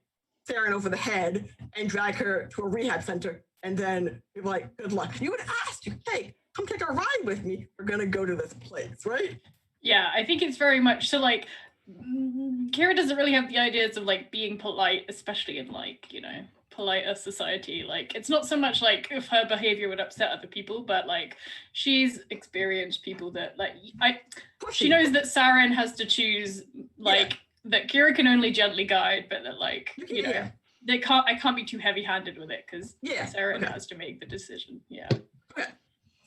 S1: Saren over the head and drag her to a rehab center and then be like, good luck. You would ask you, hey, come take a ride with me. We're gonna go to this place, right?
S4: Yeah, I think it's very much so like Kira doesn't really have the ideas of like being polite, especially in like, you know, politer society. Like it's not so much like if her behavior would upset other people, but like she's experienced people that like she knows that Saren has to choose like that Kira can only gently guide, but that like, you know, I can't be too heavy-handed with it because Saren has to make the decision. Yeah.
S1: Okay.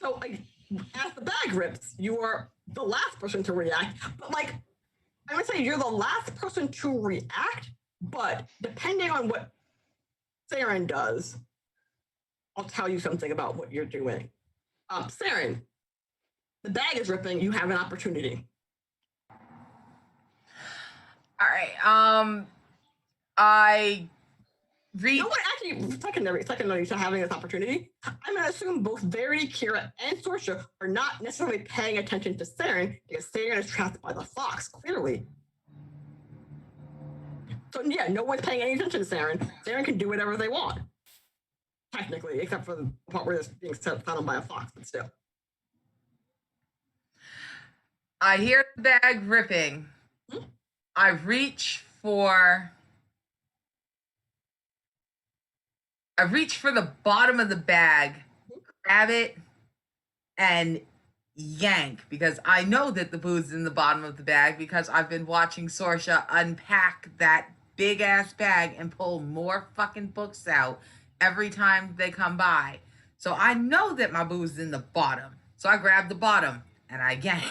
S1: So, like, as the bag rips, you are the last person to react. But, like, I would say you're the last person to react, but depending on what Saren does, I'll tell you something about what you're doing. Saren, the bag is ripping. You have an opportunity.
S5: All right. I reach.
S1: No one actually secondary to having this opportunity. I'm gonna assume both Verity, Kira, and Sorsha are not necessarily paying attention to Saren because Saren is trapped by the fox, clearly. So yeah, no one's paying any attention to Saren. Saren can do whatever they want. Technically, except for the part where it's being found by a fox, but still.
S5: I hear the bag ripping. I reach for the bottom of the bag, grab it, and yank because I know that the booze is in the bottom of the bag because I've been watching Sorsha unpack that big ass bag and pull more fucking books out every time they come by. So I know that my booze is in the bottom. So I grab the bottom and I yank.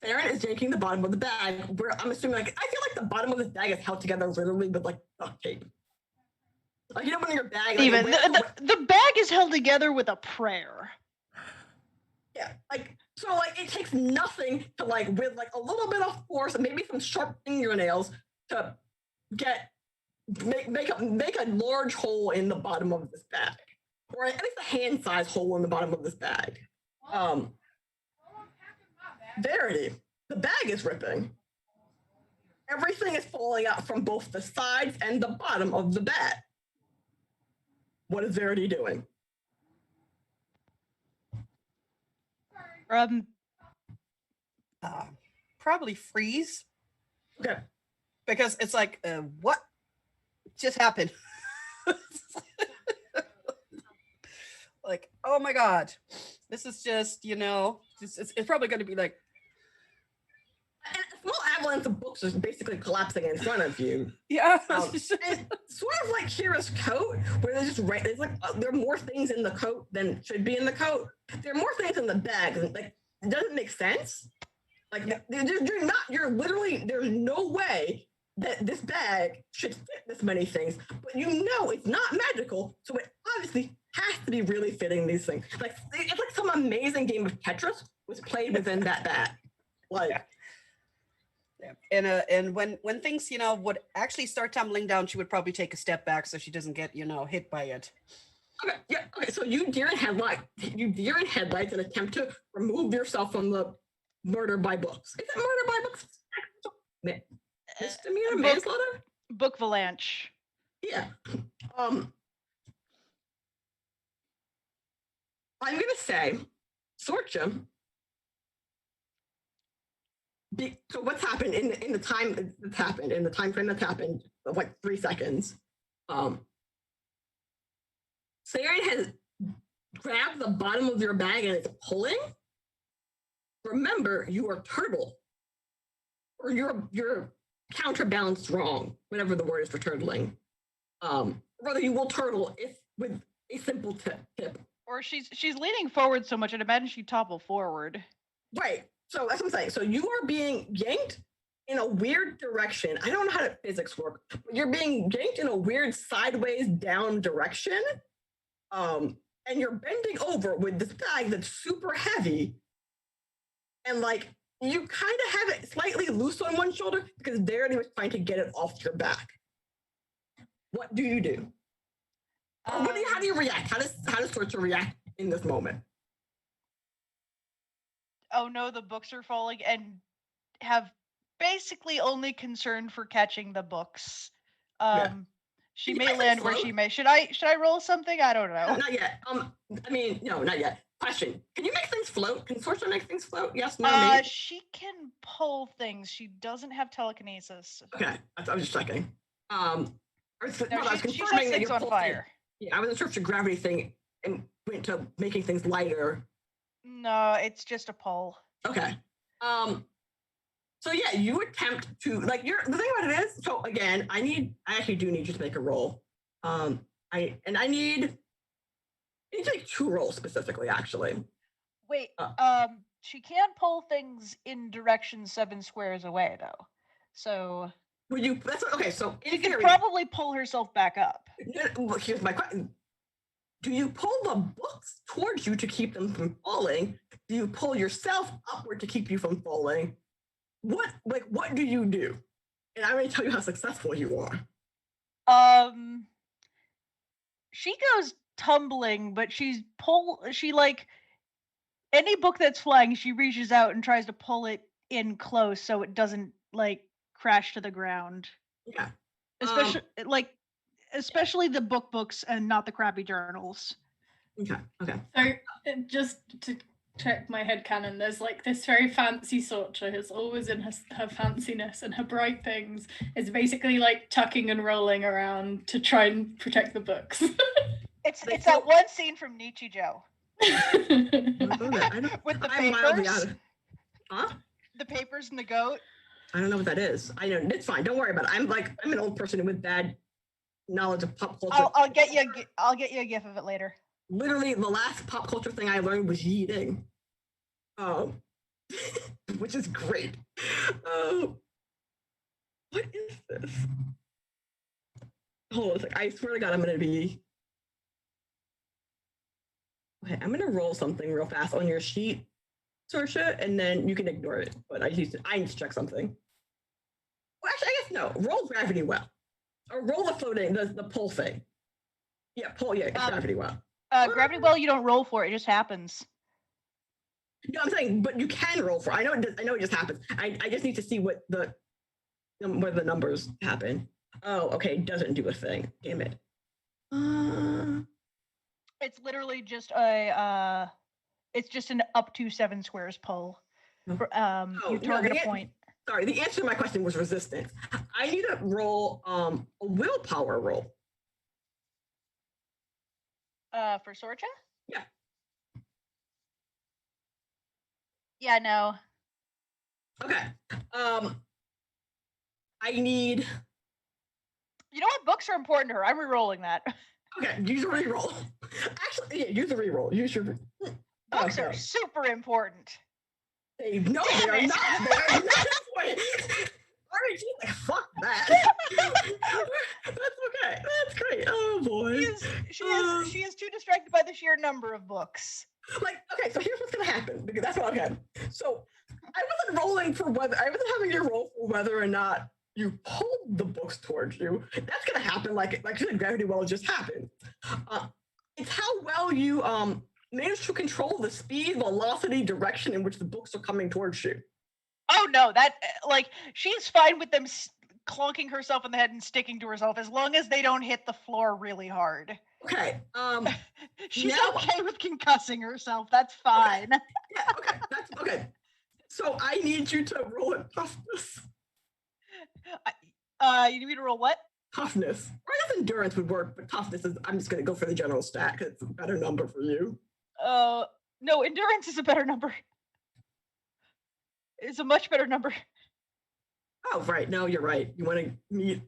S1: Saren is yanking the bottom of the bag. Where I'm assuming, like, I feel like the bottom of this bag is held together literally with like duct tape. Like, you know, when your bag, like,
S2: Even the bag is held together with a prayer.
S1: Yeah, like, so like it takes nothing to like with like a little bit of force and maybe some sharp fingernails to make a large hole in the bottom of this bag, or at least a hand-sized hole in the bottom of this bag. Verity, the bag is ripping. Everything is falling out from both the sides and the bottom of the bag. What is Verity doing?
S3: Probably freeze.
S1: Okay.
S3: Because it's like, what just happened? Like, oh my God, this is just, you know, it's probably going to be like.
S1: And a small avalanche of books is basically collapsing in front of you.
S3: Yeah.
S1: And sort of like Kira's coat, where there's just there's like there are more things in the coat than should be in the coat. There are more things in the bag. Like, it doesn't make sense. Like, you're literally, there's no way that this bag should fit this many things, but you know it's not magical, so it obviously has to be really fitting these things. Like, it's like some amazing game of Tetris was played within that bag. Like,
S3: And when things, would actually start tumbling down, she would probably take a step back so she doesn't get, hit by it.
S1: Okay, yeah, okay, so you deer in headlights and attempt to remove yourself from the murder by books. Is that murder by books? Misdemeanor, manslaughter?
S2: Book Valanche.
S1: Yeah. I'm gonna say, Sorcha. So what's happened in the time that's happened, in the time frame that's happened of like 3 seconds? Saren has grabbed the bottom of your bag and it's pulling. Remember, you are turtle, or you're counterbalanced wrong, whatever the word is for turtling. Rather, you will turtle if with a simple tip.
S2: Or she's leaning forward so much, I'd imagine she'd topple forward.
S1: Right. So that's what I'm saying. So you are being yanked in a weird direction. I don't know how physics work, but you're being yanked in a weird sideways down direction. And you're bending over with this bag that's super heavy. And like you kind of have it slightly loose on one shoulder because Darity was trying to get it off your back. What do you do? How do you react? How does Sorcha react in this moment?
S2: Oh no, the books are falling, and have basically only concern for catching the books. She may land where she may. Should I roll something? I don't know.
S1: No, not yet. No, not yet. Question: can you make things float? Can Sorcha make things float? Yes, no, maybe.
S2: She can pull things. She doesn't have telekinesis.
S1: Okay, I was just checking. I was confirming
S2: she
S1: that
S2: things
S1: you're
S2: on fire.
S1: Yeah, I wasn't sure if your gravity thing and went to making things lighter.
S2: No, it's just a pull.
S1: Okay. So yeah, you attempt to the thing about it is, so again, I actually do need you to make a roll. I need to make 2 rolls specifically, actually.
S2: Wait, she can pull things in direction 7 squares away though. So
S1: would you so
S2: she could probably pull herself back up.
S1: Here's my question. Do you pull the books towards you to keep them from falling? Do you pull yourself upward to keep you from falling? What do you do? And I'm going to tell you how successful you are.
S2: She goes tumbling, but she any book that's flying, she reaches out and tries to pull it in close so it doesn't crash to the ground.
S1: Yeah.
S2: Especially the books and not the crappy journals.
S1: Okay.
S4: So just to check my headcanon, there's this very fancy Sorcha who's always in her fanciness, and her bright things is basically tucking and rolling around to try and protect the books.
S2: It's that one scene from Nietzsche Joe. With the papers.
S1: Huh?
S2: The papers and the goat.
S1: I don't know what that is. I know it's fine. Don't worry about it. I'm an old person with bad knowledge of pop culture.
S2: I'll get you a gif of it later.
S1: Literally, the last pop culture thing I learned was yeeting. Which is great. What is this? Hold on a sec. I swear to God, I'm gonna be. Okay, I'm gonna roll something real fast on your sheet, Sorcha, and then you can ignore it. But I need to check something. Well, actually, I guess no. Roll gravity well, or roll the floating, the pull thing. Yeah, pull. Yeah, it's gravity well.
S2: Gravity well, you don't roll for it; it just happens.
S1: No, I'm saying, but you can roll for. I know it just happens. I just need to see where the numbers happen. Oh, okay, it doesn't do a thing. Damn it.
S2: It's literally just it's just an up to 7 squares pull. You target a point.
S1: Sorry, the answer to my question was resistance. I need to roll a willpower roll.
S2: For Sorcha?
S1: Yeah.
S2: Yeah, no.
S1: Okay. I need.
S2: You know what? Books are important to her. I'm re-rolling that.
S1: Okay, use a reroll. Actually, yeah, use a reroll. Use your.
S2: Books are super important.
S1: They are not. They are not that way. Alright, she's like, fuck that. That's okay. That's great. Oh boy.
S2: She is too distracted by the sheer number of books.
S1: Okay, so here's what's gonna happen, because that's what okay. So I wasn't rolling for whether I wasn't having you roll for whether or not you pulled the books towards you. That's gonna happen like gravity well just happened. It's how well you manage to control the speed, velocity, direction in which the books are coming towards you.
S2: Oh no, that like she's fine with them clonking herself in the head and sticking to herself as long as they don't hit the floor really hard.
S1: Okay.
S2: She's
S1: now-
S2: okay with concussing herself. That's fine.
S1: Yeah. Okay. That's okay. So I need you to roll a toughness.
S2: You need me to roll what?
S1: Toughness. I guess endurance would work, but toughness is. I'm just gonna go for the general stat because it's a better number for you.
S2: No, endurance is a better number. It's a much better number.
S1: Oh, right. No, you're right. You want to meet.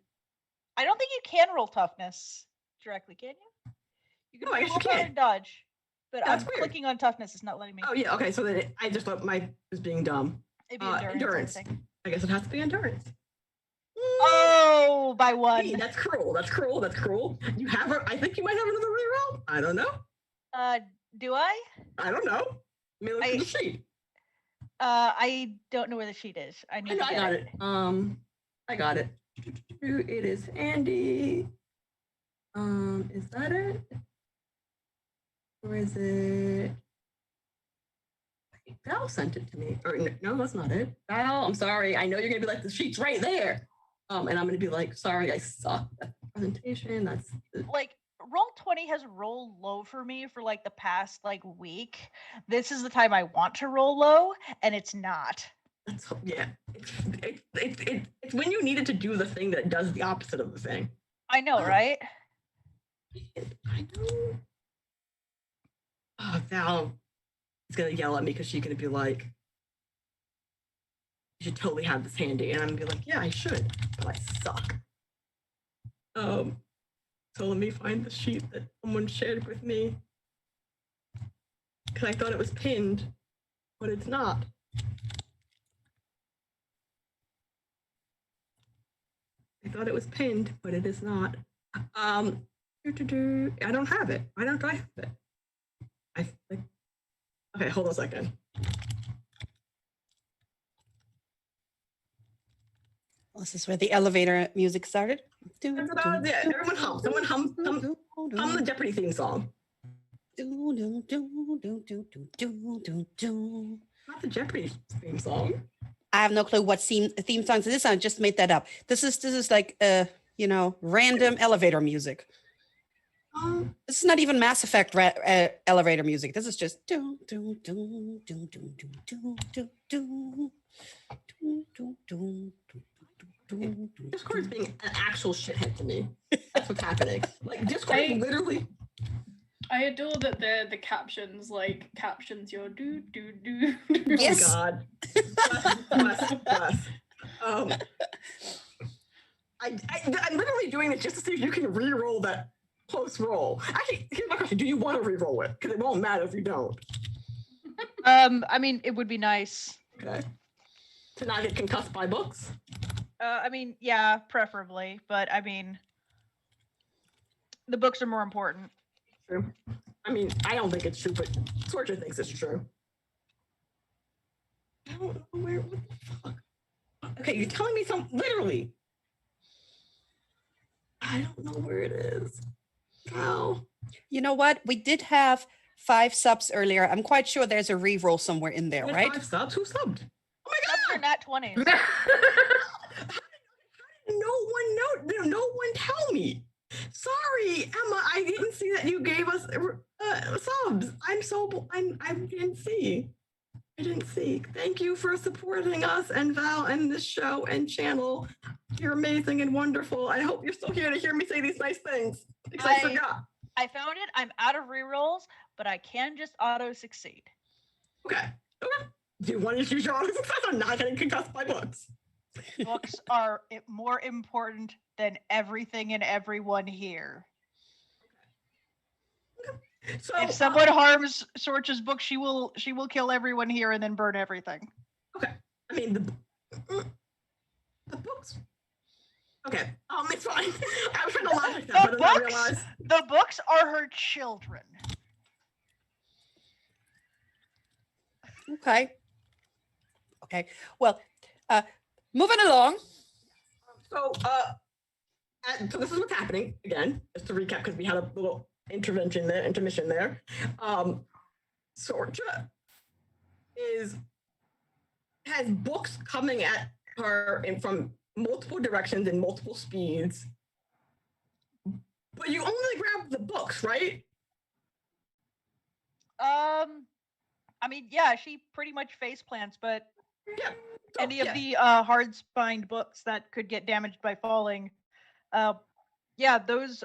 S2: I don't think you can roll toughness directly, can you? You can
S1: No, I guess
S2: roll
S1: you
S2: power
S1: can.
S2: and dodge. But
S1: That's
S2: I'm
S1: weird.
S2: clicking on toughness. It's not letting me.
S1: Oh yeah. Okay. So then I just thought my was being dumb.
S2: It'd be
S1: endurance.
S2: I think.
S1: I guess it has to be endurance.
S2: Oh, by one.
S1: Hey, that's cruel. That's cruel. That's cruel. You have a. I think you might have another reroll. I don't know.
S2: Do I?
S1: I don't know. Let me look at the sheet.
S2: I don't know where the sheet is. I need to
S1: I
S2: get
S1: got it. I got it. It is Andy. Is that it? Or is it? Val sent it to me. Or no, that's not it. Val, I'm sorry. I know you're gonna be like, the sheet's right there. And I'm gonna be like, sorry, I suck at the presentation. That's
S2: like Roll20 has rolled low for me for like the past like week. This is the time I want to roll low, and it's not.
S1: That's yeah. It's when you needed to do the thing that does the opposite of the thing.
S2: I know, right?
S1: I know. Oh, Val is gonna yell at me because she's gonna be like, "You should totally have this handy," and I'm gonna be like, "Yeah, I should, but I suck." So let me find the sheet that someone shared with me because I thought it was pinned, but it's not. I thought it was pinned, but it is not. I don't have it. Why don't I have it? Okay, hold on a second.
S3: This is where the elevator music started.
S1: Yeah, everyone hum. Someone hum the Jeopardy theme song. Not the Jeopardy theme song.
S3: I have no clue what theme songs this is. I just made that up. This is like random elevator music. This is not even Mass Effect elevator music. This is just
S1: Discord's being an actual shithead to me. That's what's happening. Like Discord literally.
S4: I adore that the captions like captions your do.
S3: Yes.
S1: Oh God. Bless. I'm literally doing it just to see if you can re-roll that close roll. Actually, here's my question: do you want to re-roll it? Because it won't matter if you don't.
S2: I mean, it would be nice.
S1: Okay. To not get concussed by books.
S2: I mean, yeah, preferably, but I mean, the books are more important.
S1: True. I mean, I don't think it's true, but Sorcha thinks it's true. I don't know where. What the fuck? Okay, you're telling me something. Literally. I don't know where it is. How?
S3: You know what? We did have 5 subs earlier. I'm quite sure there's a re-roll somewhere in there,
S1: There's
S3: right?
S1: 5 subs? Who subbed? Oh my
S2: Subs
S1: God!
S2: are nat 20s.
S1: No one tell me. Sorry, Emma, I didn't see that you gave us subs. I didn't see. I didn't see. Thank you for supporting us and Val and this show and channel. You're amazing and wonderful. I hope you're still here to hear me say these nice things. Because I forgot.
S2: I found it. I'm out of rerolls, but I can just auto succeed.
S1: Okay. Do you want to use your auto success? I'm not getting concussed by books.
S2: Books are more important than everything and everyone here.
S1: So
S2: If someone harms Sorcha's book, she will kill everyone here and then burn everything.
S1: okay. I mean the books. Okay. It's fine. I was trying to logic that, but then I realized
S2: The books are her children.
S3: Okay. Well, moving along.
S1: So, so this is what's happening again. Just to recap, because we had a little intermission there. Sorcha has books coming at her from multiple directions and multiple speeds. But you only grab the books, right?
S2: I mean, yeah, she pretty much face plants, but
S1: Yeah. So,
S2: any of the hard spined books that could get damaged by falling, yeah, those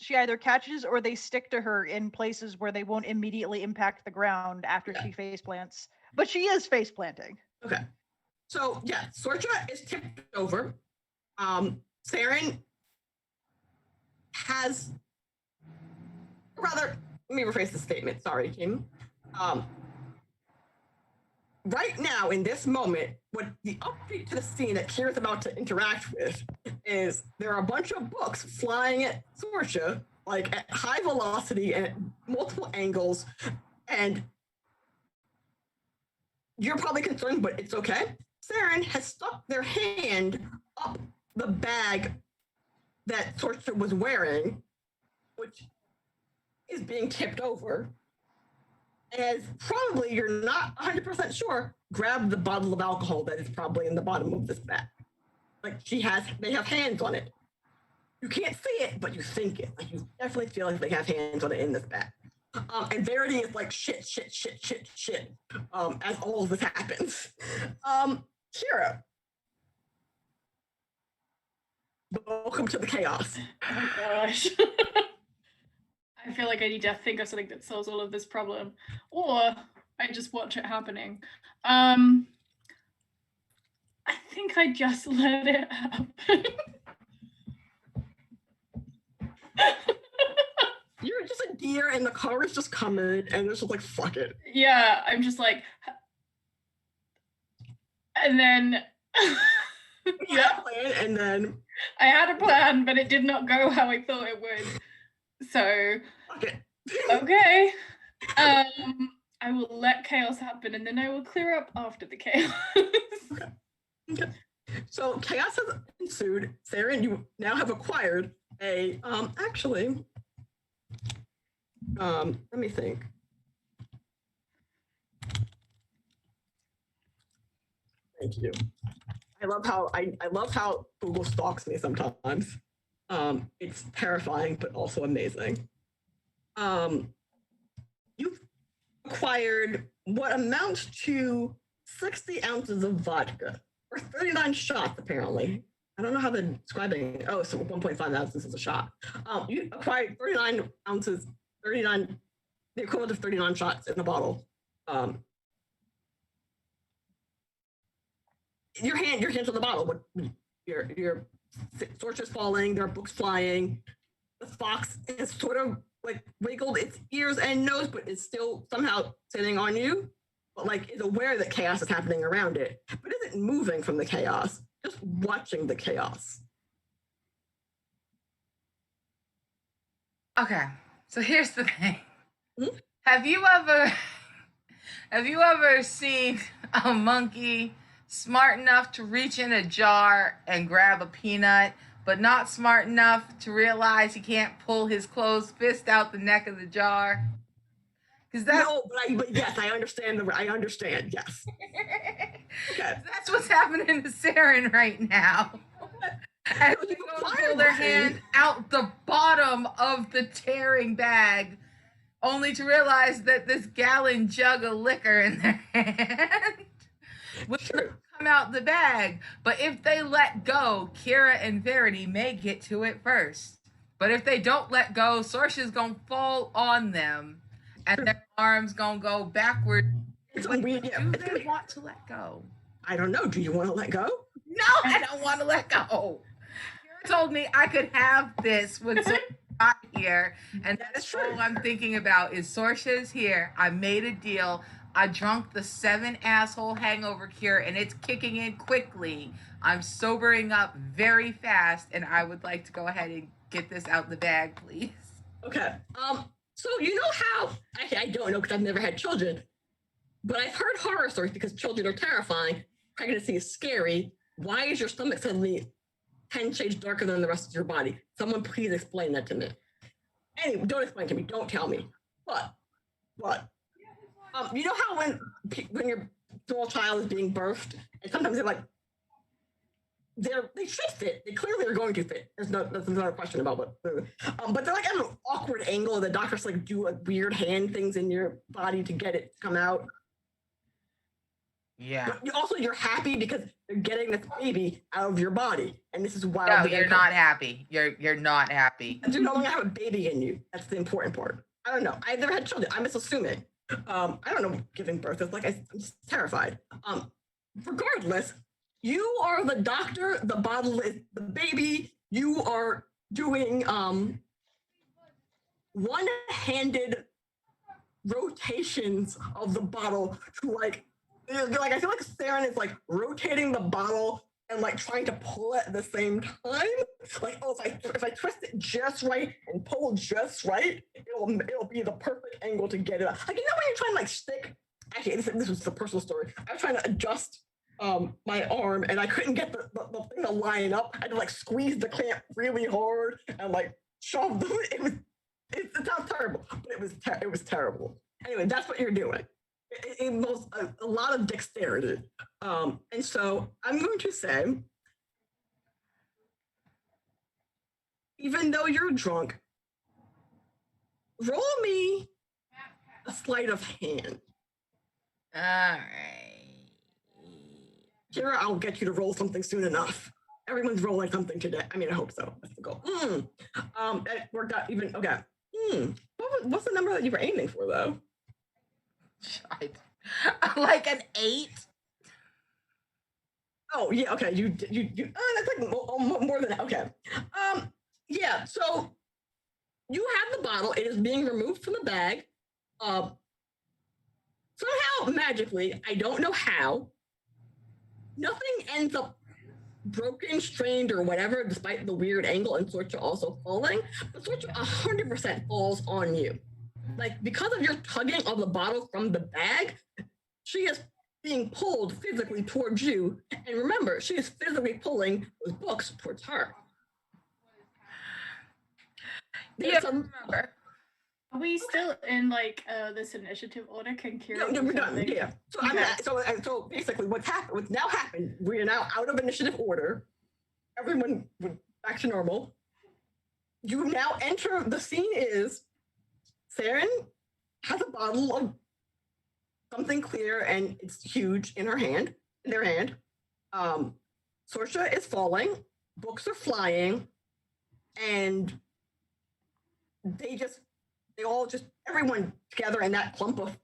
S2: she either catches or they stick to her in places where they won't immediately impact the ground after she face plants. But she is face planting.
S1: Okay. So yeah, Sorcha is tipped over. Saren has, rather, let me rephrase the statement. Sorry, Kim. Right now, in this moment, what the upbeat to the scene that Kira's about to interact with is there are a bunch of books flying at Sorcha, like at high velocity and at multiple angles, and you're probably concerned, but it's okay. Saren has stuck their hand up the bag that Sorcha was wearing, which is being tipped over. As probably you're not 100% sure, grab the bottle of alcohol that is probably in the bottom of this bag. Like they have hands on it. You can't see it, but you think it. Like you definitely feel like they have hands on it in this bag. And Verity is like shit, as all of this happens. Kira, welcome to the chaos.
S4: Oh my gosh. I feel like I need to think of something that solves all of this problem, or I just watch it happening. I think I just let it happen.
S1: You're just a deer, and the car is just coming, and it's just like, fuck it.
S4: Yeah, I'm just like, and then
S1: yeah, and then
S4: I had a plan, but it did not go how I thought it would. So, okay. I will let chaos happen, and then I will clear up after the chaos.
S1: Okay. So chaos has ensued. Saren, you now have acquired a actually. Let me think. Thank you. I love how Google stalks me sometimes. It's terrifying, but also amazing. You've acquired what amounts to 60 ounces of vodka, or 39 shots, apparently. I don't know how they're describing it. Oh, so 1.5 ounces is a shot. You acquired 39 ounces, the equivalent of 39 shots in a bottle. Your hands on the bottle. Your torch is falling. There are books flying. The fox has sort of like wiggled its ears and nose, but it's still somehow sitting on you. But like is aware that chaos is happening around it, but isn't moving from the chaos. Just watching the chaos.
S5: Okay, so here's the thing.
S1: Mm-hmm.
S5: Have you ever seen a monkey smart enough to reach in a jar and grab a peanut, but not smart enough to realize he can't pull his closed fist out the neck of the jar? Because that's
S1: but yes, I understand. I understand. Yes. Okay.
S5: That's what's happening to Saren right now. As they pull their hand out the bottom of the tearing bag, only to realize that this gallon jug of liquor in their hand will come out the bag. But if they let go, Kira and Verity may get to it first. But if they don't let go, Sorcha's gonna fall on them, and their arms gonna go backward. Do they want to let go?
S1: I don't know. Do you want to let go?
S5: No, I don't want to let go. Kira told me I could have this when Sorcha got here, and that's all I'm thinking about is Sorcha's here. I made a deal. I drunk the 7 asshole hangover cure, and it's kicking in quickly. I'm sobering up very fast, and I would like to go ahead and get this out the bag, please.
S1: Okay. So you know how? Actually, I don't know because I've never had children. but I've heard horror stories because children are terrifying. Pregnancy is scary. Why is your stomach suddenly 10 shades darker than the rest of your body? Someone please explain that to me. Anyway, don't explain to me. Don't tell me. But, you know how when your small child is being birthed, and sometimes they should fit. They clearly are going to fit. That's another question about what. But they're like at an awkward angle. The doctors like do like weird hand things in your body to get it to come out.
S5: Yeah.
S1: But also, you're happy because you're getting this baby out of your body, and this is wild.
S5: No, you're not happy. You're not happy.
S1: You no longer have a baby in you. That's the important part. I don't know. I've never had children. I'm just assuming. I don't know what giving birth is like. I'm just terrified. Regardless, you are the doctor. The bottle is the baby. You are doing one-handed rotations of the bottle to like I feel like Saren is like rotating the bottle and like trying to pull it at the same time. Like, oh, if I twist it just right and pull just right, it'll be the perfect angle to get it out. Like, you know when you're trying to like stick. Actually, this was a personal story. I was trying to adjust my arm and I couldn't get the thing to line up. I had to like squeeze the clamp really hard and like shove the. It sounds terrible, but it was terrible. Anyway, that's what you're doing. It involves a lot of dexterity. And so I'm going to say, even though you're drunk, roll me a sleight of hand.
S5: All right.
S1: Kira, I'll get you to roll something soon enough. Everyone's rolling something today. I mean, I hope so. That's the goal. That worked out even, okay. What's the number that you were aiming for, though?
S5: Like an 8.
S1: Oh yeah, okay. You. That's like more than that. Okay. Yeah. So you have the bottle. It is being removed from the bag. Somehow magically, I don't know how, nothing ends up broken, strained, or whatever, despite the weird angle, and Sorcha also falling. But Sorcha 100% falls on you. Like, because of your tugging of the bottle from the bag, she is being pulled physically towards you. And remember, she is physically pulling those books towards her.
S5: Yeah, remember.
S4: Are we still in like this initiative order? Can Kira?
S1: No, we're done. Yeah. So basically, what's now happened? We are now out of initiative order. Everyone back to normal. You now enter. The scene is Saren has a bottle of something clear and it's huge in their hand. Sorcha is falling. Books are flying, and everyone together in that clump of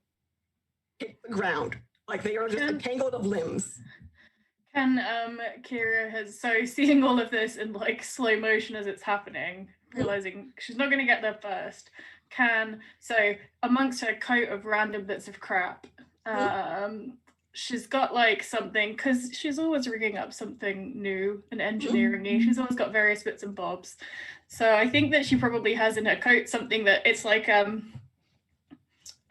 S1: hit the ground. Like they are just entangled of limbs.
S4: Can Kira seeing all of this in like slow motion as it's happening, realizing she's not gonna get there first, amongst her coat of random bits of crap, she's got like something, because she's always rigging up something new and engineering-y. She's always got various bits and bobs. So I think that she probably has in her coat something that it's like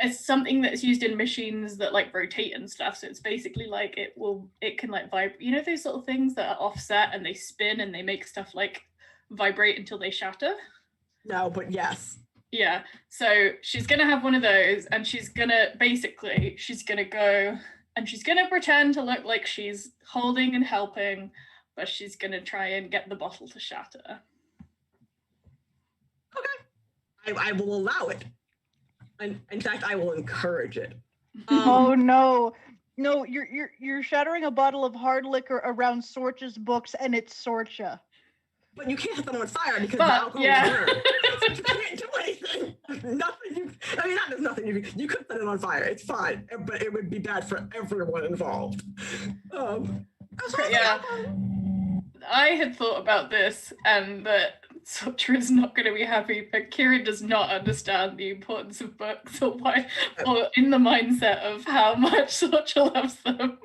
S4: it's something that's used in machines that like rotate and stuff. So it's basically like it can like vibrate. You know those sort of things that are offset and they spin and they make stuff like vibrate until they shatter?
S1: No, but yes.
S4: Yeah. So she's gonna have one of those, and she's gonna go and she's gonna pretend to look like she's holding and helping, but she's gonna try and get the bottle to shatter.
S1: Okay. I will allow it. And in fact, I will encourage it.
S2: Oh no. No, you're shattering a bottle of hard liquor around Sorcha's books, and it's Sorcha.
S1: But you can't set them on fire because the alcohol burns. So you can't do anything. There's nothing. You could set it on fire. It's fine, but it would be bad for everyone involved.
S4: Yeah. I had thought about this, and that Sorcha is not going to be happy, but Kira does not understand the importance of books or in the mindset of how much Sorcha loves them.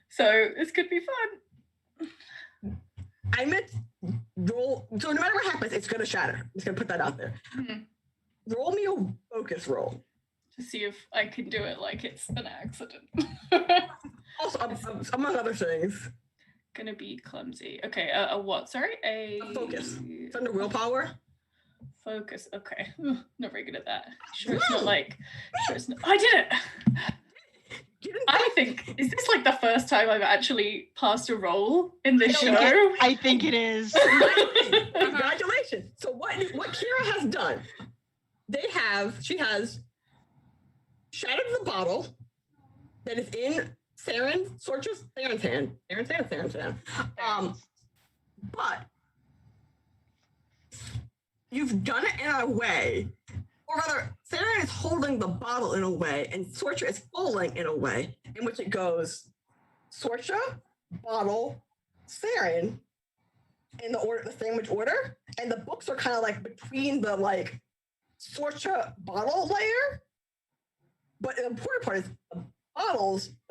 S4: So this could be fun.
S1: I meant roll. So no matter what happens, it's going to shatter. I'm just going to put that out there. Mm-hmm. Roll me a focus roll.
S4: to see if I can do it like it's an accident.
S1: Also, among other things,
S4: Gonna be clumsy. Okay, a what? Sorry,
S1: a focus. It's under willpower.
S4: Focus. Okay, not very good at that. Sure, it's not like. Sure, it's not. I did it. I think, is this like the first time I've actually passed a roll in this show?
S2: I think it is.
S1: Congratulations. So what Kira has done, she has shattered the bottle that is in Sorcha's hand. But you've done it in a way, or rather, Saren is holding the bottle in a way, and Sorcha is falling in a way in which it goes Sorcha, bottle, Saren, in the sandwich order, and the books are kind of like between the like Sorcha bottle layer. But the important part is the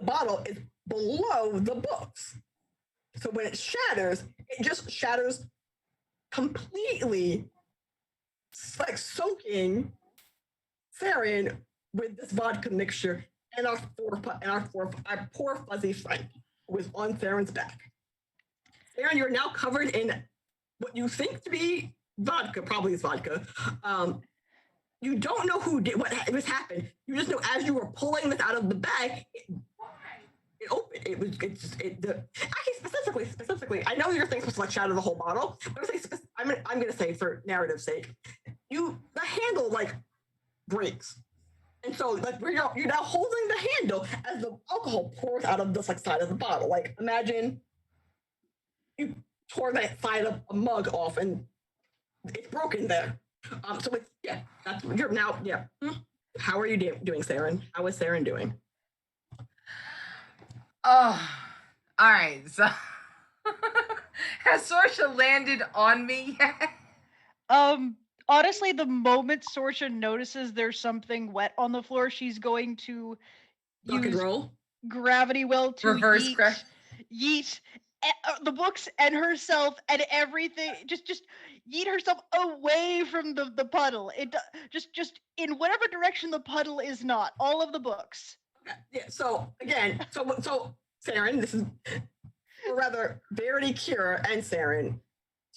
S1: bottle is below the books. So when it shatters, it just shatters completely, like soaking Saren with this vodka mixture and our poor fuzzy friend who is on Saren's back. Saren, you're now covered in what you think to be vodka, probably is vodka. You don't know who did what happened. You just know as you were pulling this out of the bag, it opened. Actually, specifically, I know your thing's supposed to like shatter the whole bottle. But I'm going to say for narrative's sake, the handle like breaks. And so like you're now holding the handle as the alcohol pours out of this like side of the bottle. Like imagine you tore that side of a mug off and it's broken there. So it's, that's you're now, How are you doing, Saren? How is Saren doing?
S5: Oh, all right. So has Sorcha landed on me yet?
S2: Honestly, the moment Sorcha notices there's something wet on the floor, she's going to use gravity well to
S5: reverse
S2: yeet the books and herself and everything. Just yeet herself away from the puddle. It just in whatever direction the puddle is not. All of the books.
S1: Okay. Yeah. So again, so Saren, this is, or rather, Verity, Kira, and Saren.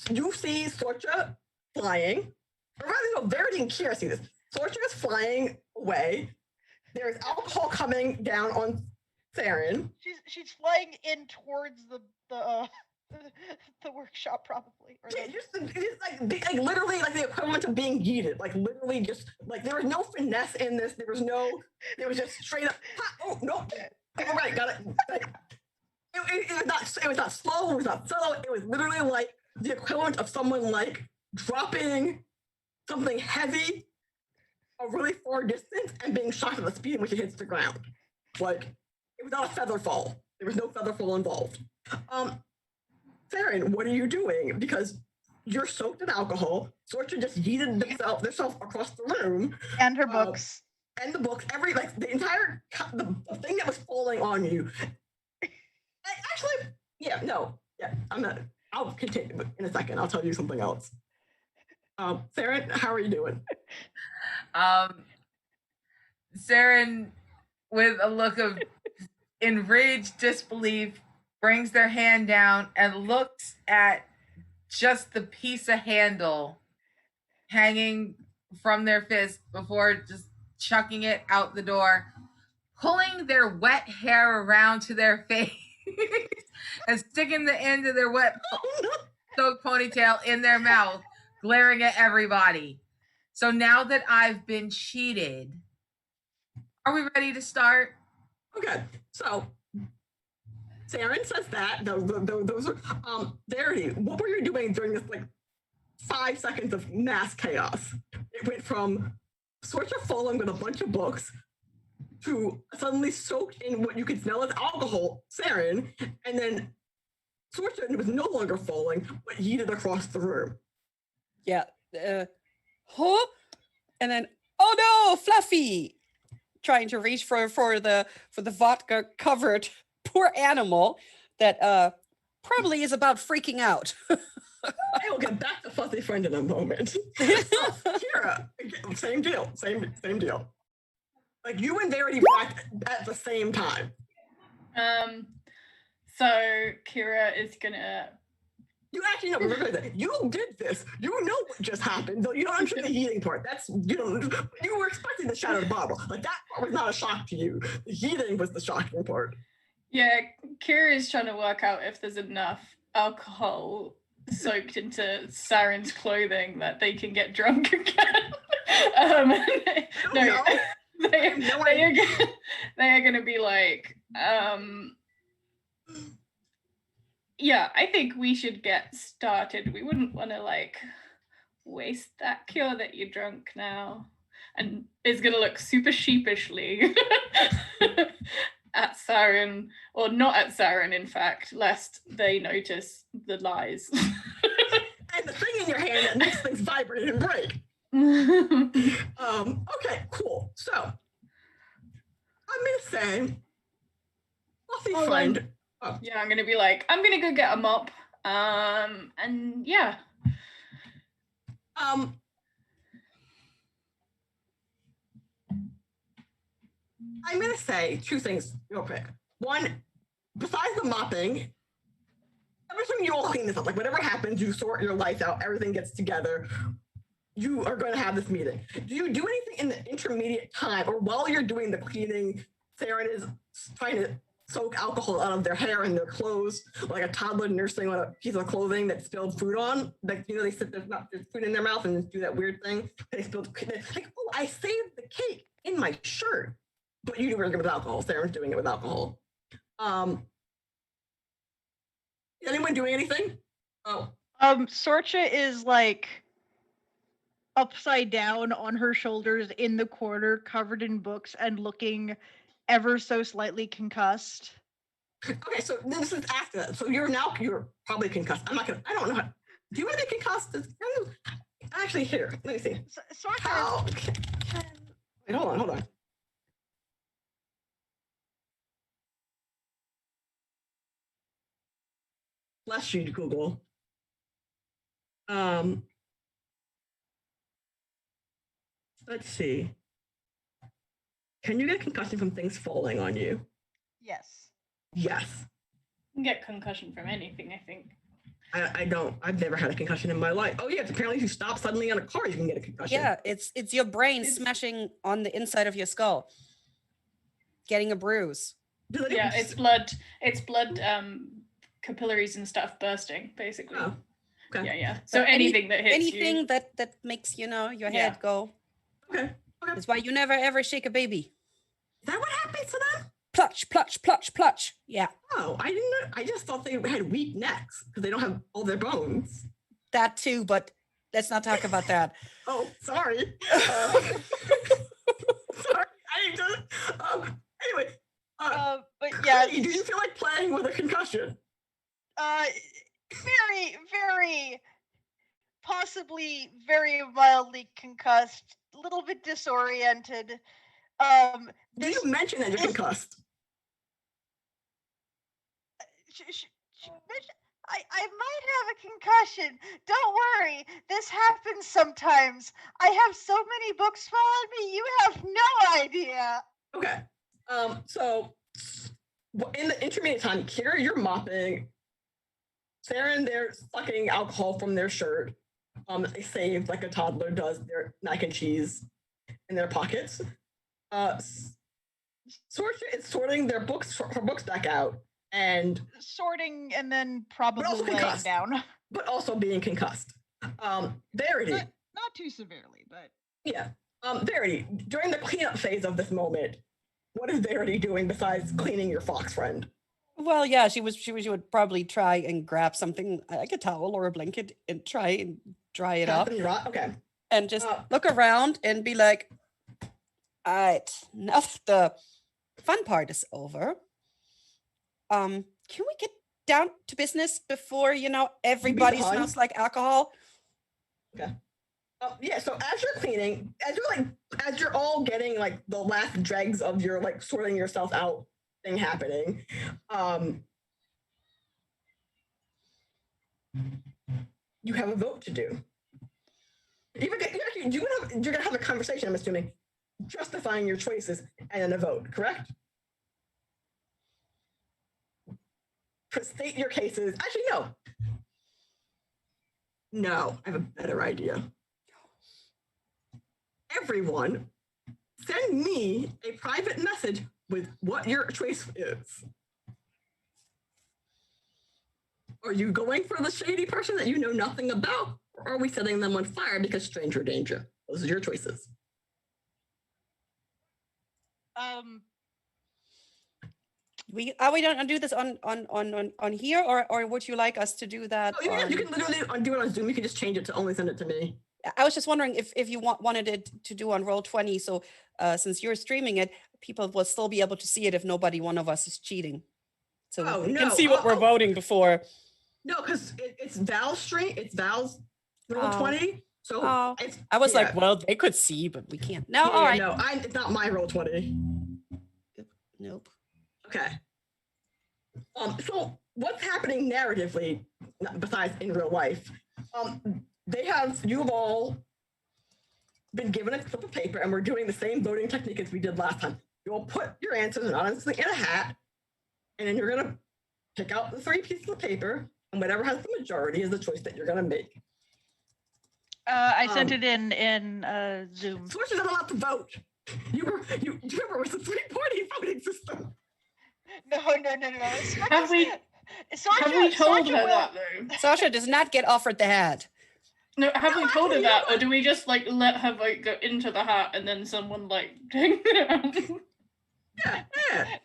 S1: You see Sorcha flying. Or rather, no, Verity and Kira see this. Sorcha is flying away. There's alcohol coming down on Saren.
S2: She's flying in towards the workshop, probably. Or
S1: it's like literally like the equivalent of being yeeted. Like literally just like there was no finesse in this. There was just straight up. Oh no! All right, got it. Like, it was not slow. It was not subtle. It was literally like the equivalent of someone like dropping something heavy a really far distance and being shocked at the speed in which it hits the ground. Like it was not a feather fall. There was no feather fall involved. Saren, what are you doing? Because you're soaked in alcohol. Sorcha just yeeted themselves across the room.
S2: And her books.
S1: And the books. The entire the thing that was falling on you. I'll continue in a second. I'll tell you something else. Saren, how are you doing?
S5: Saren, with a look of enraged disbelief, brings their hand down and looks at just the piece of handle hanging from their fist before just chucking it out the door, pulling their wet hair around to their face and sticking the end of their wet soaked ponytail in their mouth, glaring at everybody. So now that I've been cheated, are we ready to start?
S1: Okay, so Saren says that. Those are Verity, what were you doing during this like 5 seconds of mass chaos? It went from Sorcha falling with a bunch of books to suddenly soaked in what you could smell as alcohol, Saren, and then Sorcha was no longer falling, but yeeted across the room.
S3: Yeah. Huh? And then, oh no, Fluffy! Trying to reach for the vodka covered poor animal that probably is about freaking out.
S1: I will get back to Fuzzy Friend in a moment. Kira, same deal. Like you and Verity whacked at the same time.
S4: So Kira is gonna.
S1: You actually know. Remember that you did this. You know what just happened. Though you don't understand the healing part. That's you were expecting the shattered bottle. Like that part was not a shock to you. The healing was the shocking part.
S4: Yeah, Kira is trying to work out if there's enough alcohol soaked into Saren's clothing that they can get drunk again.
S1: No.
S4: They are gonna be like, yeah, I think we should get started. We wouldn't want to like waste that cure that you drunk now. And is gonna look super sheepishly at Saren, or not at Saren, in fact, lest they notice the lies.
S1: And the thing in your hand that makes things vibrate and break. Okay, cool. So I'm gonna say fluffy friend.
S4: Yeah, I'm gonna be like, I'm gonna go get a mop. And yeah.
S1: I'm gonna say two things real quick. One, besides the mopping, every time you all clean this up, like whatever happens, you sort your life out, everything gets together. You are going to have this meeting. Do you do anything in the intermediate time, or while you're doing the cleaning, Saren is trying to soak alcohol out of their hair and their clothes, like a toddler nursing on a piece of clothing that spilled food on? Like, you know, they sit there's food in their mouth and do that weird thing. They spilled, like, oh, I saved the cake in my shirt. But you were doing it with alcohol. Saren's doing it with alcohol. Anyone doing anything? Oh.
S2: Sorcha is like upside down on her shoulders in the corner, covered in books and looking ever so slightly concussed.
S1: Okay, so this is after that. So you're probably concussed. I don't know how. Do you want to be concussed? Actually, here, let me see.
S2: Sorcha.
S1: Wait, hold on. Bless you, Google. Let's see. Can you get concussion from things falling on you?
S2: Yes.
S1: Yes.
S4: You can get concussion from anything, I think.
S1: I don't. I've never had a concussion in my life. Oh yeah, apparently if you stop suddenly on a car, you can get a concussion.
S3: Yeah, it's your brain smashing on the inside of your skull, getting a bruise.
S4: Yeah, it's blood. It's blood. Capillaries and stuff bursting, basically.
S1: Oh, okay.
S4: Yeah. So anything that hits
S3: anything
S4: you.
S3: that makes your head go.
S1: Okay.
S3: That's why you never ever shake a baby.
S1: Is that what happens to them?
S3: Plutch, plutch, plutch, plutch. Yeah.
S1: Oh, I didn't know. I just thought they had weak necks because they don't have all their bones.
S3: That too, but let's not talk about that.
S1: Oh, sorry. Sorry. I just. Anyway.
S2: But yeah.
S1: Do you feel like playing with a concussion?
S2: Very, very, possibly very mildly concussed, a little bit disoriented.
S1: Do you mention that you're concussed?
S2: I might have a concussion. Don't worry, this happens sometimes. I have so many books fall on me, you have no idea.
S1: Okay. So in the intermediate time, Kira, you're mopping. Saren, they're sucking alcohol from their shirt. They saved like a toddler does their mac and cheese in their pockets. Sorcha is sorting her books back out and
S2: sorting and then probably laying
S1: concussed,
S2: down.
S1: but also being concussed. Verity.
S2: Not too severely, but
S1: yeah. Verity, during the cleanup phase of this moment, what is Verity doing besides cleaning your fox friend?
S3: Well, yeah, she would probably try and grab something like a towel or a blanket and try and dry it up.
S1: Okay.
S3: And just look around and be like, all right, now that the fun part is over, can we get down to business before, everybody smells like alcohol?
S1: Okay. Yeah, so as you're cleaning, as you're all getting like the last dregs of your like sorting yourself out thing happening, you have a vote to do. You're gonna have a conversation, I'm assuming. justifying your choices and then a vote, correct? To state your cases. Actually, no. No, I have a better idea. Everyone, send me a private message with what your choice is. Are you going for the shady person that you know nothing about? Or are we setting them on fire because stranger danger? Those are your choices.
S3: We are we don't do this on here, or would you like us to do that?
S1: Oh, you can literally do it on Zoom. You can just change it to only send it to me.
S3: I was just wondering if you wanted it to do on Roll20, so since you're streaming it, people will still be able to see it if nobody one of us is cheating. So we can see what we're voting before.
S1: No, because it's Val's stream. It's Val's Roll20. So
S3: I was like, well, they could see, but we can't. No, all right.
S1: No, it's not my Roll20.
S3: Nope.
S1: Okay. So what's happening narratively, besides in real life? You've all been given a slip of paper, and we're doing the same voting technique as we did last time. You'll put your answers anonymously in a hat, and then you're gonna pick out the 3 pieces of paper, and whatever has the majority is the choice that you're gonna make.
S2: I sent it in Zoom.
S1: Source is not allowed to vote. You remember it was a 3-party voting system.
S2: No.
S4: Have we told her that though?
S3: Sasha does not get offered the hat.
S4: No, have we told her that, or do we just like let her vote go into the hat and then someone like take it out?
S1: Yeah.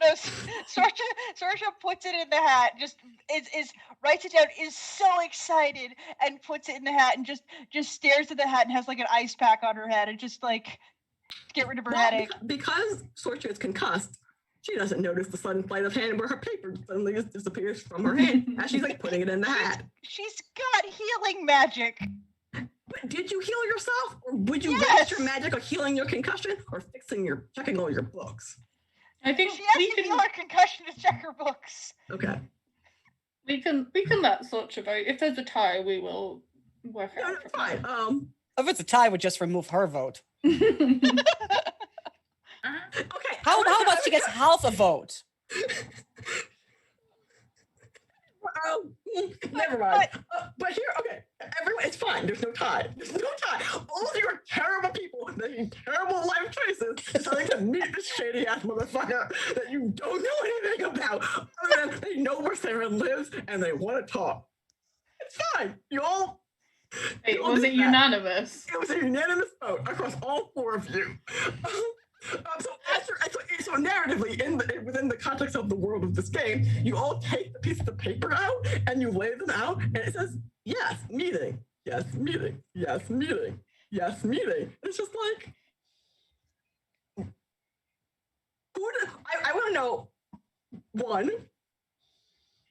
S2: No, Saoirse puts it in the hat, just is writes it down, is so excited and puts it in the hat and just stares at the hat and has like an ice pack on her head and just like get rid of her headache.
S1: Because Saoirse is concussed, she doesn't notice the sudden flight of hand where her paper suddenly just disappears from her hand as she's like putting it in the hat.
S2: She's got healing magic.
S1: But did you heal yourself, or would you
S2: Yes.
S1: waste your magic of healing your concussion or checking all your books?
S4: I think
S2: She has to heal her concussion to check her books.
S1: Okay.
S4: we can let Sorcha vote. If there's a tie, we will work
S1: No,
S4: out.
S1: it's fine.
S3: If it's a tie, we'd just remove her vote.
S1: Okay.
S3: How about she gets half a vote?
S1: Never mind. But here, okay, everyone, it's fine. There's no tie. There's no tie. All of you are terrible people making terrible life choices, deciding to meet this shady ass motherfucker that you don't know anything about. Other than they know where Sarah lives and they want to talk. It's fine. You all.
S4: Wait, was it unanimous?
S1: It was a unanimous vote across all 4 of you. So narratively, within the context of the world of this game, you all take the pieces of paper out and you lay them out, and it says, yes, meeting, yes, meeting, yes, meeting, yes, meeting. It's just like, I want to know, one,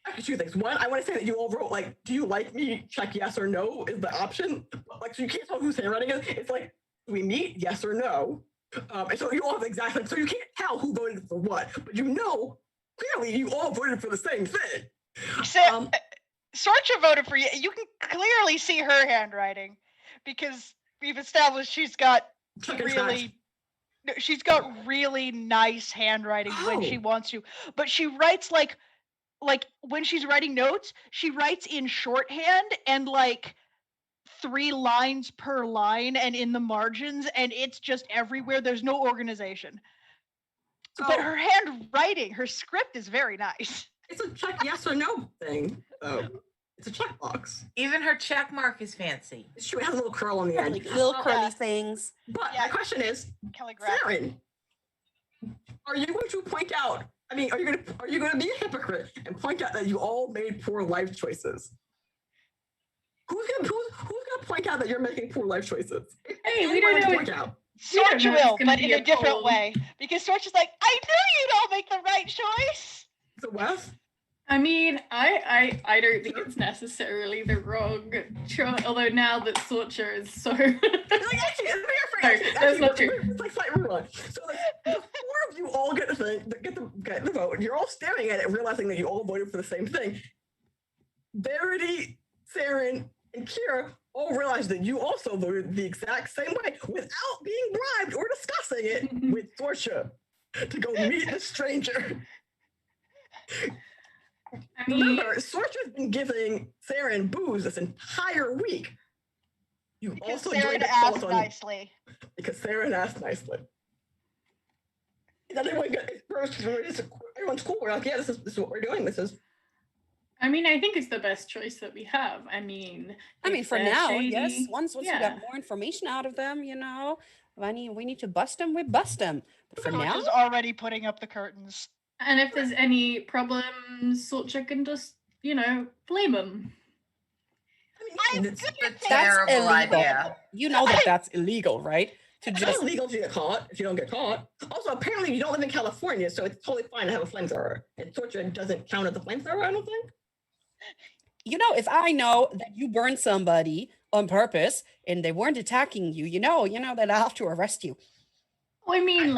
S1: actually 2 things. One, I want to say that you all wrote, like, do you like me? Check yes or no is the option. Like, so you can't tell whose handwriting it is. It's like, do we meet? Yes or no? And so you all have exactly, so you can't tell who voted for what, but you know, clearly you all voted for the same thing.
S2: Saoirse voted for you. You can clearly see her handwriting because we've established she's got really nice handwriting when she wants to, but she writes like when she's writing notes, she writes in shorthand and like 3 lines per line and in the margins, and it's just everywhere. There's no organization. But her handwriting, her script is very nice.
S1: It's a check yes or no thing. It's a checkbox.
S5: Even her check mark is fancy.
S1: It's true. It has a little curl on the end.
S3: Like little curly things.
S1: But my question is, Saren, are you going to point out? I mean, are you going to be a hypocrite and point out that you all made poor life choices? Who's gonna point out that you're making poor life choices?
S4: Hey, we don't know.
S2: Saoirse will, but in a different way. Because Saoirse's like, I knew you'd all make the right choice.
S1: So Wes?
S4: I mean, I don't think it's necessarily the wrong choice. Although now that Sorcha is so, that's not true.
S1: It's like slight rewind. So like, the 4 of you all get the vote. You're all staring at it, realizing that you all voted for the same thing. Verity, Saren, and Kira all realize that you also voted the exact same way without being bribed or discussing it with Sorcha to go meet the stranger.
S4: I mean,
S1: Remember, Sorcha's been giving Saren booze this entire week. You
S2: Because
S1: also
S2: Sarah
S1: joined the
S2: asked
S1: cult on
S2: nicely.
S1: because Saren asked nicely. Then everyone got everyone's cool. We're like, yeah, this is what we're doing. This is
S4: I mean, I think it's the best choice that we have. I mean, if
S3: for
S4: they're
S3: now, yes.
S4: shady-
S3: Once we
S4: yeah.
S3: got more information out of them, we need to bust them, we bust them. But for now,
S2: George is already putting up the curtains.
S4: And if there's any problems, Sorcha can just, blame them.
S1: I mean,
S5: It's a
S3: that's
S5: terrible
S3: illegal.
S5: idea.
S3: You know that's illegal, right? To
S1: it's
S3: just
S1: illegal to get caught if you don't get caught. Also, apparently you don't live in California, so it's totally fine to have a flamethrower. And Sorcha doesn't count as a flamethrower, I don't think.
S3: if I know that you burned somebody on purpose and they weren't attacking you, you know that I have to arrest you.
S4: Well, I mean,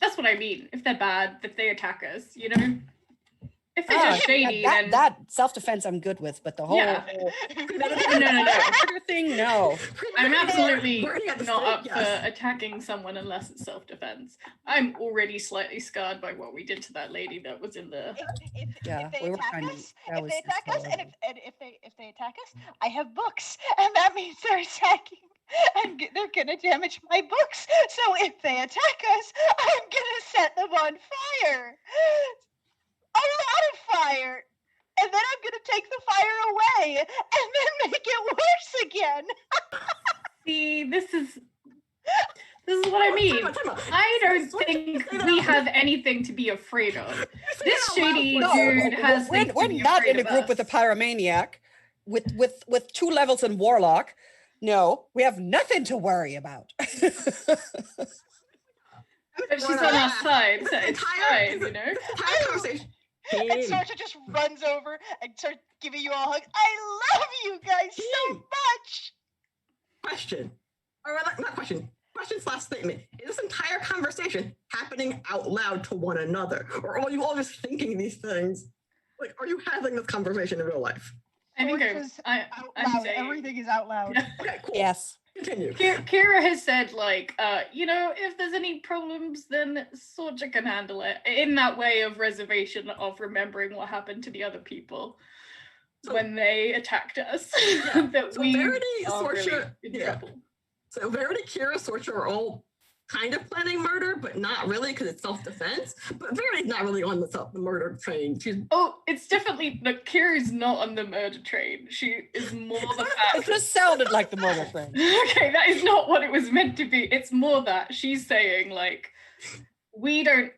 S4: that's what I mean. If they're bad, if they attack us, If they're just shady, then...
S3: that self-defense I'm good with, but the whole
S4: Yeah. No.
S3: murder thing, no.
S4: I'm absolutely
S1: Burning at the
S4: not up
S1: stake,
S4: for
S1: yes.
S4: attacking someone unless it's self-defense. I'm already slightly scarred by what we did to that lady that was in the...
S3: Yeah,
S2: if they
S3: we were
S2: attack
S3: trying to-
S2: us,
S3: that
S2: if
S3: was
S2: they attack
S3: just
S2: us, and
S3: horrible.
S2: if they attack us, I have books, and that means they're attacking, and they're gonna damage my books. So if they attack us, I'm gonna set them on fire, a lot of fire, and then I'm gonna take the fire away, and then make it worse again.
S4: See, this is what I mean.
S1: Time out.
S4: I don't
S1: Sorcha
S4: think
S1: say that
S4: we
S1: out
S4: have anything to be afraid of.
S1: Say
S4: This
S1: that out loud.
S4: shady
S3: No,
S4: dude has
S3: we're
S4: things to be
S3: not
S4: afraid
S3: in a
S4: of
S3: group with a
S4: us.
S3: pyromaniac with 2 levels in warlock. No, we have nothing to worry about.
S4: But she's on our side, so it's fine,
S1: Entire conversation.
S2: And Sorcha just runs over and starts giving you all a hug. I love you guys so much.
S1: Question. Or not question. Question/statement. Is this entire conversation happening out loud to one another? Or are you all just thinking these things? Like, are you having this conversation in real life?
S4: I think
S2: Sorcha's
S4: I'm
S2: Out loud.
S4: saying...
S2: Everything is out loud.
S1: Okay, cool.
S3: Yes.
S1: Continue.
S4: Kira has said, if there's any problems, then Sorcha can handle it. In that way of reservation of remembering what happened to the other people
S1: So-
S4: when they attacked us. That
S1: So
S4: we
S1: Verity,
S4: are really
S1: Sorcha,
S4: in
S1: yeah.
S4: trouble.
S1: So Verity, Kira, Sorcha are all kind of planning murder, but not really because it's self-defense. But Verity's not really on the murder train. She's
S4: Oh, it's definitely... Kira's not on the murder train. She is more the
S3: It
S4: fact...
S3: just sounded like the murder thing.
S4: Okay, that is not what it was meant to be. It's more that she's saying, we don't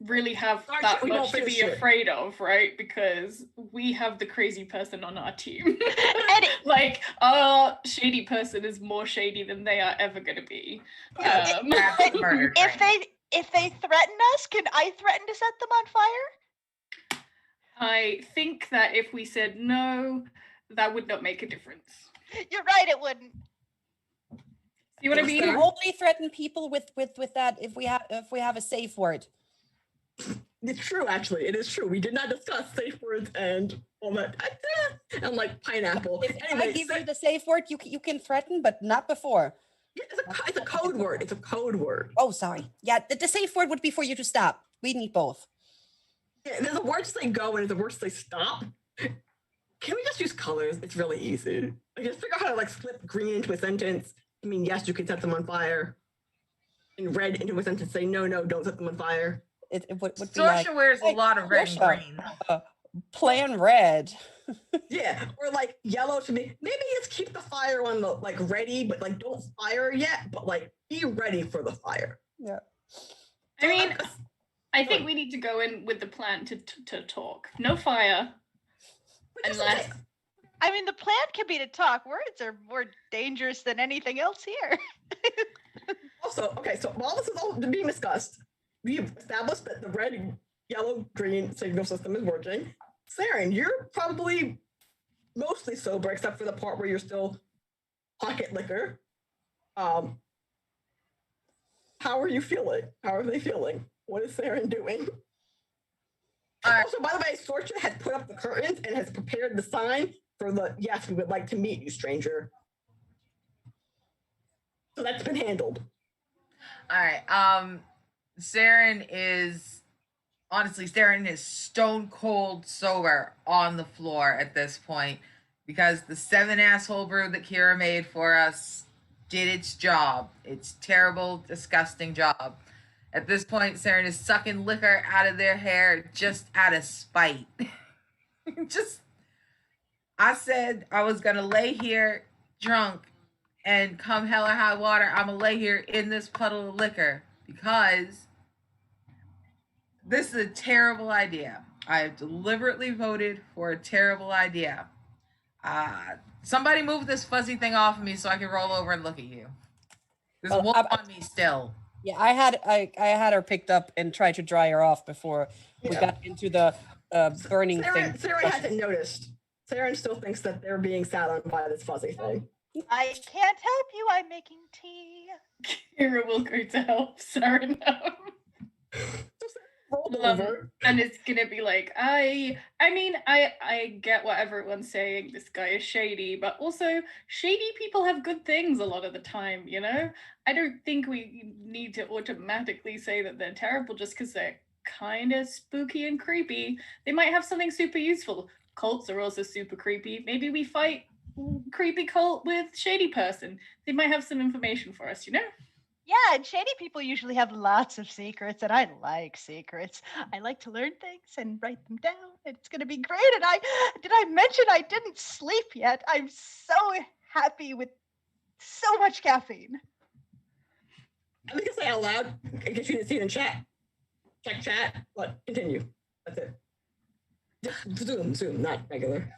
S4: really have
S1: Sorry,
S4: that
S1: we don't
S4: much to
S1: finish
S4: be
S1: it.
S4: afraid of, right? Because we have the crazy person on our team.
S2: And
S4: Our shady person is more shady than they are ever going to be.
S5: That's murder
S2: if
S5: train.
S2: they threaten us, can I threaten to set them on fire?
S4: I think that if we said no, that would not make a difference.
S2: You're right, it wouldn't.
S4: See what I
S1: Yes,
S3: We
S4: mean?
S1: sir.
S3: only threaten people with that if we have a safe word.
S1: It's true, actually. It is true. We did not discuss safe words and all that. And pineapple.
S3: If I
S1: Anyway,
S3: give you the safe word, you can threaten, but not before.
S1: it's a code word. It's a code word.
S3: Oh, sorry. Yeah, the safe word would be for you to stop. We need both.
S1: Yeah, there's a word to say go and there's a word to say stop. Can we just use colors? It's really easy. Just figure out how to slip green into a sentence. I mean, yes, you could set them on fire. And red into a sentence, say no, don't set them on fire.
S3: It would be
S5: Sorcha
S3: like
S5: wears a
S3: like,
S5: lot of red and
S3: Sorcha.
S5: green.
S3: plan red.
S1: Yeah, or yellow to me. Maybe just keep the fire on the ready, but don't fire yet. But be ready for the fire.
S3: Yeah.
S4: I mean, I think we need to go in with the plan to talk. No fire.
S1: But just
S4: Unless-
S1: okay,
S2: I mean, the plan can be to talk. Words are more dangerous than anything else here.
S1: Also, okay, so while this is all being discussed, we've established that the red, yellow, green signal system is working. Saren, you're probably mostly sober, except for the part where you're still pocket liquor. How are you feeling? How are they feeling? What is Saren doing?
S5: All right.
S1: Also, by the way, Sorcha has put up the curtains and has prepared the sign for the yes, we would like to meet you, stranger. So that's been handled.
S5: All right. Saren is stone cold sober on the floor at this point because the 7 asshole brew that Kira made for us did its job. Its terrible, disgusting job. At this point, Saren is sucking liquor out of their hair just out of spite. I said I was gonna lay here drunk and come hell or high water, I'm gonna lay here in this puddle of liquor because this is a terrible idea. I have deliberately voted for a terrible idea. Somebody move this fuzzy thing off of me so I can roll over and look at you. There's wolf on me still.
S3: Yeah, I had her picked up and tried to dry her off before we got into the burning thing.
S1: Sarah hasn't noticed. Sarah still thinks that they're being sat on by this fuzzy thing.
S2: I can't help you. I'm making tea.
S4: Kira will go to help Saren out.
S1: Rolled over.
S4: And it's gonna be like, I get what everyone's saying. This guy is shady, but also shady people have good things a lot of the time, you know? I don't think we need to automatically say that they're terrible just because they're kind of spooky and creepy. They might have something super useful. Cults are also super creepy. Maybe we fight creepy cult with shady person. They might have some information for us, you know?
S2: Yeah, and shady people usually have lots of secrets, and I like secrets. I like to learn things and write them down, and it's going to be great. And did I mention I didn't sleep yet? I'm so happy with so much caffeine.
S1: I'm going to say out loud, in case you didn't see it in chat. Check chat, but continue. That's it. Just Zoom, not regular.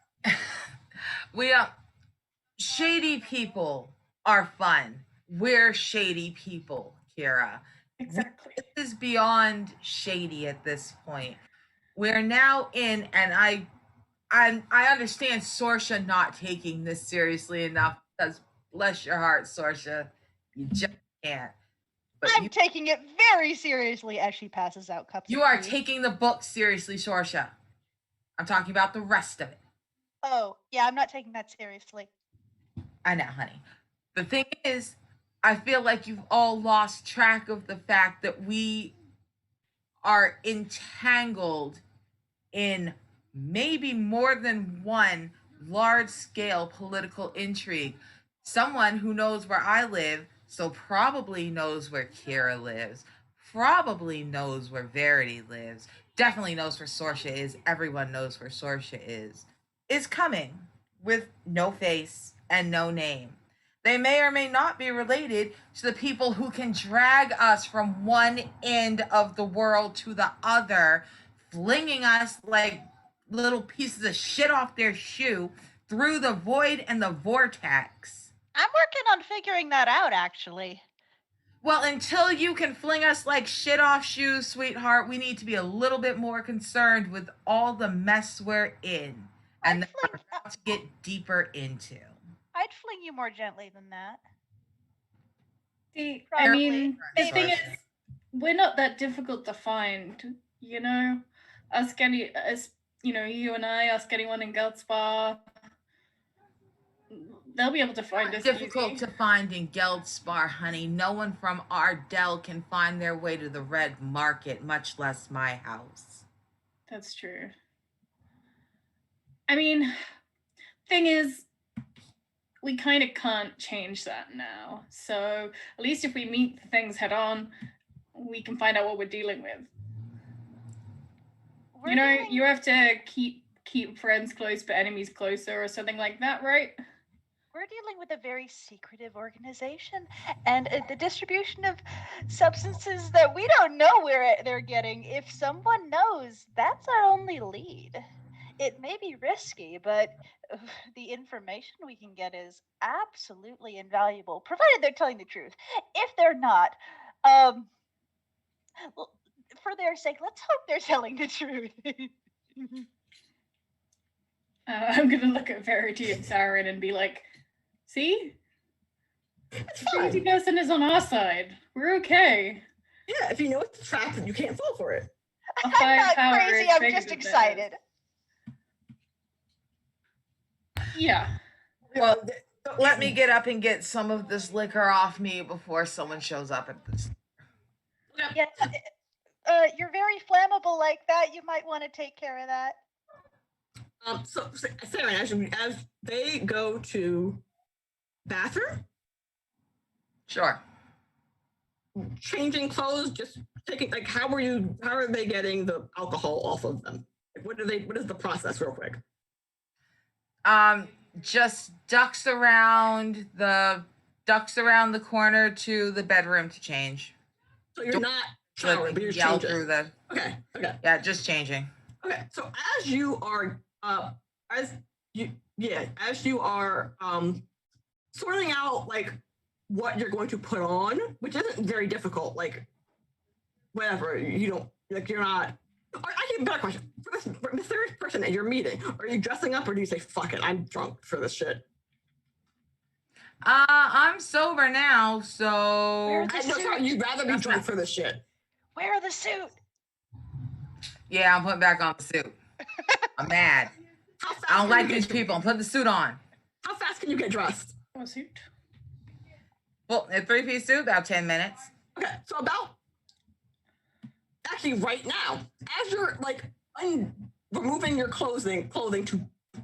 S5: Shady people are fun. We're shady people, Kira.
S4: Exactly.
S5: This is beyond shady at this point. We're now in, and I understand Sorsha not taking this seriously enough because bless your heart, Sorsha, you just can't. But
S2: I'm taking it very seriously as she passes out cups.
S5: You are taking the book seriously, Sorsha. I'm talking about the rest of it.
S2: Oh, yeah, I'm not taking that seriously.
S5: I know, honey. The thing is, I feel like you've all lost track of the fact that we are entangled in maybe more than one large-scale political intrigue. Someone who knows where I live, so probably knows where Kira lives, probably knows where Verity lives, definitely knows where Sorsha is, everyone knows where Sorsha is coming with no face and no name. They may or may not be related to the people who can drag us from one end of the world to the other, flinging us like little pieces of shit off their shoe through the void and the vortex.
S2: I'm working on figuring that out, actually.
S5: Well, until you can fling us like shit off shoes, sweetheart, we need to be a little bit more concerned with all the mess we're in and that we're about to get deeper into.
S2: I'd fling you more gently than that.
S4: See,
S2: Probably.
S4: I mean, the
S5: Maybe.
S4: thing is, we're not that difficult to find, you know? You and I, ask anyone in Geldspar, they'll be able to find us
S5: Difficult
S4: easy.
S5: to find in Geldspar, honey. No one from Ardell can find their way to the Red Market, much less my house.
S4: That's true. I mean, thing is, we kind of can't change that now. So at least if we meet things head on, we can find out what we're dealing with. You have to keep friends close but enemies closer or something like that, right?
S2: We're dealing with a very secretive organization and the distribution of substances that we don't know where they're getting. If someone knows, that's our only lead. It may be risky, but the information we can get is absolutely invaluable, provided they're telling the truth. If they're not, well, for their sake, let's hope they're telling the truth.
S4: I'm going to look at Verity and Saren and be like, see? The crazy person is on our side. We're okay.
S1: Yeah, if you know it's a trap, then you can't fall for it.
S2: I'm not crazy, I'm just excited.
S4: Yeah.
S5: Well, let me get up and get some of this liquor off me before someone shows up at this.
S2: Yeah. You're very flammable like that. You might want to take care of that.
S1: So Sarah, as they go to bathroom,
S5: Sure.
S1: changing clothes, just taking like how are they getting the alcohol off of them? Like, what is the process real quick?
S5: Just ducks around the corner to the bedroom to change.
S1: So you're not
S5: So
S1: showering, but you're
S5: yell
S1: changing.
S5: through the.
S1: Okay.
S5: Yeah, just changing.
S1: Okay. So as you are sorting out like what you're going to put on, which isn't very difficult, like whatever, you don't like you're not. I have a better question. For the serious person at your meeting, are you dressing up or do you say, fuck it, I'm drunk for this shit?
S5: I'm sober now, so.
S1: Sorry, you'd rather be drunk for this shit.
S2: Wear the suit.
S5: Yeah, I'm putting back on the suit. I'm mad. I don't like these people. I'm putting the suit on.
S1: How fast can you get dressed?
S4: A suit.
S5: Well, a 3-piece suit, about 10 minutes.
S1: Okay, so actually right now, as you're like removing your clothing to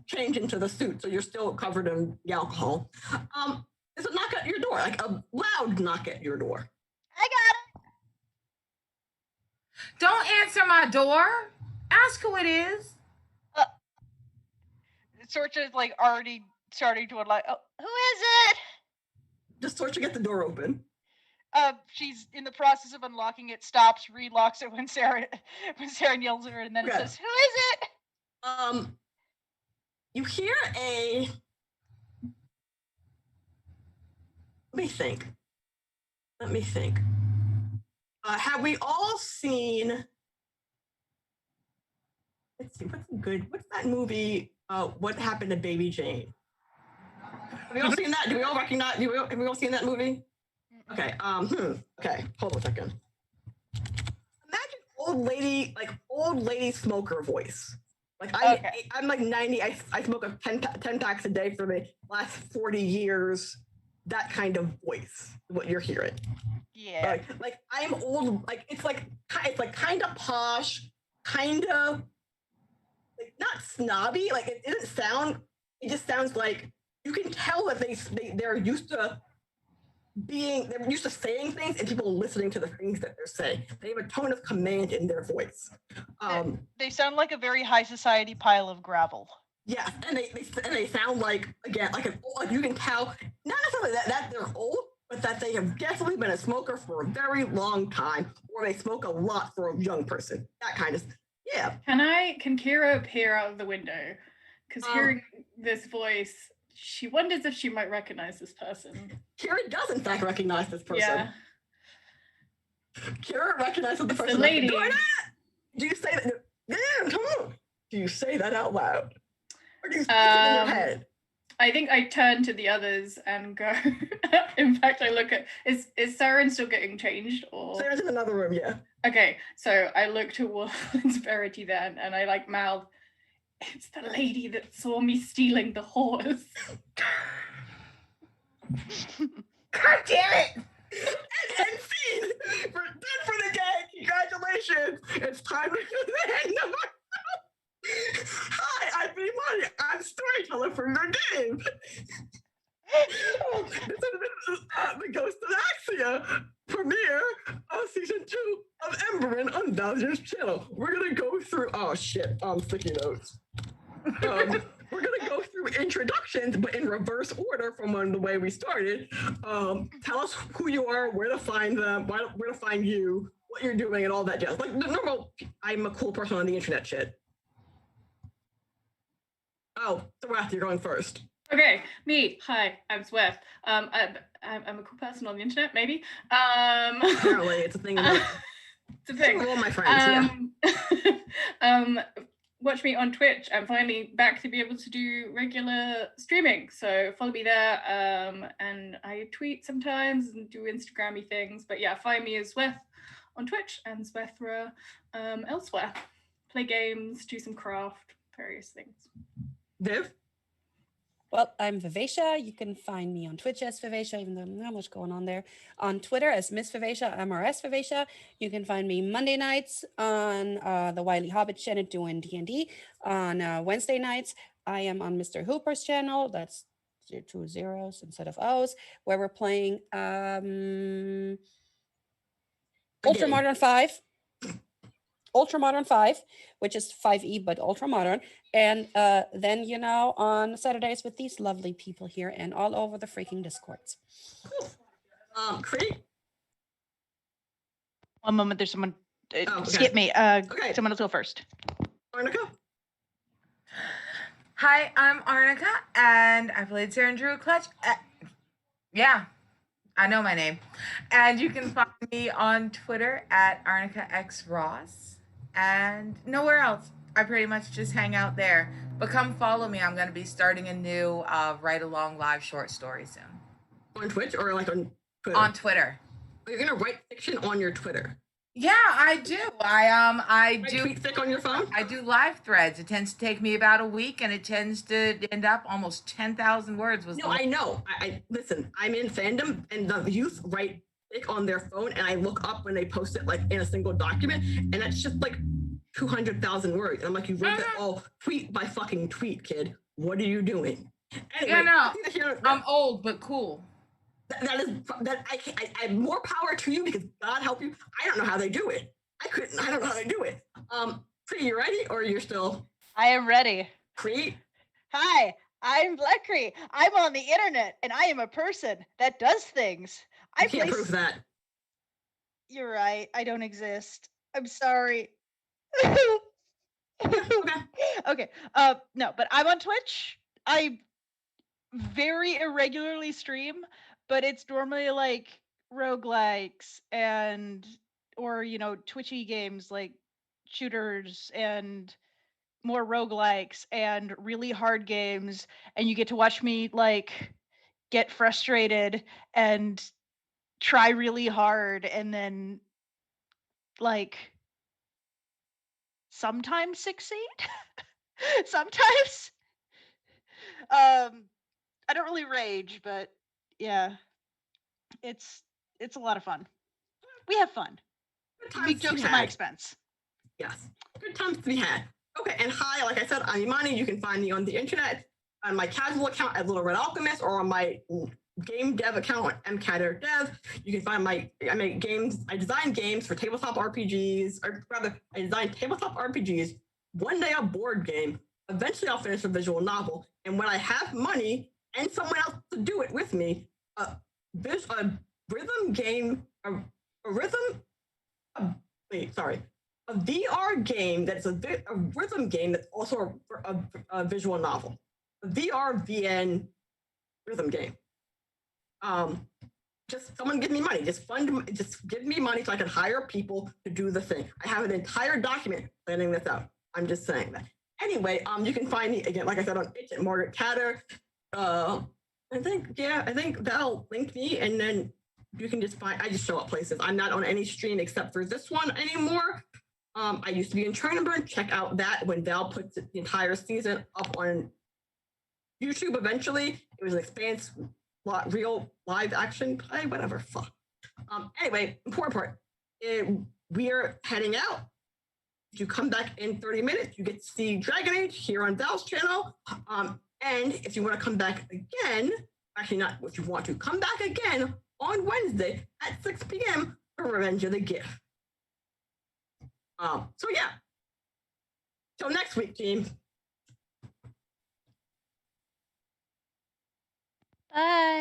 S1: change into the suit, so you're still covered in the alcohol. There's a knock at your door, like a loud knock at your door.
S2: I got it.
S5: Don't answer my door. Ask who it is.
S2: Sorcha's like already starting to unlock. Oh, who is it?
S1: Just Sorcha get the door open.
S2: She's in the process of unlocking it, stops, relocks it when Sarah yells at her, and then it says, "Who is it?"
S1: You hear a. Let me think. Have we all seen? Let's see. What's that movie? What Happened to Baby Jane? Have we all seen that? Do we all recognize? Have we all seen that movie? Okay. Okay. Hold on a second. Imagine old lady smoker voice. Like I'm like 90. I smoke 10 packs a day for the last 40 years. That kind of voice, what you're hearing.
S2: Yeah.
S1: Like I'm old. Like it's like kind of posh, kind of like not snobby. Like it doesn't sound. It just sounds like you can tell that they're used to saying things and people listening to the things that they're saying. They have a tone of command in their voice.
S2: They sound like a very high society pile of gravel.
S1: Yeah, and they sound like again like you can tell not necessarily that they're old, but that they have definitely been a smoker for a very long time, or they smoke a lot for a young person. That kind of yeah.
S4: Can Kira peer out of the window? Because hearing this voice, she wonders if she might recognize this person.
S1: Kira does in fact recognize this person.
S4: Yeah.
S1: Kira recognizes the person.
S4: The lady.
S1: Do you say that? Yeah, come on. Do you say that out loud? Or do you speak it in your head?
S4: I think I turn to the others and go. In fact, I look at is Saren still getting changed or?
S1: Sarah's in another room, yeah.
S4: Okay, so I look towards Verity then, and I like mouth. It's the lady that saw me stealing the horse.
S5: God damn it!
S1: And scene! We're done for the day! Congratulations! It's time to do the end of our Hi, I'm B-Money. I'm storyteller from your game. The Ghost of Axia premiere of season 2 of Emberin on Valdrianth's channel. We're gonna go through sticky notes. We're gonna go through introductions, but in reverse order from the way we started. Tell us who you are, where to find them, where to find you, what you're doing, and all that jazz. Like the normal, I'm a cool person on the internet shit. Oh, Sweth, you're going first.
S4: Okay, me. Hi, I'm Sweth. I'm a cool person on the internet, maybe.
S1: Apparently, it's a thing.
S4: It's a thing.
S1: All my friends.
S4: Watch me on Twitch. I'm finally back to be able to do regular streaming, so follow me there. And I tweet sometimes and do Instagrammy things. But yeah, find me as Sweth on Twitch and Swethra elsewhere. Play games, do some craft, various things.
S1: Viv?
S3: Well, I'm Vivacia. You can find me on Twitch as Vivacia, even though not much going on there. On Twitter as Miss Vivacia, MRS Vivacia. You can find me Monday nights on the Wiley Hobbit channel doing D&D. On Wednesday nights, I am on Mr. Hooper's channel. That's 2 zeros instead of O's, where we're playing Ultra Modern 5. Ultra Modern 5, which is 5e, but Ultra Modern. And then, on Saturdays with these lovely people here and all over the freaking Discords.
S1: Cree?
S2: One moment, there's someone.
S1: Okay.
S2: Skip me.
S1: Okay.
S2: Someone else go first.
S1: Arnica?
S5: Hi, I'm Arnica, and I played Sarah and Drew Clutch. Yeah, I know my name. And you can find me on Twitter at ArnicaXRoss, and nowhere else. I pretty much just hang out there. But come follow me. I'm going to be starting a new write-along live short story soon.
S1: On Twitch or like on Twitter?
S5: On Twitter.
S1: You're going to write fiction on your Twitter?
S5: Yeah, I do. I do
S1: tweet fic on your phone?
S5: I do live threads. It tends to take me about a week, and it tends to end up almost 10,000 words.
S1: I know. I listen. I'm in fandom, and the youth write fic on their phone, and I look up when they post it like in a single document, and that's just like 200,000 words. And I'm like, you wrote that all tweet by fucking tweet, kid. What are you doing? Anyway,
S5: I'm old but cool.
S1: I more power to you because God help you. I don't know how they do it. I don't know how they do it. Cree, you ready or you're still?
S2: I am ready.
S1: Cree?
S2: Hi, I'm Blackcree. I'm on the internet and I am a person that does things.
S1: I can't prove that.
S2: You're right. I don't exist. I'm sorry. Okay. No, but I'm on Twitch. I very irregularly stream, but it's normally like roguelikes or twitchy games like shooters and more roguelikes and really hard games, and you get to watch me like get frustrated and try really hard and then like sometimes succeed. Sometimes I don't really rage, but yeah, it's a lot of fun. We have fun. Big jokes at my expense.
S1: Yes, good times to be had. Okay, and hi, like I said, I'm Imani. You can find me on the internet, on my casual account at Little Red Alchemist, or on my game dev account at mcatterdev. You can find I make games, I design games for tabletop RPGs, or rather, I design tabletop RPGs, one day a board game. Eventually I'll finish a visual novel. And when I have money and someone else to do it with me, a rhythm game, a VR game that's a rhythm game that's also a visual novel. A VR VN rhythm game. Just someone give me money. Just give me money so I can hire people to do the thing. I have an entire document planning this out. I'm just saying that. Anyway, you can find me again, like I said, on Itch at Margaret Catter. I think Val linked me, and then you can just I just show up places. I'm not on any stream except for this one anymore. I used to be in Chernobyl. Check out that when Val puts the entire season up on YouTube eventually. It was an Expanse real live action play, whatever. Fuck. Anyway, important part. We are heading out. If you come back in 30 minutes, you get to see Dragon Age here on Val's channel. And if you want to come back again, actually not if you want to, come back again on Wednesday at 6 p.m. for Revenge of the Gift. So yeah. Till next week, team.
S2: Bye.